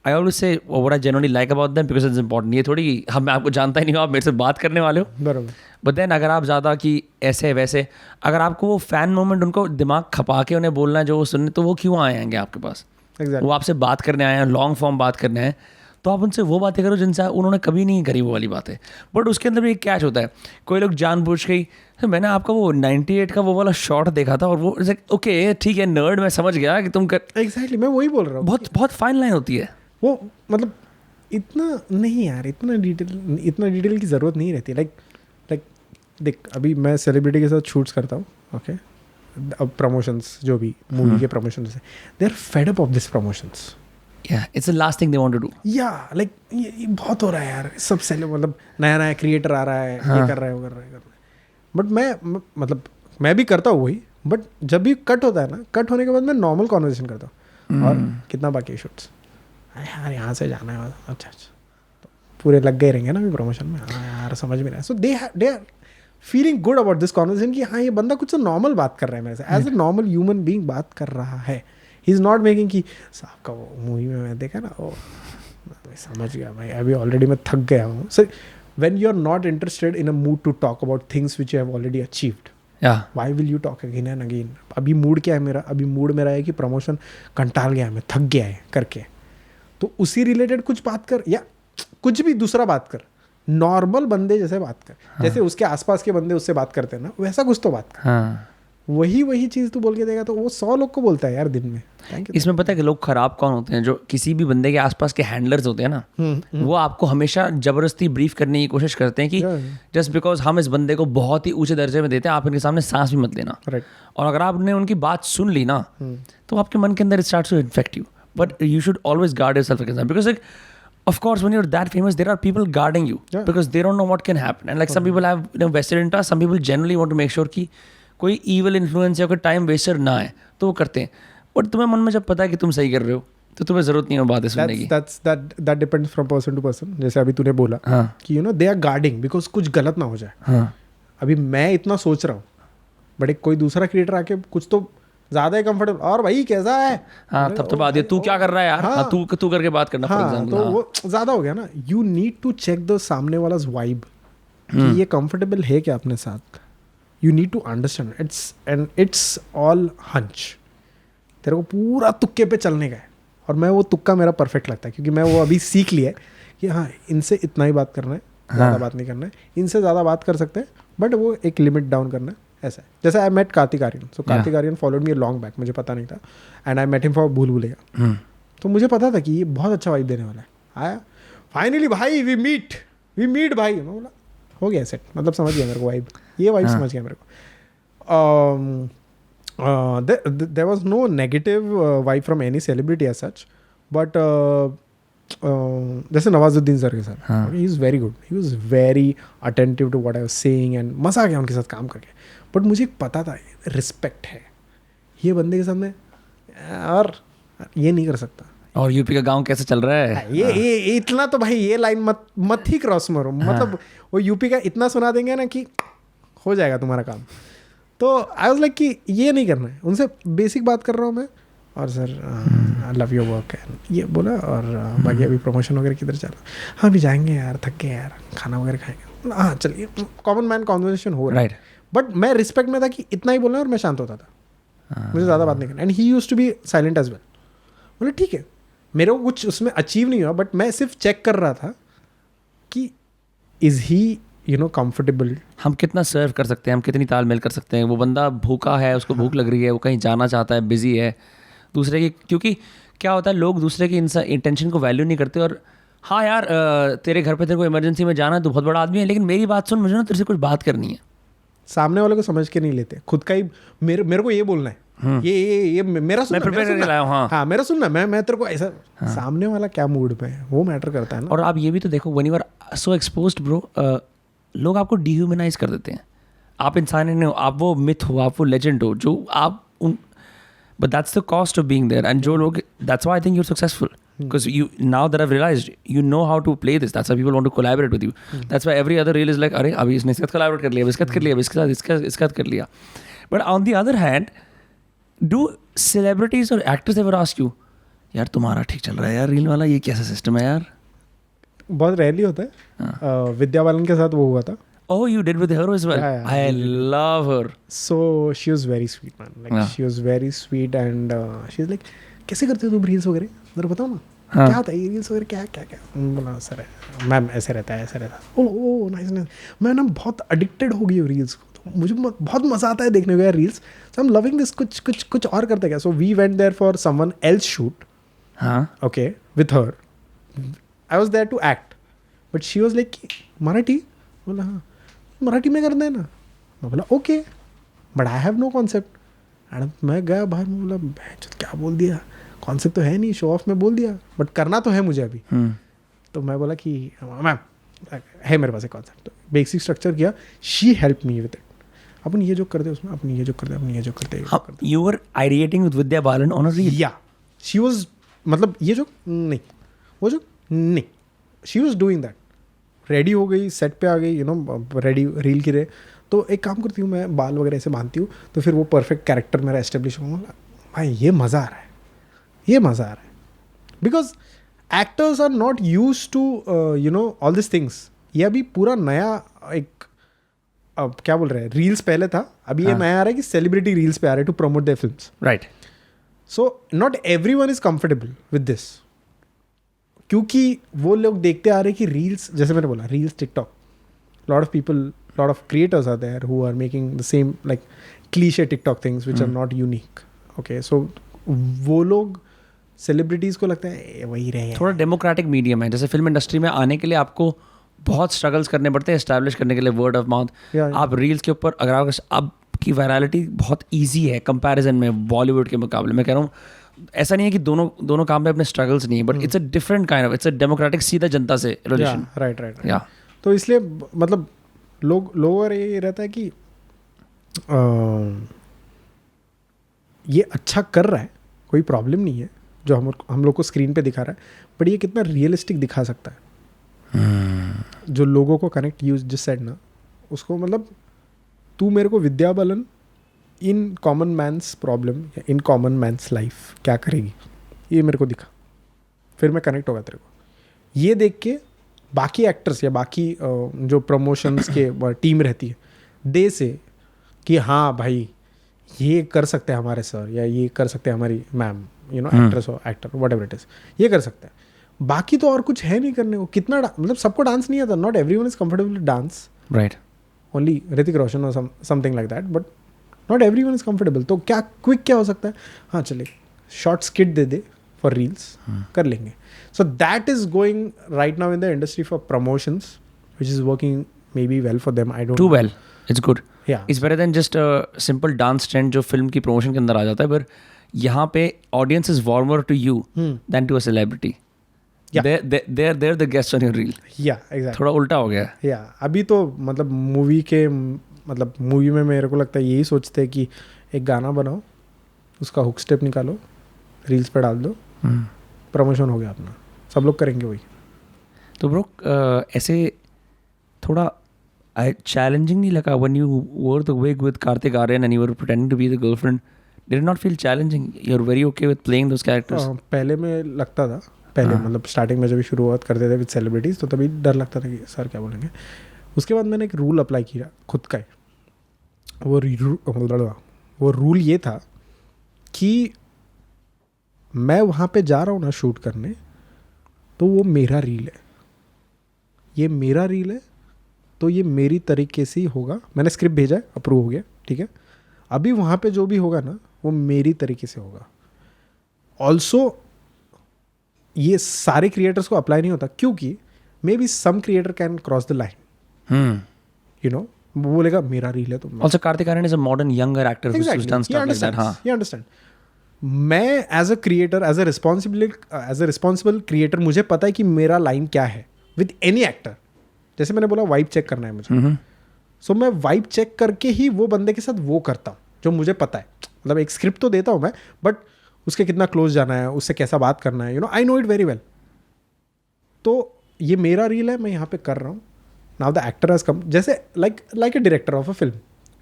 I always say what I genuinely like about them because it's important. ये थोड़ी मैं आपको जानता ही नहीं हूँ, आप मेरे से बात करने वाले हो, बराबर, बट देन अगर आप ज़्यादा कि ऐसे वैसे, अगर आपको वो फैन मोमेंट, उनको दिमाग खपा के उन्हें बोलना है जो वो सुनने, तो वो क्यों आएंगे आपके पास? वो आपसे बात करने आए हैं, लॉन्ग फॉर्म बात करने हैं, तो आप उनसे वो बातें करो जिनसे उन्होंने कभी नहीं करी वो वाली बातें। बट उसके अंदर भी एक कैच होता है, कोई लोग जानबूझ के ही, मैंने आपका वो 98 का वो वाला शॉट देखा था, और वो ओके ठीक है नर्ड, मैं समझ गया कि तुम कर, एग्जैक्टली मैं वही बोल रहा हूँ, बहुत फाइन लाइन होती है वो, मतलब इतना नहीं यार, इतना डिटेल की ज़रूरत नहीं रहती। लाइक देख, अभी मैं सेलिब्रिटी के साथ शूट्स करता हूँ, ओके, अब प्रमोशंस जो भी मूवी के प्रमोशंस है, they are fed up of this promotions, it's the last thing they want to do, like ये बहुत हो रहा है यार, सब मतलब नया क्रिएटर आ रहा है, ये कर रहा है, वो कर रहा है, बट मैं भी करता हूँ वही, बट जब भी कट होता है ना, कट होने के बाद मैं नॉर्मल कॉन्वर्सेशन करता हूँ, और कितना बाकी है शूट्स, यार यहाँ से जाना है, अच्छा तो पूरे लग गए रहेंगे ना अभी प्रमोशन में, हाँ यार समझ में रहा है। So they are feeling good about this conversation कि हाँ ये बंदा कुछ तो नॉर्मल बात कर रहा है मेरे से, as a normal human being बात कर रहा है, ही इज़ नॉट मेकिंग कि साहब का वो मूवी में मैं देखा ना, ओ मैं समझ गया भाई, अभी ऑलरेडी मैं थक गया हूँ। So when you are not interested in a mood to talk about things which you have already achieved, why will you talk again and again? अभी मूड क्या है मेरा? अभी मूड मेरा है कि प्रमोशन कंटाल गया, मैं थक गया है करके, तो उसी रिलेटेड कुछ बात कर, या कुछ भी दूसरा बात कर, नॉर्मल बंदे जैसे बात कर, जैसे उसके आसपास के बंदे उससे बात करते हैं ना, वैसा कुछ तो बात कर। वही चीज़ तू बोल के देगा तो वो 100 लोग को बोलता है यार दिन में। Thank you. इसमें पता है कि लोग खराब कौन होते हैं? जो किसी भी बंदे के आसपास के हैंडलर्स होते हैं ना, वो आपको हमेशा जबरदस्ती ब्रीफ करने की कोशिश करते हैं कि जस्ट बिकॉज हम इस बंदे को बहुत ही ऊंचे दर्जे में देते हैं, आप इनके सामने सांस भी मत लेना। राइट। और अगर आपने उनकी बात सुन ली ना, तो आपके मन के अंदर it starts to infect you, but you should always guard yourself against that, because like of course when you're that famous there are people guarding you because they don't know what can happen, and like some people have vested interest, some people generally want to make sure कि कोई evil influence या कोई time waster ना है तो वो करते हैं। बट तुम्हें मन में जब पता है कि तुम सही कर रहे हो तो तुम्हें जरूरत नहीं है बातें सुनने की। that depends from person to person। जैसे अभी तूने बोला कि they are guarding because कुछ गलत ना हो जाए। अभी मैं इतना सोच रहा हूँ बट एक कोई दूसरा क्रिएटर आके कुछ तो ज्यादा ही कंफर्टेबल, और भाई कैसा है, हाँ तब तो बात है तू क्या कर रहा है यार, हाँ, तू करके बात करना फॉर एग्जांपल, तो वो ज्यादा हो गया ना। You need to check the सामने वाला वाइब कि ये कंफर्टेबल है क्या अपने साथ। You need to understand it's all hunch. तेरे को पूरा तुक्के पे चलने का है, और मैं वो तुक्का मेरा परफेक्ट लगता है क्योंकि मैं वो अभी सीख लिया है कि हाँ इनसे इतना ही बात करना है, ज़्यादा बात नहीं करना है, इनसे ज़्यादा बात कर सकते हैं बट वो एक लिमिट डाउन करना है। ऐसा है जैसे I met Kartik Aaryan. So Kartik Aaryan followed me long back, मुझे पता नहीं था, and I met him for Bhool Bhulaiyaa. तो मुझे पता था कि ये बहुत अच्छा वाइब देने वाला है। आया फाइनली भाई वी मीट भाई, मैं बोला हो गया सेट, मतलब समझ गया मेरे को वाइब, ये वाइब समझ गया मेरे को। There was no negative vibe from any celebrity as such, but जैसे नवाजुद्दीन सर के साथ ही is very good, he was very attentive to what I was saying and मज़ा आ गया उनके साथ काम करके। बट मुझे पता था रिस्पेक्ट है, ये बंदे के सामने और ये नहीं कर सकता। और यूपी का गांव कैसे चल रहा है, ये इतना तो भाई ये लाइन मत ही क्रॉस मारो। मतलब वो यूपी का इतना सुना देंगे ना कि हो जाएगा तुम्हारा काम। तो आई वाज लाइक कि ये नहीं करना है, उनसे बेसिक बात कर रहा हूँ मैं, और sir I love your work ये बोला, और बाकी अभी प्रमोशन वगैरह किधर चला, हाँ अभी जाएंगे यार, थक गए यार, खाना वगैरह खाएंगे, हाँ चलिए, कॉमन मैन कॉन्वर्सेशन हो रहा है। बट मैं रिस्पेक्ट में था कि इतना ही बोलना है और मैं शांत होता था, मुझे ज़्यादा बात नहीं करना। And he used to be silent as well. बोले ठीक है, मेरे को कुछ उसमें अचीव नहीं हुआ बट मैं सिर्फ चेक कर रहा था कि इज़ ही कंफर्टेबल, हम कितना सर्व कर सकते हैं, हम कितनी तालमेल कर सकते हैं। वो बंदा भूखा है, उसको भूख लग रही है, वो कहीं जाना चाहता है, बिजी है दूसरे की, क्योंकि क्या होता है लोग दूसरे की इंटेंशन को वैल्यू नहीं करते। और हाँ यार तेरे घर पे तेरे को इमरजेंसी में जाना है, तो बहुत बड़ा आदमी है, लेकिन मेरी बात सुन, मुझे ना तेरे से कुछ बात करनी है। सामने वाले को समझ के नहीं लेते, खुद का ही मेरे को ये बोलना है, ये मेरा सुनना, मैं प्रिपेयर करके लाया हूँ, हाँ मेरा सुनना, मैं तेरे को ऐसा, सामने वाला क्या मूड पे है वो मैटर करता है ना। और आप ये भी तो देखो, when you are so exposed bro, लोग आपको डिह्यूमनाइज कर देते हैं। आप इंसान नहीं हो, आप वो मिथ हो, आप वो लेजेंड हो जो आप उन, but that's the cost of being there. And जो लोग, that's why I think you're successful, because you, now that I've realized, you know how to play this. That's why people want to collaborate with you. That's why every other reel is like, अरे अभी इसने इसके साथ collaborate कर लिया, अभी इसके साथ कर लिया, अभी इसके साथ कर लिया। But on the other hand, do celebrities or actors ever ask you, यार तुम्हारा ठीक चल रहा है यार रील वाला, ये कैसा सिस्टम है यार? बहुत रेयरली होता है। विद्या बालन के साथ वो हुआ था। Oh, you did with her as well? Yeah, I love her. So she was very sweet, man. Like she was very sweet and she's like, कैसे करते हो तुम रील्स वगैरह? जरा बताओ ना, क्या होता है ये रील्स वगैरह, क्या? बोला सर मैम ऐसे रहता है। Oh nice. मैं ना बहुत एडिक्टेड हो गई हूँ रील्स को, तो मुझे बहुत मज़ा आता है देखने को यार reels. So I'm loving this, कुछ और करते क्या? So we went there for someone else shoot. हाँ. Okay, with her. I was there to act, but she was like, Marathi? बोला हाँ मराठी में कर देना। मैं बोला okay, but I have no concept. And मैं गया बाहर, मैं बोला क्या बोल दिया, कॉन्सेप्ट तो है नहीं, शो ऑफ में बोल दिया, बट करना तो है मुझे अभी। तो मैं बोला कि मैम है मेरे पास एक कॉन्सेप्ट, बेसिक स्ट्रक्चर किया, she help me with it. अपन ये जो करते उसमें, अपन ये जो करते। You were ideating with Vidya Balan on a reel? Yeah, she was, मतलब ये जो नहीं, वो जो नहीं, she was doing that. Ready हो गई, सेट पे आ गई, रेडी रील की रहे। तो एक काम करती हूँ मैं, बाल वगैरह ऐसे बांधती हूँ, तो फिर वो परफेक्ट कैरेक्टर मेरा एस्टेब्लिश होगा। भाई ये मज़ा आ रहा है, because actors are not use to all this things. ये अभी पूरा नया एक, अब क्या बोल रहे हैं, रील्स पहले था, अभी ये नया आ रहा है कि सेलिब्रिटी रील्स पे आ रहे हैं to promote their films, right. So not everyone is comfortable with this, क्योंकि वो लोग देखते आ रहे हैं कि रील्स, जैसे मैंने बोला reels, TikTok, lot of people, lot of creators are there who are making the same, like cliche TikTok things which are not unique. Okay, so वो लोग सेलिब्रिटीज़ को लगता है वही रहे. थोड़ा डेमोक्रेटिक मीडियम है. जैसे फिल्म इंडस्ट्री में आने के लिए आपको बहुत स्ट्रगल्स करने पड़ते हैं एस्टैब्लिश करने के लिए वर्ड ऑफ माउथ. आप रील्स के ऊपर अगर आपकी वायरलिटी बहुत ईजी है कंपैरिजन में बॉलीवुड के मुकाबले. मैं कह रहा हूँ ऐसा नहीं है कि दोनों काम में अपने स्ट्रगल्स नहीं है, but it's a different kind of, it's a democratic सीधा जनता से रिलेशन. राइट. या तो इसलिए मतलब लोगों का ये रहता है कि ये अच्छा कर रहा है, कोई प्रॉब्लम नहीं है जो हम लोग को स्क्रीन पे दिखा रहा है, बट ये कितना रियलिस्टिक दिखा सकता है. जो लोगों को कनेक्ट यूज जिस साइड ना उसको, मतलब तू मेरे को Vidya Balan in common mains problem या इन कॉमन मैन्स लाइफ क्या करेगी ये मेरे को दिखा, फिर मैं कनेक्ट होगा तेरे को. ये देख के बाकी एक्टर्स या बाकी जो प्रमोशंस के टीम रहती है दे से कि हाँ भाई ये कर सकते हैं हमारे सर, या ये कर सकते हैं हमारी मैम, यू नो एक्ट्रेस हो एक्टर व्हाटएवर इट इज, ये कर सकते हैं. बाकी तो और कुछ है नहीं करने को. कितना मतलब सबको डांस नहीं आता. Not everyone is comfortable to dance. Right. Only Hrithik Roshan और something like that, but not everyone is comfortable. तो क्या क्विक क्या हो सकता है, हाँ चले शॉर्ट स्किट दे दे फॉर रील्स, कर लेंगे. So that is going right now in the industry for promotions which is working maybe well for them. I don't to well. It's good. Yeah. It's better than just simple dance trend जो film की promotion के अंदर आ जाता है. पर यहाँ पे audience is warmer to you than to a celebrity. They're the guests on your reel. Yeah, exactly. थोड़ा उल्टा हो गया. Yeah, अभी तो मतलब मूवी में मेरे को लगता है यही सोचते हैं कि एक गाना बनाओ, उसका हुक स्टेप निकालो, रील्स पे डाल दो, प्रमोशन हो गया अपना. सब लोग करेंगे वही. तो ब्रो ऐसे थोड़ा challenging नहीं लगा when you wore the wig with Kartik Aaryan and you were pretending to be the girlfriend? Did it not feel challenging? You're very okay with playing those characters? पहले में लगता था. पहले मतलब स्टार्टिंग में जब शुरुआत करते थे विद सेलिब्रिटीज़ तो तभी डर लगता था कि सर क्या बोलेंगे. उसके बाद मैंने एक रूल अप्लाई किया खुद का. वो रूल ये था कि मैं वहाँ पे जा रहा हूँ ना शूट करने, तो वो मेरा रील है, ये मेरा रील है, तो ये मेरी तरीके से ही होगा. मैंने स्क्रिप्ट भेजा है, अप्रूव हो गया, ठीक है. अभी वहाँ पे जो भी होगा ना वो मेरी तरीके से होगा. ऑल्सो ये सारे क्रिएटर्स को अप्लाई नहीं होता, क्योंकि maybe some creator can cross the line, you know. वो बोलेगा मेरा रील है तो. Also Kartik Aaryan is a modern younger actor who's done stuff like that. हाँ. You understand. मैं as a creator, as a responsible creator, मुझे पता है कि मेरा लाइन क्या है विद एनी एक्टर. जैसे मैंने बोला वाइब चेक करना है मुझे, सो मैं वाइब चेक करके ही वो बंदे के साथ वो करता हूँ जो मुझे पता है. मतलब एक स्क्रिप्ट तो देता हूँ मैं, बट उसके कितना क्लोज जाना है, उससे कैसा बात करना है, you know, I know it very well. तो ये मेरा रील है, मैं यहाँ पे कर रहा हूँ. Now the actor has come, जैसे like a director of a film.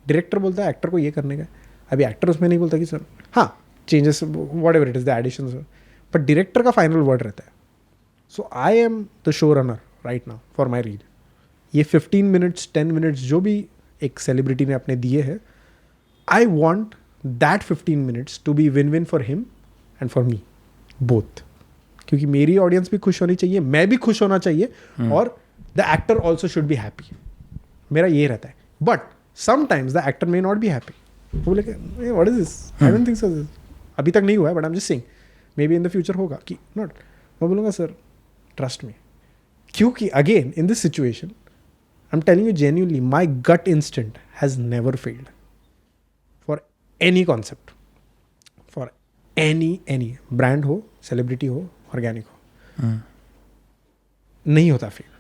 Director बोलता है एक्टर को ये करने का, अभी एक्टर उसमें नहीं बोलता कि सर हाँ changes whatever it is the additions, but director का फाइनल वर्ड रहता है. So I am the show runner right now for my reel. ये 15 मिनट्स 10 मिनट्स जो भी एक सेलिब्रिटी ने अपने दिए हैं, I want that 15 minutes to be win win for him and for me both. क्योंकि मेरी ऑडियंस भी खुश होनी चाहिए, मैं भी खुश होना चाहिए, और the actor also should be happy. मेरा ये रहता है. But sometimes the actor may not be happy. वो बोले what is this, I don't think so. अभी तक नहीं हुआ है, but I am just saying may be in the future होगा कि नॉट. मैं बोलूँगा सर ट्रस्ट मी, क्योंकि again in this situation I'm telling you genuinely, my gut instinct has never failed for any concept, for any brand हो, celebrity हो, organic हो, नहीं होता फेल.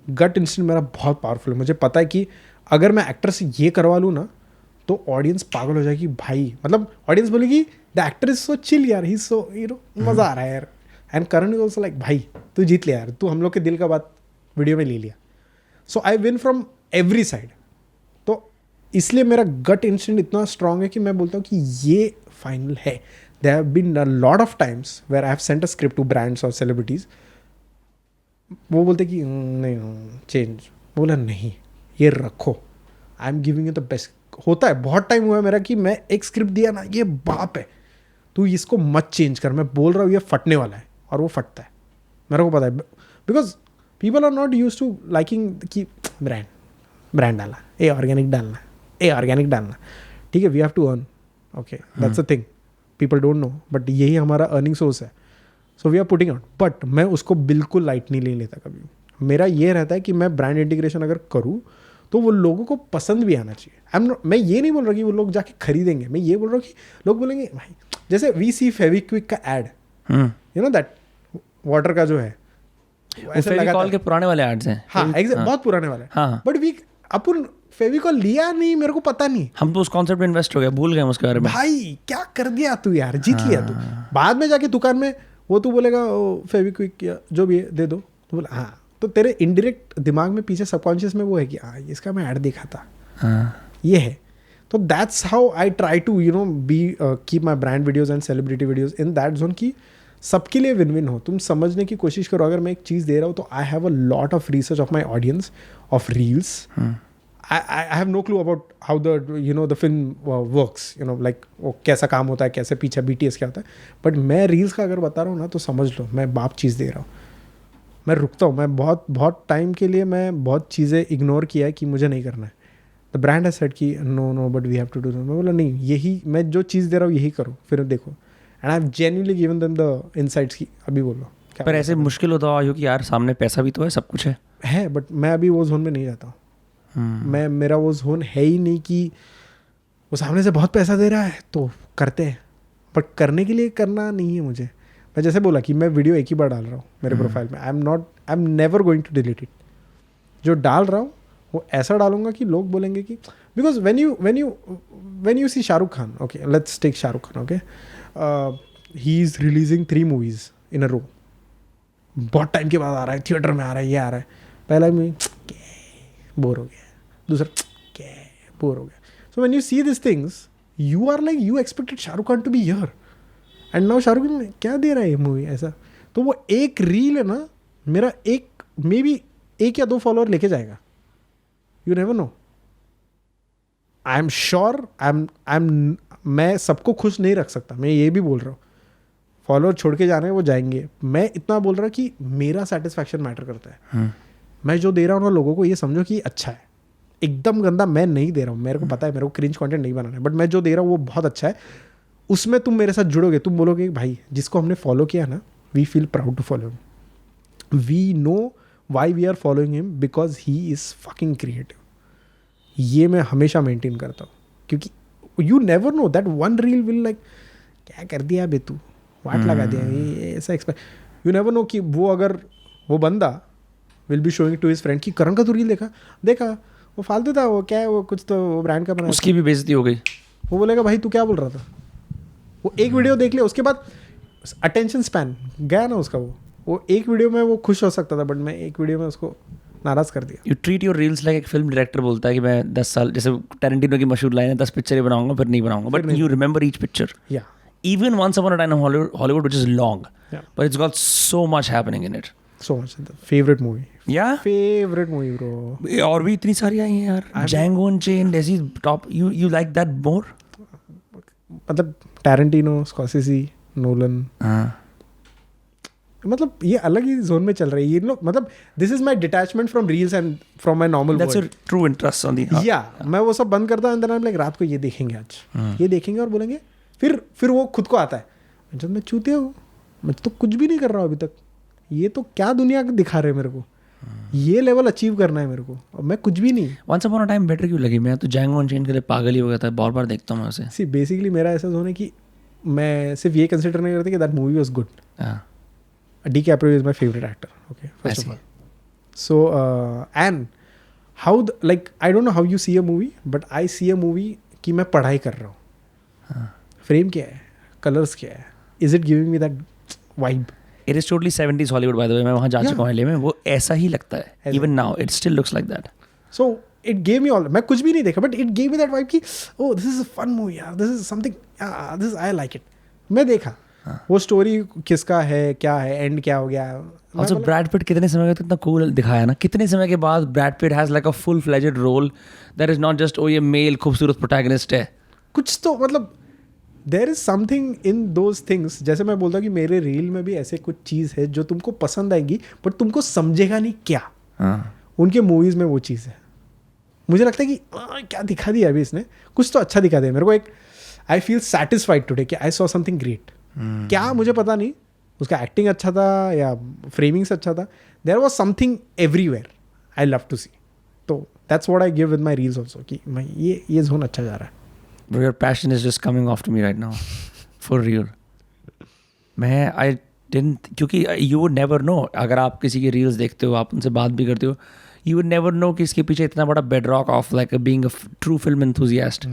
gut instinct मेरा बहुत पावरफुल है. मुझे पता है कि अगर मैं एक्टर से ये करवा लूँ ना तो ऑडियंस पागल हो जाएगी भाई. मतलब ऑडियंस बोलेगी the actor is so chill यार, ही सो यू नो मज़ा आ रहा है यार. And Karan is also like भाई तू जीत लिया यार, तू हम लोग के दिल का बात वीडियो में ले लिया. So I win from every side. तो इसलिए मेरा गट इंस्टिंक्ट इतना स्ट्रांग है कि मैं बोलता हूँ कि ये फाइनल है. There have been a lot of times where I have sent a script to brands और सेलिब्रिटीज. वो बोलते कि नहीं चेंज. बोला नहीं ये रखो, I am giving you the best. होता है, बहुत टाइम हुआ है मेरा कि मैं एक स्क्रिप्ट दिया ना, ये बाप है, तू इसको मत चेंज कर, मैं बोल रहा हूँ ये फटने वाला है, और वो फटता है. मेरे को पता है, because people are not use to liking कि ब्रांड डालना, ऑर्गेनिक डालना. ठीक है, we have to earn, okay, that's a thing, people don't know, but यही हमारा अर्निंग सोर्स है, so we are putting out. But मैं उसको बिल्कुल लाइट नहीं ले लेता कभी. मेरा ये रहता है कि मैं ब्रांड इंटीग्रेशन अगर करूँ तो वो लोगों को पसंद भी आना चाहिए. मैं ये नहीं बोल रहा कि वो लोग जाके खरीदेंगे, मैं ये बोल रहा हूँ कि लोग बोलेंगे भाई, जैसे वी सी फेविक्विक का ad, you know that water का जो है, फेविकॉल के पुराने वाले एड्स हैं. हाँ, बहुत पुराने वाले. हाँ. बट वी अपन फेविकॉल लिया नहीं, मेरे को पता नहीं. हम तो उस कॉन्सेप्ट में इन्वेस्ट हो गए, भूल गए उसके बारे में. भाई क्या कर दिया तू यार, जीत लिया तू. बाद में जाके दुकान में वो तू बोलेगा फेविक्विक या जो भी है दे दो, तो बोला हाँ, तो तेरे इनडायरेक्ट दिमाग में पीछे सबकॉन्शियस में वो है कि हाँ इसका मैं ऐड देखा था. ये है. तो that's how I try to you know be keep my brand videos and celebrity videos in that zone की सबके लिए विन विन हो. तुम समझने की कोशिश करो, अगर मैं एक चीज़ दे रहा हूँ तो आई have a lot of research of my audience of reels. I have no clue about how the film works, like वो कैसा काम होता है, कैसे पीछे BTS क्या होता है. बट मैं रील्स का अगर बता रहा हूँ ना तो समझ लो मैं बाप चीज़ दे रहा हूँ. मैं रुकता हूँ. मैं बहुत टाइम के लिए मैं बहुत चीज़ें इग्नोर किया है कि मुझे नहीं करना है. द ब्रांड हैज सेड कि no but we have to do that. मैं बोला नहीं, यही मैं जो चीज़ दे रहा हूँ यही करो, फिर देखो. And I have genuinely given them the insights की अभी बोलो. पर ऐसे मुश्किल होता हो कि यार सामने पैसा भी तो है, सब कुछ है, बट मैं अभी वो जोन में नहीं जाता हूँ. मेरा वो जोन है ही नहीं कि वो सामने से बहुत पैसा दे रहा है तो करते हैं, बट करने के लिए करना नहीं है मुझे. मैं जैसे बोला कि मैं वीडियो एक ही बार डाल रहा हूँ मेरे प्रोफाइल में. I am never going to delete it. जो डाल रहा हूँ वो ऐसा डालूंगा कि लोग बोलेंगे कि because when you see Shahrukh Khan, okay let's take Shahrukh Khan, okay he is releasing 3 movies in a row. बहुत टाइम के बाद आ रहा है, थिएटर में आ रहा है, ये आ रहा है. पहला मूवी बोर हो गया, दूसरा क्या बोर हो गया. So when you see this things you are like you expected Shahrukh Khan to be here and now Shahrukh Khan क्या दे रहा है ये मूवी ऐसा. तो वो एक रील है ना, मेरा एक मे बी 1 या 2 फॉलोअर लेके जाएगा. You never no. I am sure मैं सबको खुश नहीं रख सकता, मैं ये भी बोल रहा हूँ. फॉलोअर छोड़ के जाने वो जाएंगे. मैं इतना बोल रहा कि मेरा सेटिस्फैक्शन मैटर करता है. मैं जो दे रहा हूँ ना लोगों को ये समझो कि अच्छा है. एकदम गंदा मैं नहीं दे रहा हूँ, मेरे को पता है मेरे को क्रिंज कंटेंट नहीं बनाना है, बट मैं जो दे रहा हूँ वो बहुत अच्छा है. उसमें तुम मेरे साथ जुड़ोगे, तुम बोलोगे भाई जिसको हमने फॉलो किया ना, we feel proud to follow him. We know why we are following him because he is fucking creative. ये मैं हमेशा मेंटेन करता हूँ क्योंकि you never know that one reel will like क्या कर दिया बे तू, वाट लगा दिया ये ऐसा एक्सपेक्ट. यू नेवर नो कि वो अगर वो बंदा will be showing to his friend कि करण का तू रील देखा वो फालतू था, वो क्या है, वो कुछ तो वो ब्रांड का बना, उसकी भी बेइज्जती हो गई. वो बोलेगा भाई तू क्या बोल रहा था. वो एक वीडियो देख लिया उसके बाद अटेंशन स्पैन गया ना उसका. वो एक वीडियो में वो खुश हो सकता था, बट मैं एक वीडियो में उसको नाराज कर दिया. You treat your reels like एक फिल्म डायरेक्टर बोलता है कि मैं 10 साल, जैसे टैरेंटिनो की मशहूर लाइन है, 10 पिक्चरें बनाऊंगा फिर नहीं बनाऊंगा, but you remember each picture. या even once upon a time in Hollywood, which is long, but it's got so much happening in it. So much. Favorite movie. Yeah. Favorite movie, bro. और भी इतनी सारी आई हैं यार. Django Unchained, ऐसी top. You like that more? मतलब Tarantino, Scorsese, Nolan. मतलब ये अलग ही जोन में चल रही है ये लोग. मतलब this is my detachment from reels and from my normal. That's your true interest on the. मैं वो सब बंद करता हूँ. लाइक रात को ये देखेंगे, आज ये देखेंगे और बोलेंगे. फिर वो खुद को आता है जब मैं चूतिया हूँ, मैं तो कुछ भी नहीं कर रहा हूँ अभी तक. ये तो क्या दुनिया दिखा रहे हैं मेरे को, ये लेवल अचीव करना है मेरे को, और मैं कुछ भी नहीं. Once upon a time better क्यों लगी. मैं तो Django Unchained के लिए पागल ही हो गया था, बार देखता हूँ मैं उसे. सी बेसिकली मेरा ऐसा जोन है कि मैं सिर्फ ये कंसिडर नहीं करता कि that movie was good. DiCaprio is my favorite actor. Okay, first of all. So and how like I don't know how you see a movie, but I see a movie कि मैं पढ़ाई कर रहा हूँ. Frame क्या है, colours क्या है, is it giving me that vibe. It is totally 70s Hollywood by the way. मैं वहाँ जा चुका हूँ LA में, वो ऐसा ही लगता है. Even now it still looks like that. So it gave me all. मैं कुछ भी नहीं देखा, but it gave me that vibe कि oh this is a fun movie यार, this is something, this I like it. मैं देखा वो स्टोरी किसका है, क्या है, एंड क्या हो गया. Also ब्रैड पिट कितने समय का कितना कूल दिखाया ना. कितने समय के बाद Brad Pitt has like a full fledged role that is not just ओ ये मेल खूबसूरत प्रोटैगनिस्ट है. कुछ तो मतलब there is something in those things. जैसे मैं बोलता हूँ कि मेरे रील में भी ऐसे कुछ चीज़ है जो तुमको पसंद आएगी बट तुमको समझेगा नहीं क्या. उनके मूवीज़ में वो चीज़ है. मुझे लगता है कि क्या दिखा दिया अभी इसने, कुछ तो अच्छा दिखा दिया मेरे को। एक आई फील सेटिस्फाइड टुडे कि आई सॉ समथिंग ग्रेट। क्या मुझे पता नहीं, उसका एक्टिंग अच्छा था या फ्रेमिंग्स अच्छा था, there was something everywhere I love to see. तो that's what I give with my reels also कि मैं ये जोन अच्छा जा रहा है। Bro, your passion is just coming off to me right now. For real. मैं I didn't, क्योंकि you would never know, अगर आप किसी के रील्स देखते हो, आप उनसे बात भी करते हो, you would never know कि इसके पीछे इतना बड़ा bedrock of like being a true film enthusiast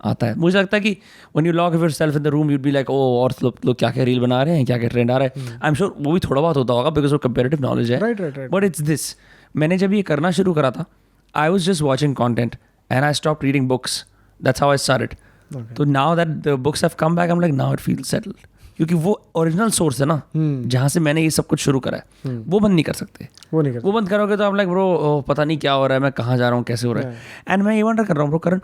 आता है। मुझे लगता है कि when you lock yourself in the room you'd be like, oh, और लोग क्या क्या रील बना रहे हैं, क्या क्या ट्रेंड आ रहा है। I'm sure वो भी थोड़ा बहुत होता होगा because वो comparative knowledge है। Right. But it's this, मैंने जब ये करना शुरू करा था, I was just watching content and I stopped reading books. That's how I started. Okay. तो now that the books have come back, I'm like, now it feels settled. क्योंकि वो ओरिजिनल सोर्स है ना, जहाँ से मैंने ये सब कुछ शुरू करा है, वो बंद नहीं कर सकते। वो बंद करोगे तो आप लाइक ब्रो पता नहीं क्या हो रहा है, मैं कहाँ जा रहा हूँ, कैसे हो रहा है। एंड मैं ये वंडर कर रहा हूँ ब्रो, करण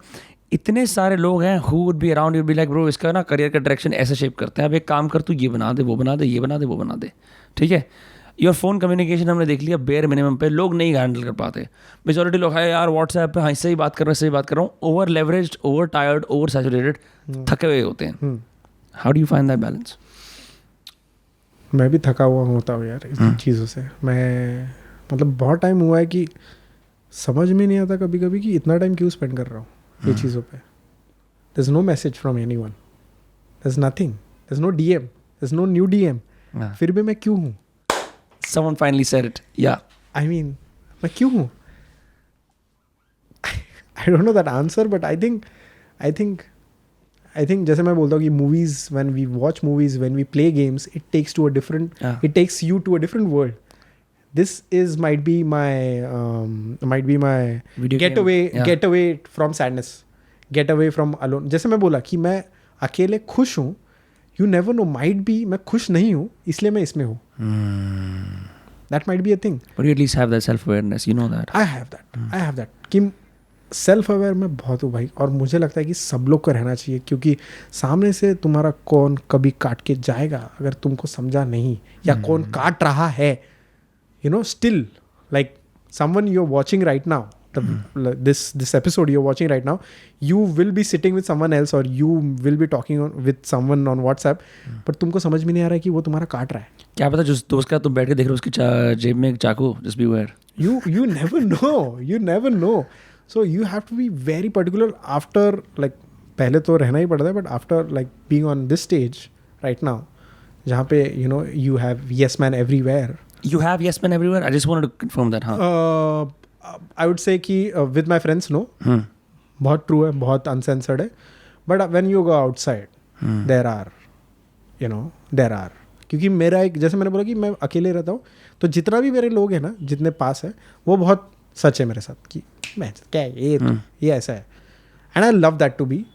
इतने सारे लोग हैं who would be around you be like bro इसका ना करियर का डायरेक्शन ऐसे शेप करते हैं, अब एक काम कर, तू ये बना दे, वो बना दे, ये बना दे, वो बना दे, ठीक है। योर फोन कम्युनिकेशन हमने देख लिया बेयर मिनिमम पे, लोग नहीं हैंडल कर पाते। मेजॉरिटी लोग है यार व्हाट्सएप पे, हाँ इससे ही बात कर रहा हूँ, इससे ही बात कर रहा हूँ, over leveraged, over tired, over saturated, थके हुए होते हैं। How do you find that balance? मैं भी थका हुआ होता हूँ यार इन चीज़ों से। मैं मतलब बहुत टाइम हुआ है कि समझ में नहीं आता कभी कभी कि इतना टाइम क्यों स्पेंड कर रहा हूँ ये चीज़ों पे। There is no message from anyone, there is nothing, there is no DM, there is no new DM, फिर भी मैं क्यों हूँ? Someone finally said it. Yeah. I mean, मैं क्यों हूँ? I don't know that answer, but I think जैसे मैं बोलता हूँ कि movies, when we watch movies, when we play games, it takes you to a different world. This might be my Video get away from sadness, get away from alone. जैसे मैं बोला कि मैं अकेले खुश हूँ, you never know, might be मैं खुश नहीं हूँ इसलिए मैं इसमें हूँ. That might be a thing. But you at least have that self-awareness, you know that. I have that. कि सेल्फ अवेयर मैं बहुत हूँ भाई, और मुझे लगता है कि सब लोग को रहना चाहिए, क्योंकि सामने से तुम्हारा कौन कभी काट के जाएगा अगर तुमको समझा नहीं, या कौन काट रहा है, you know, still like someone you're watching right now, this episode you're watching right now, you will be sitting with someone else or you will be talking with someone on WhatsApp, but तुमको समझ में नहीं आ रहा है कि वो तुम्हारा काट रहा है. क्या पता जिस दोस्त का तुम बैठ के देख रहे हो उसकी जेब में एक चाकू, just be aware. You never know. So you have to be very particular after, like, पहले तो रहना ही पड़ता है, but after like being on this stage right now, जहाँ पे you know you have yes man everywhere. You have yes man everywhere? I just wanted to confirm that, हाँ. I would say कि with my friends no, बहुत true है, बहुत uncensored है, but when you go outside, there are, क्योंकि मेरा एक, जैसे मैंने बोला कि मैं अकेले रहता हूँ, तो जितना भी मेरे लोग हैं ना, जितने पास है, वो बहुत सच है मेरे साथ कि मैं क्या है, ये ऐसा है, and I love that to be,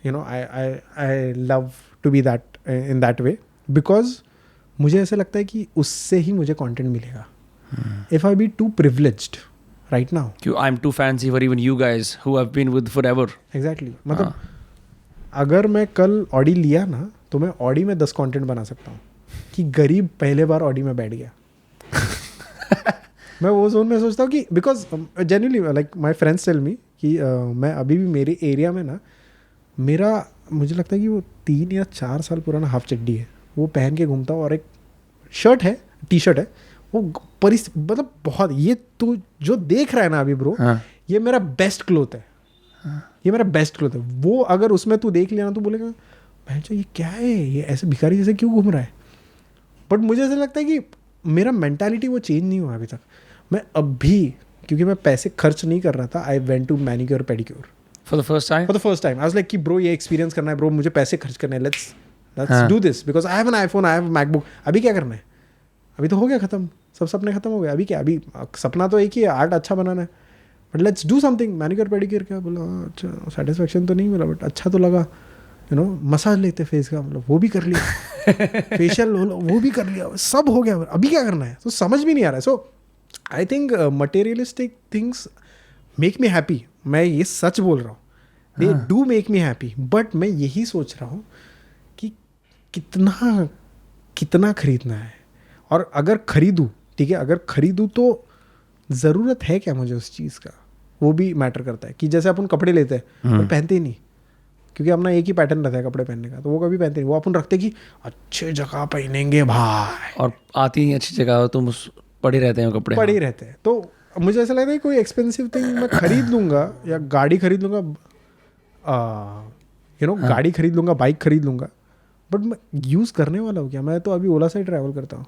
I love to be that in that way, because मुझे ऐसा लगता है कि उससे ही मुझे कंटेंट मिलेगा. If I be too privileged right now, I'm too fancy for even you guys who have been with forever. Exactly. मतलब अगर मैं कल ऑडी लिया ना, तो मैं ऑडी में 10 कंटेंट बना सकता हूँ कि गरीब पहले बार ऑडी में बैठ गया. मैं वो जोन में सोचता हूँ कि because genuinely like my friends tell me कि मैं अभी भी मेरे एरिया में ना, मेरा मुझे लगता है कि वो 3 या 4 साल पुराना हाफ चड्डी है, वो पहन के घूमता हूँ, और एक शर्ट है, टी शर्ट है, वो मतलब बहुत, ये तू जो देख रहा है ना अभी ब्रो, ये मेरा बेस्ट क्लोथ है, ये मेरा बेस्ट क्लोथ है. वो अगर उसमें तू देख लिया ना, तो बोलेगा भैंचो ये क्या है, ये ऐसे भिखारी जैसे क्यों घूम रहा है. बट मुझे ऐसा लगता है कि मेरा मेंटालिटी वो चेंज नहीं हुआ अभी तक. मैं अभी, क्योंकि मैं पैसे खर्च नहीं कर रहा था, I went to manicure pedicure For the first time? For the first time. I was like कि ब्रो ये एक्सपीरियंस करना है ब्रो, मुझे पैसे खर्च करने हैं, let's do this because I have an iPhone, I have a MacBook. अभी क्या करना है, अभी तो हो गया खत्म, सब सपने खत्म हो गए. अभी क्या, अभी सपना तो एक ही है, आर्ट अच्छा बनाना है, but let's do something. Manicure pedicure क्या बोला, अच्छा सेटिस्फेक्शन तो नहीं मिला, बट अच्छा तो लगा, मसाज लेते फेस का, मतलब वो भी कर लिया, फेशियल वो भी कर लिया, सब हो गया. अभी क्या करना है, तो समझ भी नहीं आ रहा है. So I think materialistic things make me happy. मैं ये सच बोल रहा हूँ, they do make me happy, but मैं यही सोच रहा हूँ कि कितना खरीदना है, और अगर खरीदूँ, ठीक है, अगर खरीदूँ तो ज़रूरत है क्या मुझे उस चीज़ का, वो भी मैटर करता है कि जैसे अपन कपड़े लेते हैं पर पहनते ही नहीं, क्योंकि अपना एक ही पैटर्न रहता है कपड़े पहनने का, तो वो कभी पहनते नहीं, वो अपन रखते कि अच्छे जगह पहनेंगे भाई, और आती नहीं अच्छी जगह हो तुम पड़े रहते हैं कपड़े। पड़े ही रहते हैं। तो मुझे ऐसा लगता है कोई एक्सपेंसिव थिंग मैं खरीद लूँगा या गाड़ी खरीद लूँगा, गाड़ी खरीद लूँगा, बाइक खरीद लूँगा, बट मैं यूज़ करने वाला हूँ क्या? मैं तो अभी ओला से ही ट्रैवल करता हूँ,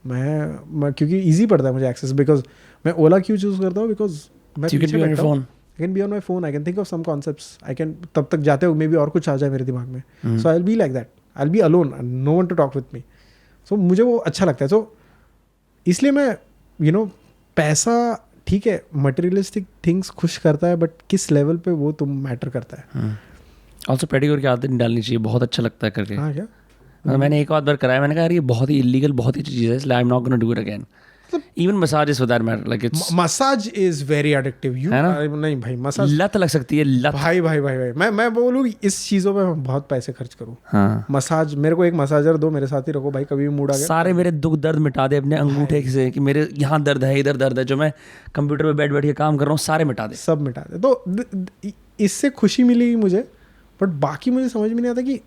मैं क्योंकि ईजी पड़ता है मुझे एक्सेस, बिकॉज मैं ओला क्यों चूज़ करता हूँ, बिकॉज मैं पीछे बैठता हूँ, I can be on my phone, I can think of some concepts, I can तब तक जाते हो मे बी और कुछ आ जाए मेरे दिमाग में, so I'll be like that, I'll be alone and no one to talk with me, so मुझे वो अच्छा लगता है। so इसलिए मैं पैसा ठीक है, मटेरियलिस्टिक थिंग्स खुश करता है, बट किस लेवल पे वो तुम मैटर करता है। ऑल्सो पेडिक्योर की आदत नहीं डालनी चाहिए, बहुत अच्छा लगता है करके। हाँ क्या? मैंने एक बार कराया, मैंने कहा यार ये बहुत ही इलीगल, बहुत ही अच्छी चीज़ है, इसलिए आई am not gonna do it again. Even massage is for that matter, like it's massage is very addictive, है ना? नहीं भाई, मसाज लत लग सकती है, लत। भाई मैं बोलूँ इस चीज़ों पे मैं बहुत पैसे खर्च करूँ। हाँ, मसाज, मेरे को एक मसाजर दो, मेरे साथ ही रखो भाई, कभी भी मूड आ गया सारे मेरे दुख दर्द मिटा दे अपने अंगूठे से, कि मेरे यहाँ दर्द है, इधर दर्द है, जो मैं कंप्यूटर पे बैठ के काम कर रहा हूँ सारे मिटा दे, सब मिटा दे। तो इससे खुशी मिलेगी मुझे, बट बाकी मुझे समझ में नहीं आता कि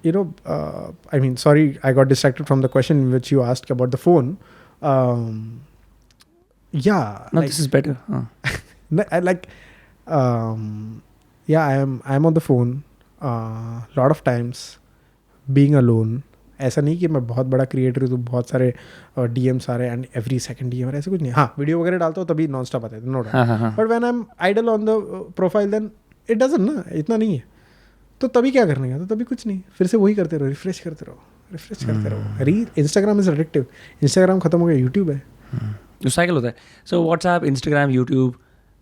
I mean, sorry, I got distracted from the question which you asked about the phone. Yeah, no, this is better. Yeah, I'm on the phone lot of times, being alone. ऐसा नहीं कि मैं बहुत बड़ा क्रिएटर हूँ तो बहुत सारे DMs आ रहे हैं एंड एवरी सेकंड DM, ऐसा कुछ नहीं। हाँ, वीडियो वगैरह डालता हूँ तभी नॉन स्टॉप आता है, no doubt, but when I am idle on the profile then it doesn't, ना इतना नहीं है, तो तभी क्या करने का, तो तभी कुछ नहीं, फिर से वही करते रहो, रिफ्रेश करते रहो। इंस्टाग्राम इज एडिक्टिव, इंस्टाग्राम खत्म हो गया, यूट्यूब है, जो साइकिल होता है। सो व्हाट्सएप, इंस्टाग्राम, यूट्यूब,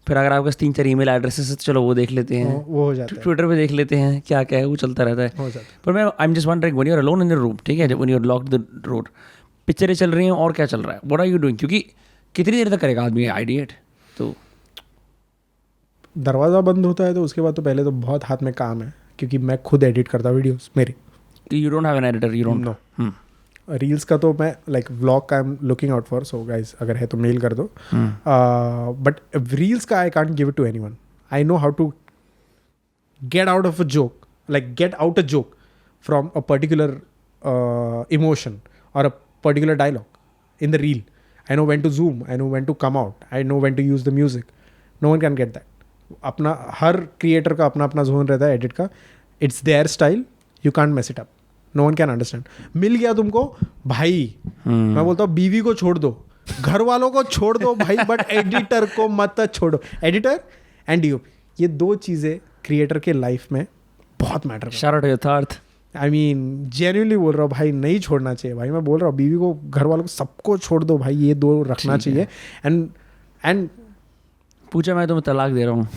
फिर अगर आपके 3-4 ईमेल एड्रेसेस है, चलो वो देख लेते हैं, वो हो जाता है, ट्विटर पे देख लेते हैं क्या क्या है, वो चलता रहता है, हो जाता है। पर मैं I am just wondering, when you are alone in the room, ठीक है, when you are locked the road, पिक्चरें चल रही हैं और क्या चल रहा है, व्हाट आर यू डूइंग, क्योंकि कितनी देर तक करेगा आदमी आइडिएट। तो दरवाज़ा बंद होता है तो उसके बाद तो पहले तो बहुत हाथ में काम है, क्योंकि मैं खुद एडिट करता हूँ वीडियोस मेरे। You don't have an editor, you don't know. Reels का तो मैं लाइक व्लॉग का I am looking out for, so guys अगर है तो मेल कर दो, बट रील्स का I can't give it to anyone. I know how to get out of a joke, like get out a joke from a particular emotion और a particular dialogue in the reel. I know when to zoom, I know when to come out, I know when to use the music. No one can get that. अपना हर creator का अपना अपना zone रहता है edit का, it's their style, you can't mess it up, no one can understand. मिल गया तुमको भाई, मैं बोलता हूँ बीवी को छोड़ दो, घर वालों को छोड़ दो भाई, बट एडिटर को मत छोड़ो। एडिटर एंड DOP, ये दो चीज़ें क्रिएटर के लाइफ में बहुत मैटर करती है। शाउट आउट यथार्थ, आई मीन जेन्युइनली बोल रहा हूँ भाई, नहीं छोड़ना चाहिए भाई। मैं बोल रहा हूँ बीवी को, घर वालों को, सबको छोड़ दो भाई, ये दो रखना चाहिए। एंड पूछा मैं तुम्हें तलाक दे रहा हूँ,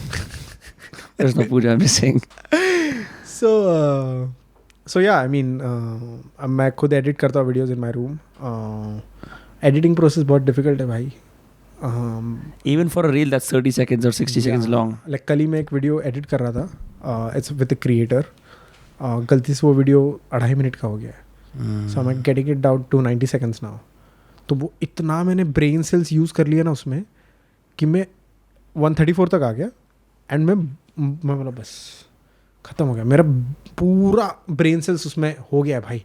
there's no Puja, I'm just saying. So yeah, I mean, मैं खुद एडिट करता हूँ videos in my room. Editing process बहुत डिफिकल्ट है भाई। Even for a reel that's 30 seconds or 60 seconds long. Like कल ही मैं एक वीडियो एडिट कर रहा था, इट्स विद द क्रिएटर, गलती से वो वीडियो 2.5 मिनट का हो गया है, so I am getting it down to 90 seconds now. तो वो इतना मैंने ब्रेन सेल्स यूज़ कर लिया ना उसमें कि मैं 134 तक आ गया, एंड मैं बोला बस ख़त्म हो गया, मेरा पूरा ब्रेन सेल्स उसमें हो गया है भाई।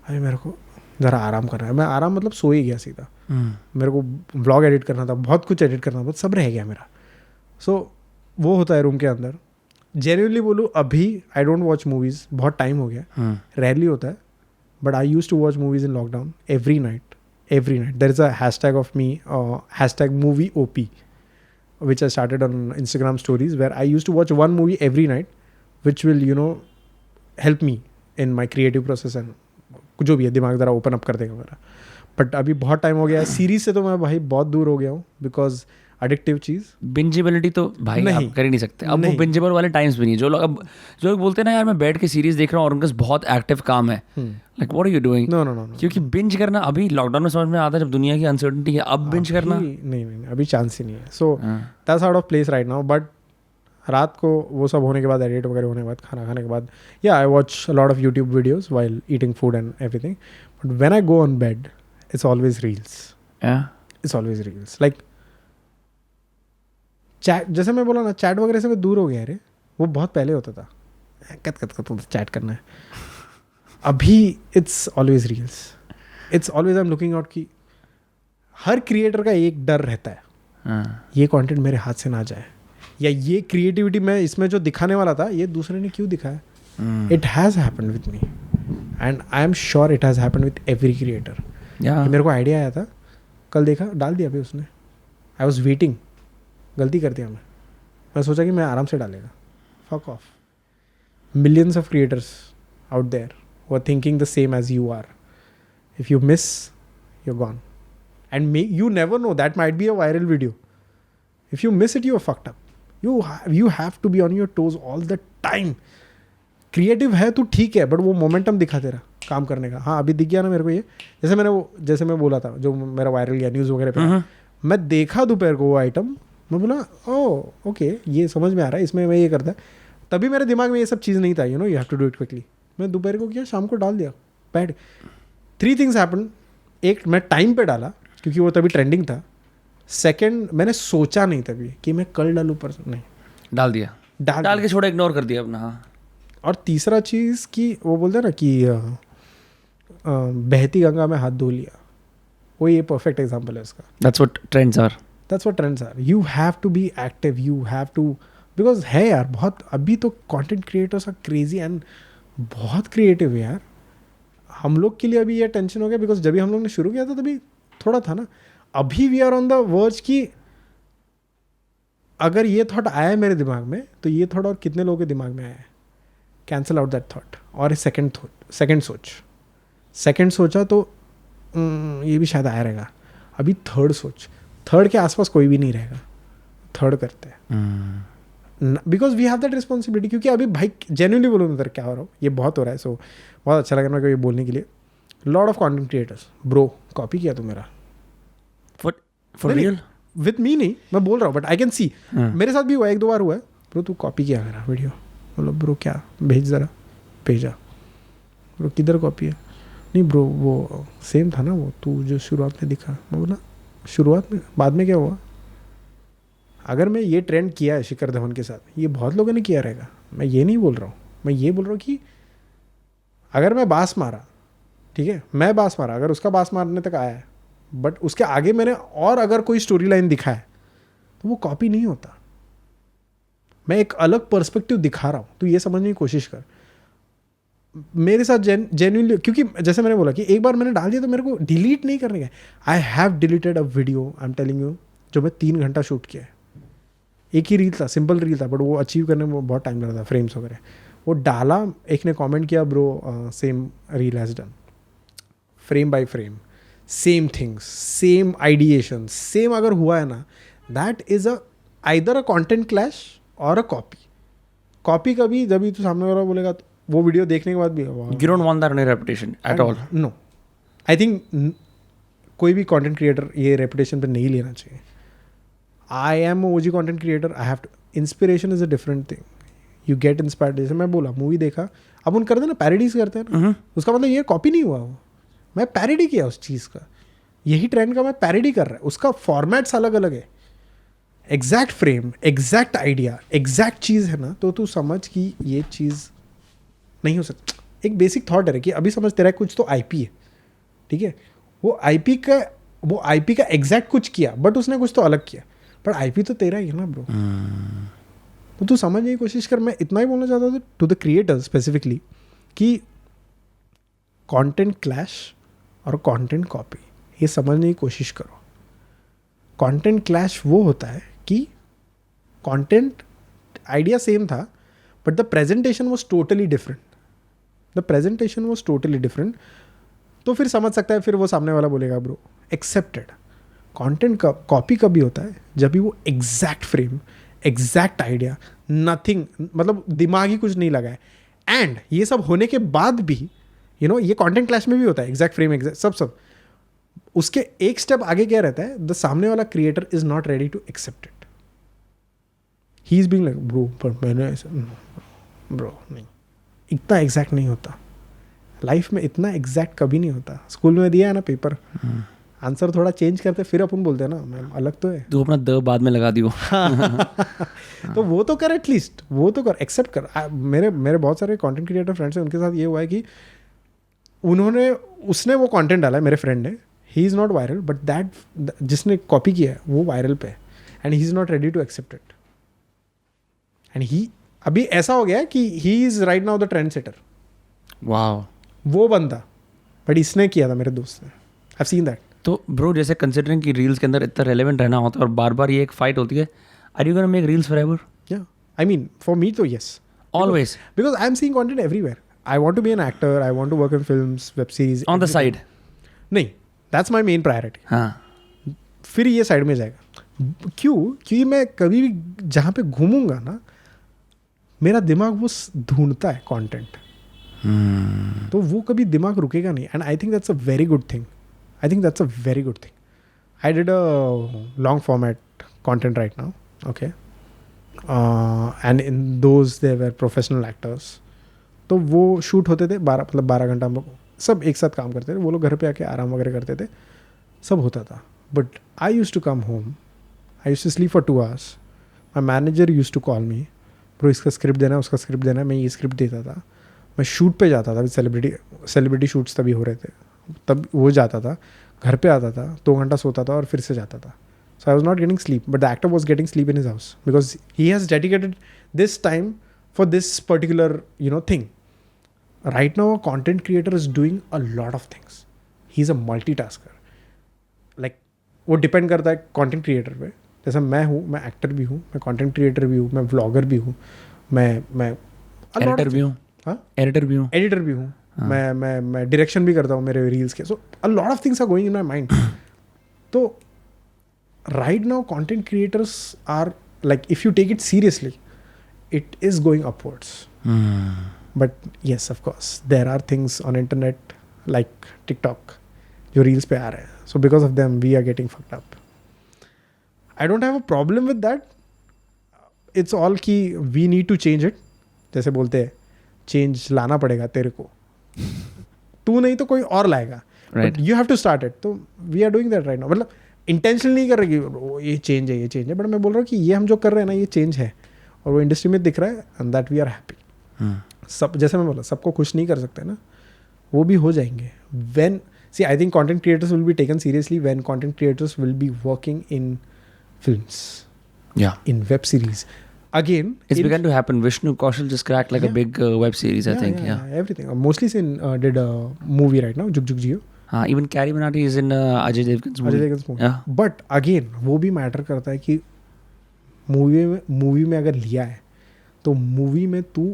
अभी मेरे को ज़रा आराम करना है, मैं आराम मतलब सो ही गया सीधा। मेरे को व्लॉग एडिट करना था, बहुत कुछ एडिट करना था, सब रह गया मेरा। सो वो होता है रूम के अंदर। जेन्युइनली बोलूँ, अभी आई डोंट वॉच मूवीज़, बहुत टाइम हो गया, रेयरली होता है, but I use to watch movies in lockdown every night. There is a hashtag of me, hashtag movie OP, which I started on Instagram stories, where I used to watch one movie every night, which will, help me in my creative process and जो भी है, दिमाग ज़रा open up कर देगा मेरा। But अभी बहुत टाइम हो गया है, सीरीज से तो मैं भाई बहुत दूर हो गया हूँ, बिकॉज एडिक्टिव चीज़। बिंजेबिलिटी तो भाई नहीं, आप कर ही नहीं सकते अब, वो बिंजेबल वाले टाइम्स भी नहीं। जो लोग बोलते हैं ना यार मैं बैठ के सीरीज देख रहा हूँ और उनका बहुत एक्टिव काम है, like what are you doing? No, क्योंकि बिंज करना अभी लॉकडाउन में समझ में आता है, जब दुनिया की अनसर्टेनिटी है, अब बिंज करना नहीं, अभी चांस ही नहीं है। So that's out of place right now. But रात को वो सब होने के बाद, एडिट वगैरह होने के बाद, खाना खाने के बाद, या I watch a lot of YouTube videos while eating food and everything. But when I go on bed, it's always reels. It's always reels. Like chat, जैसे मैं बोला ना, चैट वगैरह से मैं दूर हो गया रे, वो बहुत पहले होता था, कत चैट करना है। अभी it's always reels, it's always I am looking out कि हर क्रिएटर का एक डर रहता है, ये कंटेंट मेरे हाथ से ना जाए, या ये क्रिएटिविटी मैं इसमें जो दिखाने वाला था ये दूसरे ने क्यों दिखाया। It has happened with me and I am sure it has happened with every creator. मेरे को आइडिया आया था, कल देखा डाल दिया अभी उसने, आई वॉज वेटिंग, गलती कर दिया मैं सोचा कि मैं आराम से डालेगा, fuck off. Millions of creators out there who are thinking the same as you are, if you miss you are gone and you never know, that might be a viral video. If you miss it, you are fucked up. You have to be on your toes all the time. Creative है तो ठीक है, but वो momentum दिखा तेरा काम करने का। हाँ, अभी दिख गया ना मेरे को ये, जैसे मैं बोला था जो मेरा वायरल गया न्यूज़ वगैरह पे, मैं देखा दोपहर को वो आइटम, मैं बोला ओह ओके ये समझ में आ रहा है, इसमें मैं ये करता है। तभी मेरे दिमाग में ये सब चीज़ नहीं था, you have to do it quickly. मैं दोपहर को किया, शाम को डाल दिया, बैठ। 3 थिंग्स हैपन। एक, मैं टाइम पे डाला क्योंकि वो तभी ट्रेंडिंग था। सेकंड, मैंने सोचा नहीं तभी कि मैं कल डालूँ, पर नहीं डाल दिया, डाल के छोड़ा, इग्नोर कर दिया अपना। हाँ। और तीसरा चीज़ कि वो बोलते हैं ना कि बहती गंगा में हाथ धो लिया, वो ये परफेक्ट एग्जांपल है उसका। That's what trends are. You have to be active, you have to, because है यार बहुत, अभी तो content creators are crazy and बहुत क्रिएटिव है यार। हम लोग के लिए अभी ये टेंशन हो गया, बिकॉज जब भी हम लोग ने शुरू किया था तभी थोड़ा था ना। अभी we are on the verge कि अगर ये थॉट आया है मेरे दिमाग में, तो ये थॉट और कितने लोगों के दिमाग में आया है, कैंसिल आउट दैट थॉट। और सेकंड सोचा तो ये भी शायद आया रहेगा। अभी थर्ड के आसपास कोई भी नहीं रहेगा, थर्ड करते हैं, because we have that responsibility. क्योंकि अभी भाई जेन्युइनली बोलूँ उधर क्या हो रहा हो, ये बहुत हो रहा है। सो बहुत अच्छा लगा मेरे को ये बोलने के लिए। Lot of content creators, bro copy किया तू मेरा, फॉर रियल, विद मी नहीं, मैं बोल रहा हूँ, बट आई कैन सी मेरे साथ भी हुआ, 1-2 बार हुआ है। ब्रो तू कॉपी किया मेरा वीडियो, बोलो ब्रो क्या, भेज ज़रा, भेजा। ब्रो किधर कॉपी है? नहीं ब्रो वो सेम था ना, वो तू जो शुरुआत में दिखा। मैं बोला शुरुआत में, बाद में क्या हुआ? अगर मैं ये ट्रेंड किया है शिखर धवन के साथ, ये बहुत लोगों ने किया रहेगा, मैं ये नहीं बोल रहा हूँ। मैं ये बोल रहा हूँ कि अगर मैं बास मारा, ठीक है, मैं बास मारा, अगर उसका बास मारने तक आया है, बट उसके आगे मैंने और अगर कोई स्टोरी लाइन दिखा है, तो वो कॉपी नहीं होता। मैं एक अलग पर्सपेक्टिव दिखा रहा हूँ, तो ये समझने की कोशिश कर। मेरे साथ जेन्युइनली, क्योंकि जैसे मैंने बोला कि एक बार मैंने डाल दिया तो मेरे को डिलीट नहीं करने का। I have deleted a video, I am telling you, जो मैं 3 घंटा शूट किया है। एक ही रील था, सिंपल रील था, बट वो अचीव करने में बहुत टाइम लगा था, फ्रेम्स वगैरह। वो डाला, एक ने कमेंट किया, bro same reel has done, frame by frame, same things, same ideation, same अगर हुआ है ना, that is either a content clash और अ कॉपी कभी जब भी तू सामने वाला बोलेगा, तो वो वीडियो देखने के बाद भी you don't want that on your reputation at all. No, I think कोई भी कंटेंट क्रिएटर ये रेपुटेशन पे नहीं लेना चाहिए। I am OG content creator, I have to, inspiration is a different thing, you get inspired. जैसे मैं बोला मूवी देखा, अब उन करते हैं ना, पैरोडीज करते हैं ना, उसका मतलब ये कॉपी नहीं हुआ, वो मैं पैरोडी किया उस चीज़ का, यही ट्रेंड का मैं पैरोडी कर रहा है, उसका फॉर्मेट्स अलग अलग है, exact frame, exact idea, exact चीज़ है ना, तो तू समझ कि ये चीज़ नहीं हो सकती। एक बेसिक थॉट है कि अभी समझ तेरा कुछ तो IP है, ठीक है, वो IP का एग्जैक्ट कुछ किया, बट उसने कुछ तो अलग किया, पर IP तो तेरा ही है ना ब्रो। तो तू समझने की कोशिश कर। मैं इतना ही बोलना चाहता था टू द क्रिएटर्स स्पेसिफिकली कि कंटेंट क्लैश और कंटेंट कॉपी, ये समझने की कोशिश करो। कंटेंट क्लैश वो होता है कि कंटेंट आइडिया सेम था, but the presentation was totally different. तो फिर समझ सकता है, फिर वो सामने वाला बोलेगा ब्रो एक्सेप्टेड। कंटेंट का कॉपी कभी होता है जब भी वो exact frame, exact idea, nothing, मतलब दिमाग ही कुछ नहीं लगा है। एंड ये सब होने के बाद भी ये कंटेंट क्लैश में भी होता है, एग्जैक्ट फ्रेम, एग्जैक्ट सब। उसके एक स्टेप आगे क्या रहता है, द सामने वाला creator is not ready to accept it. He is being like bro, पर मैंने ब्रो नहीं, इतना एग्जैक्ट नहीं होता लाइफ में, इतना एग्जैक्ट कभी नहीं होता। स्कूल में दिया है ना पेपर, आंसर थोड़ा चेंज करते फिर अपन बोलते हैं ना मैम अलग तो है. तू अपना द बाद में लगा दियो. तो वो तो कर एटलीस्ट, वो तो कर, एक्सेप्ट कर. मेरे बहुत सारे कंटेंट क्रिएटर फ्रेंड्स हैं, उनके साथ ये हुआ है कि उसने वो कंटेंट डाला है, मेरे फ्रेंड ने, he is not viral but that जिसने कॉपी किया है वो वायरल पे है and he is not ready to accept it. And he अभी ऐसा हो गया है कि he is right now the trend setter. Wow. वो बंदा, बट इसने किया था मेरे दोस्त ने. I have seen that. तो ब्रो जैसे कंसिडरिंग कि रील्स के अंदर इतना रेलेवेंट रहना होता है और बार बार ये एक फाइट होती है, are you gonna make reels forever? Yeah, I mean, for me, though, yes. Always. Because I'm seeing content everywhere. I want to be an actor. I want to work in films, web series. On the everything. side. नहीं, that's my main priority. हाँ. फिर ये side में जाएगा. क्यों? क्योंकि मैं कभी भी जहाँ पे घूमूंगा ना, मेरा दिमाग वो ढूंढता है कंटेंट. तो वो कभी दिमाग रुकेगा नहीं. And I think that's a very good thing. I think that's a very good thing. I did a long format content right now, okay? And in those there were professional actors. तो वो shoot होते थे 12 घंटा, हम लोग सब एक साथ काम करते थे. वो लोग घर पे आके आराम वगैरह करते थे, सब होता था. But I use to come home, I use to sleep for 2 hours. My manager use to call me, bro इसका स्क्रिप्ट देना, उसका स्क्रिप्ट देना. मैं ये स्क्रिप्ट देता था. मैं शूट पे जाता था. सेलिब्रिटी शूट्स तभी हो रहे थे, तब वो जाता था, घर पे आता था, 2 घंटा सोता था और फिर से जाता था. So I was not getting sleep, but the actor was getting sleep in his house because he has dedicated this time for this particular thing. Right now a content creator is doing a lot of things. He is a multitasker. Like वो depend करता है content creator पे. जैसे मैं हूँ, मैं actor भी हूँ, मैं कॉन्टेंट क्रिएटर भी हूँ, मैं व्लॉगर भी हूँ, मैं एडिटर भी हूँ. हाँ, एडिटर भी हूँ. एडिटर भी हूँ. मैं डायरेक्शन भी करता हूँ मेरे रील्स के. So a lot of things are going in my mind. तो right now content creators are like, if you take it seriously, it is going upwards. But yes, of course there are things on internet like TikTok जो reels पे आ रहे हैं. So because of them we are getting fucked up. I don't have a problem with that. It's all कि we need to change it. जैसे बोलते हैं change लाना पड़ेगा तेरे को, तू नहीं तो कोई और लाएगा. But you have to start it. तो we are doing that right now. मतलब इंटेंशनल नहीं कर रहे कि ये चेंज है, ये चेंज है, बट मैं बोल रहा हूँ कि ये हम जो कर रहे हैं ना, ये चेंज है और वो इंडस्ट्री में दिख रहा है and that we are happy. सब जैसे मैं बोला, सबको खुश नहीं कर सकते ना, वो भी हो जाएंगे. When see I think content creators will be taken seriously when content creators will be working in films, in web series. Again, it's begun to happen. Vishnu Kaushal just cracked like a big web series, I think. Yeah, everything. Mostly Sin did a movie right now, Jug Jug Jio. Even Carrie Minati is in Ajay Devgan's movie. Yeah. But again, वो भी matter करता है कि movie में अगर लिया है तो मूवी में तू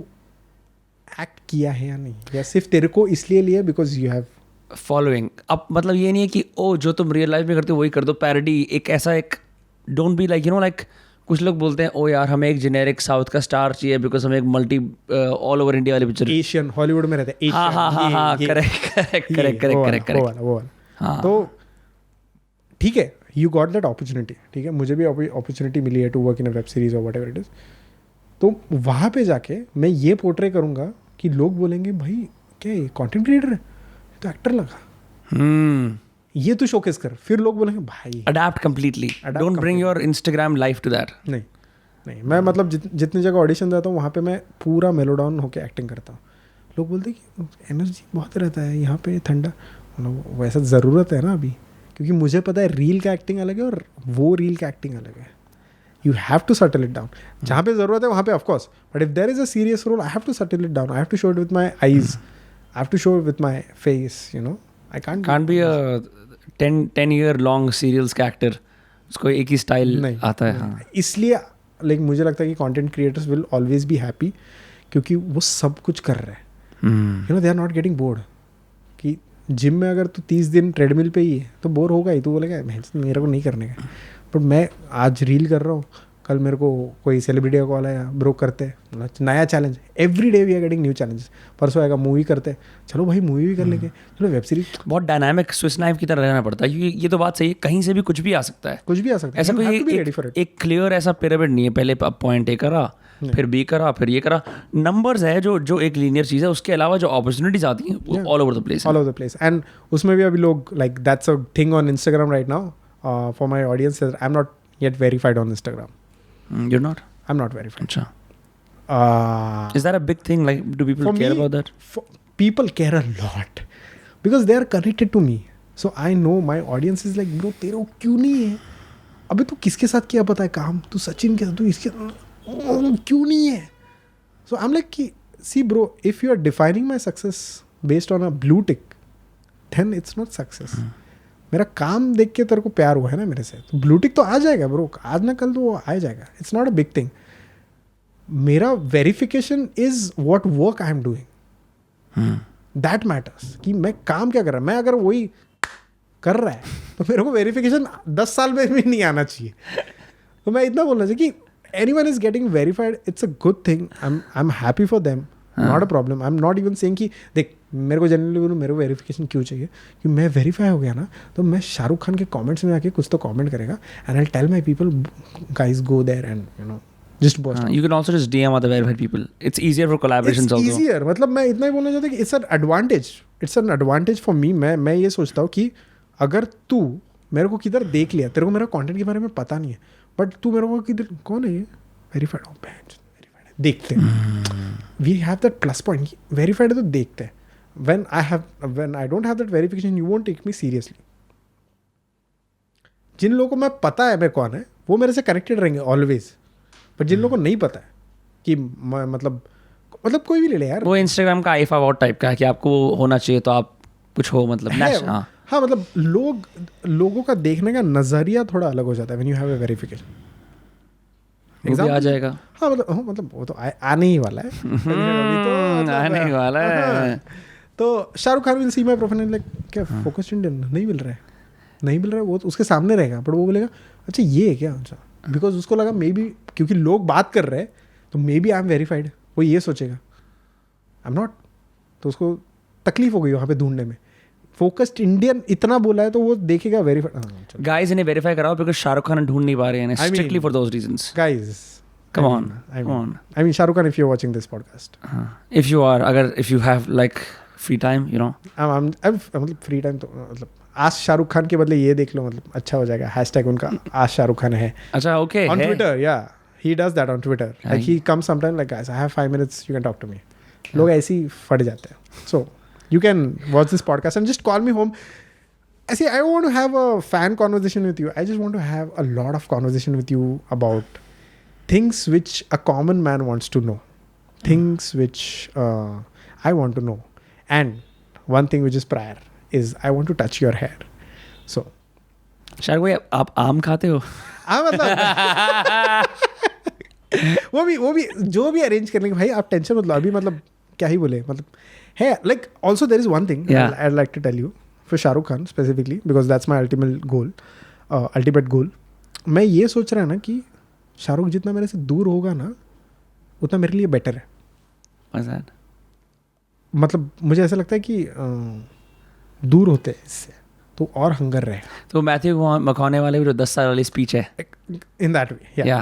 एक्ट किया है या नहीं, या सिर्फ तेरे को इसलिए लिया बिकॉज यू हैव फॉलोइंग. अब मतलब ये नहीं है कि ओ जो तुम रियल लाइफ में करते हो वही कर दो. पैरोडी एक ऐसा एक डोंट बी लाइक लाइक कुछ लोग बोलते हैं ओ यार हमें एक जेनेरिक साउथ का स्टार चाहिए बिकॉज हमें एक मल्टी ऑल ओवर इंडिया वाली पिक्चर. एशियन हॉलीवुड में रहते हैं. हाँ करेक्ट. वो वाला. तो ठीक है, यू गॉट दैट अपॉर्चुनिटी. ठीक है, मुझे भी अपॉर्चुनिटी मिली है to work in a web series और व्हाटएवर इट इज. तो वहाँ पे जाके मैं ये पोर्ट्रे करूँगा कि लोग बोलेंगे भाई क्या ये कंटेंट क्रिएटर है, तो एक्टर लगा. ये तो शोकेस कर. फिर लोग बोलेंगे भाई adapt completely. Don't bring your Instagram life to that. नहीं मैं मतलब जितनी जगह ऑडिशन देता हूँ वहाँ पे मैं पूरा मेलोडाउन होके एक्टिंग करता हूँ. लोग बोलते हैं कि एनर्जी बहुत रहता है यहाँ पे, ठंडा. वैसा ज़रूरत है ना अभी, क्योंकि मुझे पता है रील का एक्टिंग अलग है और वो रील का एक्टिंग अलग है. You have to subtle it down. जहाँ पे ज़रूरत है वहाँ पे of course, but if there is a serious role I have to subtle it down. I have to show it with my eyes, I have to show it with my face. I can't be a 10 year long serials का actor. उसको एक ही style आता है. हाँ, इसलिए like मुझे लगता है कि content creators will always be happy क्योंकि वो सब कुछ कर रहे हैं. They are not getting bored. कि जिम में अगर तू 30 दिन ट्रेडमिल पे ही है तो बोर होगा ही. तू बोलेगा मेरे को नहीं करने का. बट मैं आज रील कर रहा हूँ, कल मेरे को कोई सेलिब्रिटी का कॉल आया, ब्रो करते हैं, नया challenge, every day we are getting new challenges. परसों आएगा मूवी करते, चलो भाई मूवी भी कर लेंगे, चलो वेब सीरीज. बहुत डायनामिक स्विस नाइफ की तरह रहना पड़ता है, क्योंकि ये तो बात सही है, कहीं से भी कुछ भी आ सकता है. कुछ भी आ सकता है. ऐसा You have to be कोई ready for it. एक क्लियर ऐसा पिरामिड नहीं है. पहले पॉइंट ए करा, फिर बी करा, फिर ये करा. नंबर्स है जो एक लीनियर चीज़ है. उसके अलावा जो अपॉर्चुनिटीज आती हैं वो all over the place. All over the place. And उसमें भी अभी लोग, like that's a thing on Instagram right now. For my audience, I'm not yet verified on Instagram. You're not? I'm not verified. अच्छा. Is Is that a big thing? Like, do people care about that? People care a lot because they are connected to me. So I know my audience is like, bro, तेरे को क्यों नहीं है? अबे तू किसके साथ किया पता है काम? तू सचिन के साथ, तू इसके क्यों नहीं है? So I'm like, see bro, if you are defining my success based on a blue tick, then it's not success. मेरा काम देख के तेरे को प्यार हुआ है ना मेरे से, तो ब्लू टिक तो आ जाएगा ब्रो, आज ना कल तो वो आ जाएगा. It's not a big thing. मेरा verification is what work I am doing, that matters. कि मैं काम क्या कर रहा हूँ. मैं अगर वही कर रहा है तो मेरे को वेरिफिकेशन 10 साल में भी नहीं आना चाहिए. तो मैं इतना बोलना चाहिए कि anyone is getting verified, it's a good thing. I am happy for them, not a problem. I am not even saying कि देख मेरे को जनरली बोलूँ मेरे को वेरिफिकेशन क्यों चाहिए, कि मैं वेरीफाई हो गया ना तो मैं शाहरुख खान के कमेंट्स में आके कुछ तो कमेंट करेगा, and I tell my people guys go there and you know just boast. You can also just DM other verified people. It's easier for collaborations also. Easier. मतलब मैं इतना ही बोलना चाहता हूँ कि it's an advantage for me. मैं ये सोचता हूँ कि अगर तू मेरे को किधर देख लिया, तेरे को मेरा कंटेंट के बारे में पता नहीं है, बट तू मेरे को किधर, कौन है ये वेरीफाइड, हो वेरीफाइड है, देखते हैं. We have that plus point, verified है तो देखते हैं. when I don't have that verification, you won't take me seriously. जिन लोगों को मैं पता है मैं कौन है वो मेरे से कनेक्टेड रहेंगे ऑलवेज, पर जिन लोगों को नहीं पता है कि मतलब कोई भी ले ले यार. वो इंस्टाग्राम का आईफा वॉट टाइप का है कि आपको होना चाहिए तो आप कुछ हो, मतलब हाँ मतलब लोगों का देखने का नजरिया थोड़ा अलग हो जाता है when you have a verification. वो भी आ जाएगा. हाँ मतलब वो तो आने ही वाला है. आने ही वाला है. तो Shahrukh Khan will see my profile like, क्या फोकस्ड इंडियन नहीं मिल रहा है, वो तो उसके सामने रहेगा, बट वो बोलेगा अच्छा ये है क्या. अच्छा, बिकॉज उसको लगा मे बी क्योंकि लोग बात कर रहे हैं तो maybe I am verified, वो ये सोचेगा आई एम नॉट. तो उसको तकलीफ हो गई वहाँ पे ढूंढने में. फोकस्ड इंडियन इतना बोला है तो वो देखेगा वेरीफाइड. गाइस इन्हें वेरीफाई कराओ बिकॉज शाहरुख खान ढूंढ नहीं पा रहे हैं strictly for those reasons. Guys come on. I mean Shahrukh Khan, if you're watching this podcast, if you have like free time, you know, I'm मतलब free time तो मतलब आज शाहरुख खान के बदले ये देख लो, मतलब अच्छा हो जाएगा. हैशटैग उनका आज शाहरुख खान है. अच्छा, okay, on Twitter, yeah, he does that on Twitter. Like he comes sometime like, guys, I have 5 minutes, you can talk to me. लोग ऐसे ही फट जाते हैं. So you can watch this podcast and just call me home. I see, I want to have a fan conversation with you. I just want to have a lot of conversation with you about things which a common man wants to know, things which I want to know, and one thing which is prior is I want to touch your hair. So शायद भाई आप आम खाते हो? हाँ मतलब वो भी जो भी अरेंज करने के भाई आप टेंशन मत लो. अभी मतलब क्या ही बोले, मतलब है like also there is one thing I'd like to tell you for Shahrukh Khan specifically because that's my ultimate goal. मैं ये सोच रहा है ना कि शाहरुख जितना मेरे से दूर होगा ना उतना मेरे लिए बेटर है. What's that? मतलब मुझे ऐसा लगता है कि दूर होते हैं इससे तो और हंगर रहे. तो मैथ्यू मकॉने वाले भी जो 10 साल वाली स्पीच है इन दैट वे, या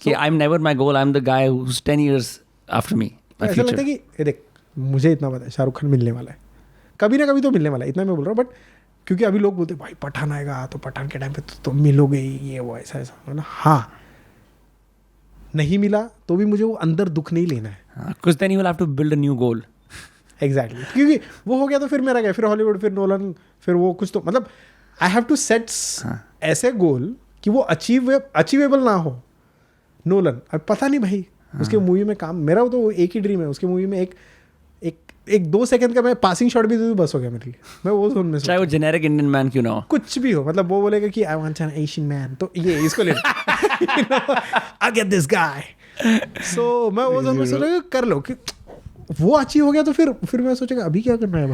कि I am never my goal, I am the guy who is 10 years after me. ऐसा लगता है कि देख मुझे इतना पता है शाहरुख खान मिलने वाला है, कभी ना कभी तो मिलने वाला है, इतना मैं बोल रहा हूँ. बट क्योंकि अभी लोग बोलते भाई पठान आएगा तो पठान के टाइम पे तो मिलोगे ये वो ऐसा ना. हाँ नहीं मिला तो भी मुझे वो अंदर दुख नहीं लेना है. कुछ then you will have to build a new goal. Exactly, क्योंकि वो हो गया तो फिर मेरा गया, फिर हॉलीवुड, फिर नोलन, फिर वो कुछ तो मतलब आई हैव टू सेट ऐसे गोल कि वो अचीवेबल ना हो. नोलन अब पता नहीं भाई उसके मूवी में काम, मेरा तो एक ही ड्रीम है उसके मूवी में एक 2 सेकंड का मैं पासिंग शॉट भी दे दूं बस हो गया मेरे लिए. मैं वो जोन में चाहे वो जेनेरिक इंडियन मैन क्यों ना हो, कुछ भी हो, मतलब वो बोलेगा कि I want an Asian man तो ये इसको ले आई गेट दिस गाय. सो मैं वो जोन में सोचेगा कर लो कि वो अचीव हो गया तो फिर मैं सोचेगा अभी क्या करना है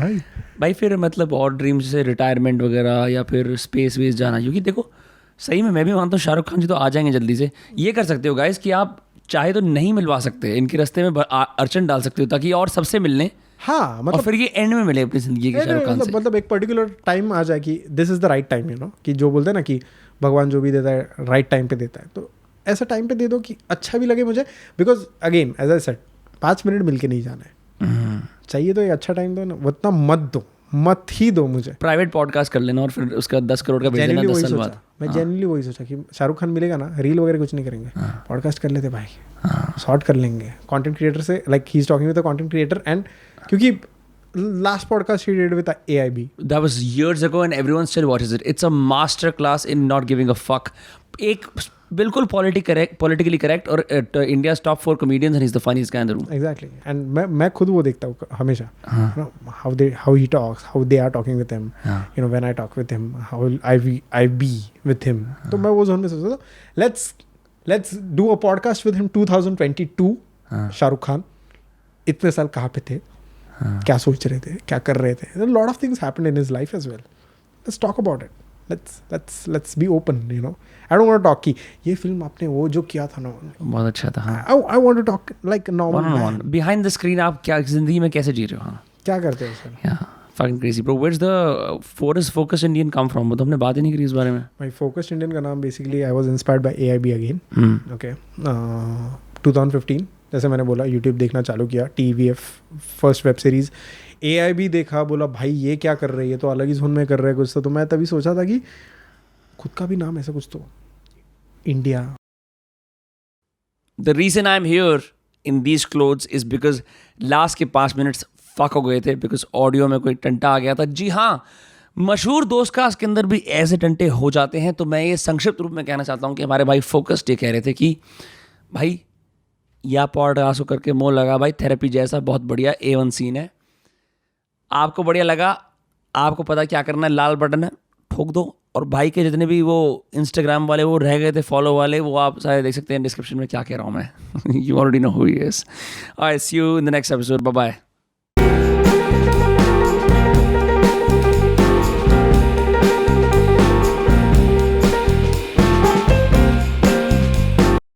भाई. फिर मतलब और ड्रीम्स से रिटायरमेंट वगैरह या फिर स्पेस वेस जाना. क्योंकि देखो सही में मैं भी मानता हूँ शाहरुख खान जी तो आ जाएंगे जल्दी से. ये कर सकते हो गाइस कि आप चाहे तो नहीं मिलवा सकते, इनके रास्ते में अड़चन डाल सकते हो ताकि और सबसे मिल लें. हाँ और मतलब फिर ये एंड में मिले अपनी जिंदगी के शाहरुख खान से. मतलब एक पर्टिकुलर टाइम आ जाए कि this is the right time, you know, कि जो बोलते हैं ना कि भगवान जो भी देता है राइट टाइम पे देता है, तो ऐसा टाइम पे दे दो कि अच्छा भी लगे मुझे. Because again as I said 5 minute मिल के नहीं जाना है. चाहिए तो ये अच्छा टाइम दो ना, उतना मत ही दो मुझे. प्राइवेट पॉडकास्ट कर लेना और फिर उसका 10 करोड़ का भेज देना 10 साल बाद. मैं जेन्युइनली वही सोचा कि शाहरुख खान मिलेगा ना, रील वगैरह कुछ नहीं करेंगे, पॉडकास्ट कर लेते भाई, शॉर्ट कर लेंगे कंटेंट क्रिएटर से. Like he is talking with a content creator, and क्योंकि last podcast he did with AIB. That was years ago and everyone still watches it. It's a master class in not giving a fuck. एक बिल्कुल politically correct और India's top 4 comedians and he's the funniest guy in the room. Exactly. And मैं खुद वो देखता हूँ हमेशा. You know, how he talks, how they are talking with him. You know, when I talk with him, how I be with him. तो मैं वो zone में सोचता था. Let's do a podcast with him 2022. Shahrukh Khan इतने साल कहाँ पे थे, क्या सोच रहे थे, क्या कर रहे थे. A lot of things happened in his life as well. Let's talk about it. Let's be open, you know. I don't want to talk कि ये फिल्म आपने वो जो किया था ना बहुत अच्छा था. I want to talk like normal man. Behind the screen आप क्या जिंदगी में कैसे जी रहे हो. हाँ क्या करते हो sir. Yeah, fucking crazy bro. Where's the Focused Indian come from? तो हमने बात ही नहीं करी इस बारे में. My Focused Indian का नाम basically I was inspired by AIB again. Okay. 2015 जैसे मैंने बोला YouTube देखना चालू किया, TVF first web series, AIB देखा, बोला भाई ये क्या कर रही है, तो अलग ही जोन में कर रहे हैं कुछ. तो मैं तभी सोचा था कि खुद का भी नाम ऐसा कुछ तो India. The reason I'm here in these clothes is because last के 5 मिनट्स फक हो गए थे बिकॉज ऑडियो में कोई टंटा आ गया था. जी हाँ, मशहूर दोस्त कास्ट के अंदर भी ऐसे टंटे हो जाते हैं. तो मैं ये संक्षिप्त रूप में कहना चाहता हूँ कि हमारे भाई फोकस्ड ये कह रहे थे कि भाई या पॉडकास्ट करके मोह लगा भाई, थेरेपी जैसा बहुत बढ़िया A1 सीन है. आपको बढ़िया लगा, आपको पता क्या करना है, लाल बटन है ठोक दो. और भाई के जितने भी वो इंस्टाग्राम वाले वो रह गए थे फॉलो वाले, वो आप सारे देख सकते हैं डिस्क्रिप्शन में क्या कह रहा हूँ मैं. You already know who he is. I see you in the next episode. Bye bye.